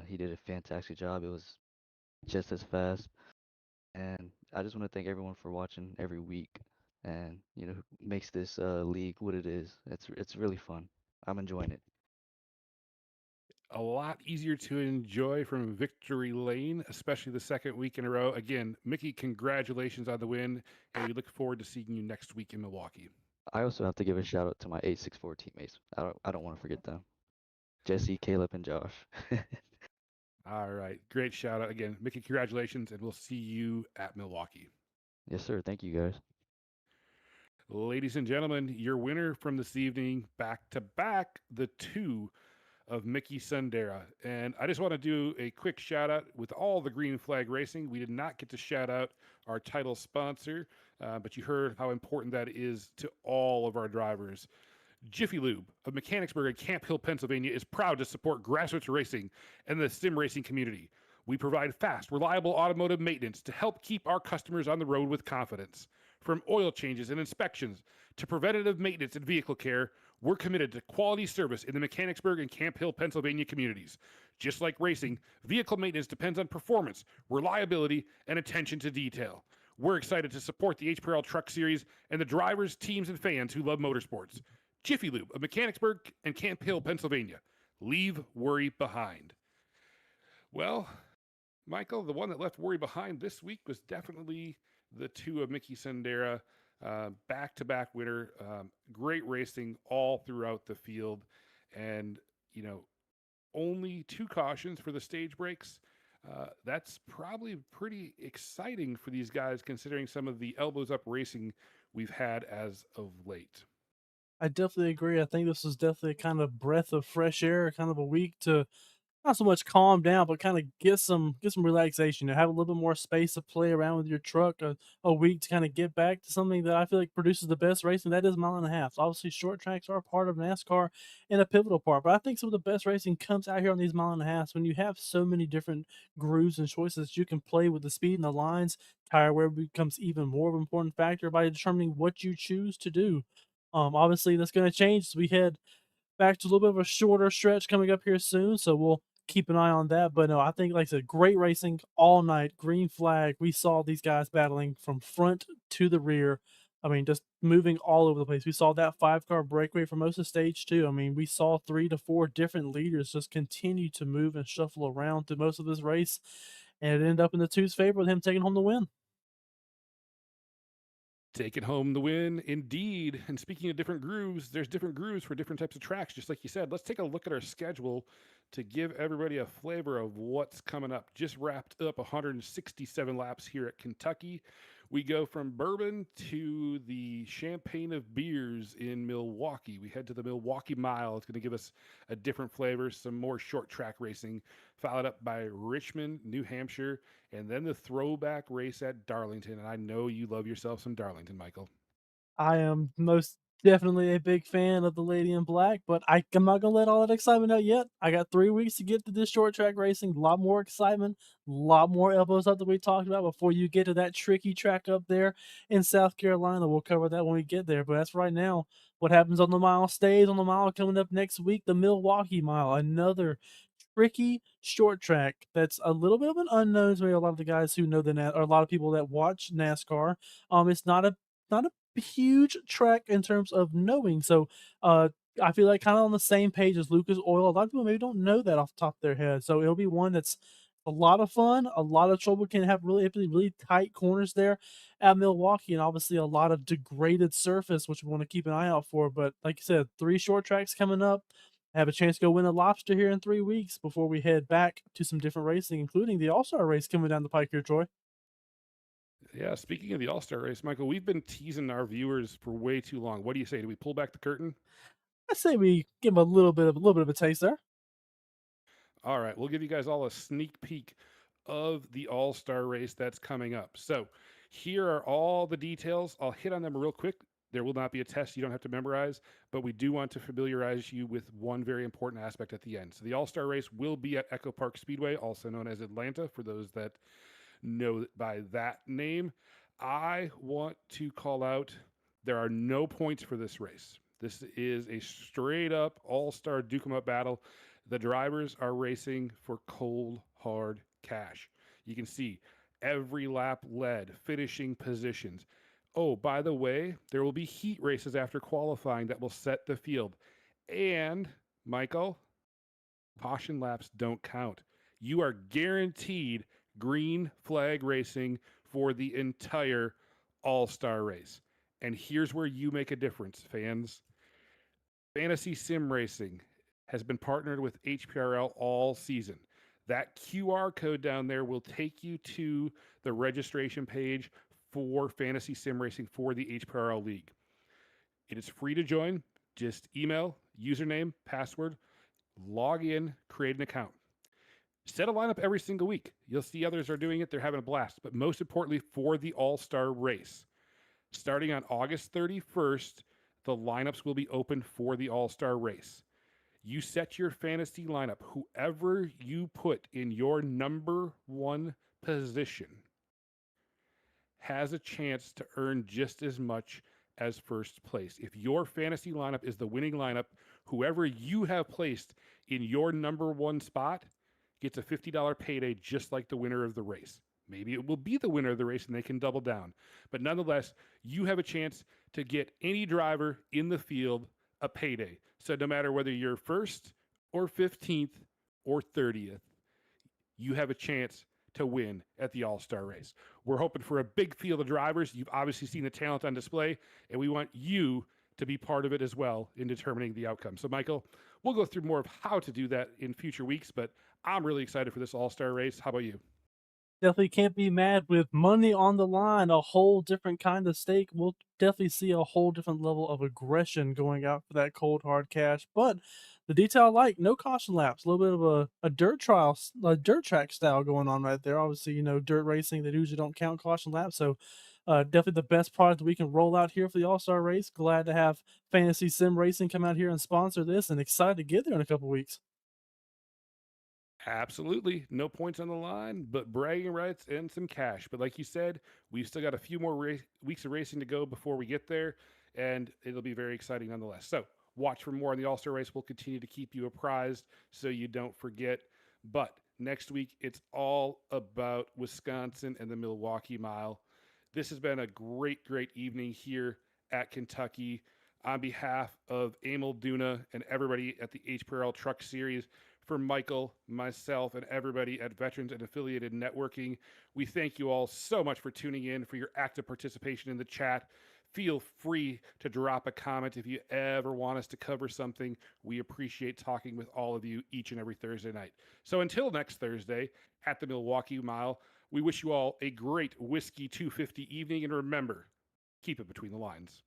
He did a fantastic job. It was just as fast. And I just want to thank everyone for watching every week, and who makes this league what it is. It's really fun. I'm enjoying it. A lot easier to enjoy from Victory Lane, especially the second week in a row. Again, Mickey, congratulations on the win, and we look forward to seeing you next week in Milwaukee. I also have to give a shout out to my 864 teammates. I don't want to forget them. Jesse, Caleb, and Josh. All right, great shout out again, Mickey. Congratulations, and we'll see you at Milwaukee. Yes, sir. Thank you guys. Ladies and gentlemen, your winner from this evening, back to back, the two of Mickey Sundera. And I just want to do a quick shout out with all the green flag racing. We did not get to shout out our title sponsor, but you heard how important that is to all of our drivers. Jiffy Lube of Mechanicsburg and Camp Hill, Pennsylvania is proud to support grassroots racing and the sim racing community. We provide fast, reliable automotive maintenance to help keep our customers on the road with confidence. From oil changes and inspections to preventative maintenance and vehicle care, we're committed to quality service in the Mechanicsburg and Camp Hill, Pennsylvania communities. Just like racing, vehicle maintenance depends on performance, reliability, and attention to detail. We're excited to support the HPRL Truck Series and the drivers, teams, and fans who love motorsports. Jiffy Lube of Mechanicsburg and Camp Hill, Pennsylvania. Leave worry behind. Well, Michael, the one that left worry behind this week was definitely the two of Mickey Sendera, back-to-back winner. Great racing all throughout the field, and only two cautions for the stage breaks. That's probably pretty exciting for these guys, considering some of the elbows up racing we've had as of late. I definitely agree. I think this is definitely a kind of breath of fresh air, kind of a week to not so much calm down, but kind of get some relaxation. Have a little bit more space to play around with your truck. A week to kind of get back to something that I feel like produces the best racing. That is mile and a half. So obviously, short tracks are a part of NASCAR and a pivotal part. But I think some of the best racing comes out here on these mile and a halfs when you have so many different grooves and choices. You can play with the speed and the lines. Tire wear becomes even more of an important factor by determining what you choose to do. Obviously, that's going to change as we head back to a little bit of a shorter stretch coming up here soon. So we'll keep an eye on that. But no, I think, like I said, great racing all night. Green flag. We saw these guys battling from front to the rear. I mean, just moving all over the place. We saw that 5-car breakaway for most of stage two. I mean, we saw 3 to 4 different leaders just continue to move and shuffle around through most of this race. And it ended up in the two's favor with him taking home the win. Taking home the win, indeed. And speaking of different grooves, there's different grooves for different types of tracks, just like you said. Let's take a look at our schedule to give everybody a flavor of what's coming up. Just wrapped up 167 laps here at Kentucky. We go from Bourbon to the Champagne of Beers in Milwaukee. We head to the Milwaukee Mile. It's going to give us a different flavor, some more short track racing, followed up by Richmond, New Hampshire, and then the throwback race at Darlington. And I know you love yourself some Darlington, Michael. I am most definitely a big fan of the Lady in Black, but I'm not gonna let all that excitement out yet. I got 3 weeks to get to this short track racing. A lot more excitement, a lot more elbows up that we talked about before you get to that tricky track up there in South Carolina. We'll cover that when we get there. But that's right now. What happens on the mile stays on the mile. Coming up next week, the Milwaukee Mile, another tricky short track that's a little bit of an unknown to a lot of the guys who know or a lot of people that watch NASCAR. It's not a huge track in terms of knowing. So I feel like kind of on the same page as Lucas Oil. A lot of people maybe don't know that off the top of their head. So it'll be one that's A lot of fun, a lot of trouble. Can have really tight corners there at Milwaukee, and obviously a lot of degraded surface, which we want to keep an eye out for. But like you said, 3 short tracks coming up. Have a chance to go win a lobster here in 3 weeks before we head back to some different racing, including the All Star race coming down the pike here, Troy. Yeah, speaking of the All Star race, Michael, we've been teasing our viewers for way too long. What do you say? Do we pull back the curtain? I say we give them a little bit of a taste there. All right, we'll give you guys all a sneak peek of the All Star race that's coming up. So, here are all the details. I'll hit on them real quick. There will not be a test you don't have to memorize, but we do want to familiarize you with one very important aspect at the end. So, the All Star race will be at Echo Park Speedway, also known as Atlanta, for those that know it by that name. I want to call out there are no points for this race. This is a straight up all star Duke 'em up battle. The drivers are racing for cold, hard cash. You can see every lap led, finishing positions. Oh, by the way, there will be heat races after qualifying that will set the field. And, Michael, caution laps don't count. You are guaranteed green flag racing for the entire All Star race. And here's where you make a difference, fans. Fantasy Sim Racing has been partnered with HPRL all season. That QR code down there will take you to the registration page for Fantasy Sim Racing for the HPRL League. It is free to join. Just email, username, password, log in, create an account. Set a lineup every single week. You'll see others are doing it. They're having a blast. But most importantly, for the All Star race, starting on August 31st, the lineups will be open for the All Star race. You set your fantasy lineup, whoever you put in your number one position has a chance to earn just as much as first place. If your fantasy lineup is the winning lineup, whoever you have placed in your number one spot gets a $50 payday just like the winner of the race. Maybe it will be the winner of the race and they can double down. But nonetheless, you have a chance to get any driver in the field a payday. So no matter whether you're first or 15th or 30th, you have a chance to win at the All Star race. We're hoping for a big field of drivers. You've obviously seen the talent on display, and we want you to be part of it as well in determining the outcome. So, Michael, we'll go through more of how to do that in future weeks, but I'm really excited for this All Star race. How about you? Definitely can't be mad with money on the line, a whole different kind of stake. We'll definitely see a whole different level of aggression going out for that cold hard cash. But the detail I like, no caution laps, a little bit of a dirt trial, a dirt track style going on right there. Obviously, dirt racing, they usually don't count caution laps. So definitely the best product we can roll out here for the All-Star race. Glad to have Fantasy Sim Racing come out here and sponsor this, and excited to get there in a couple weeks. Absolutely. No points on the line, but bragging rights and some cash. But like you said, we've still got a few more weeks of racing to go before we get there, and it'll be very exciting nonetheless. So watch for more on the All Star race. We'll continue to keep you apprised so you don't forget. But next week, it's all about Wisconsin and the Milwaukee Mile. This has been a great evening here at Kentucky. On behalf of Emil Duna and everybody at the HPRL Truck Series, for Michael, myself, and everybody at Veterans and Affiliated Networking, we thank you all so much for tuning in, for your active participation in the chat. Feel free to drop a comment if you ever want us to cover something. We appreciate talking with all of you each and every Thursday night. So until next Thursday at the Milwaukee Mile, we wish you all a great Whiskey 250 evening, and remember, keep it between the lines.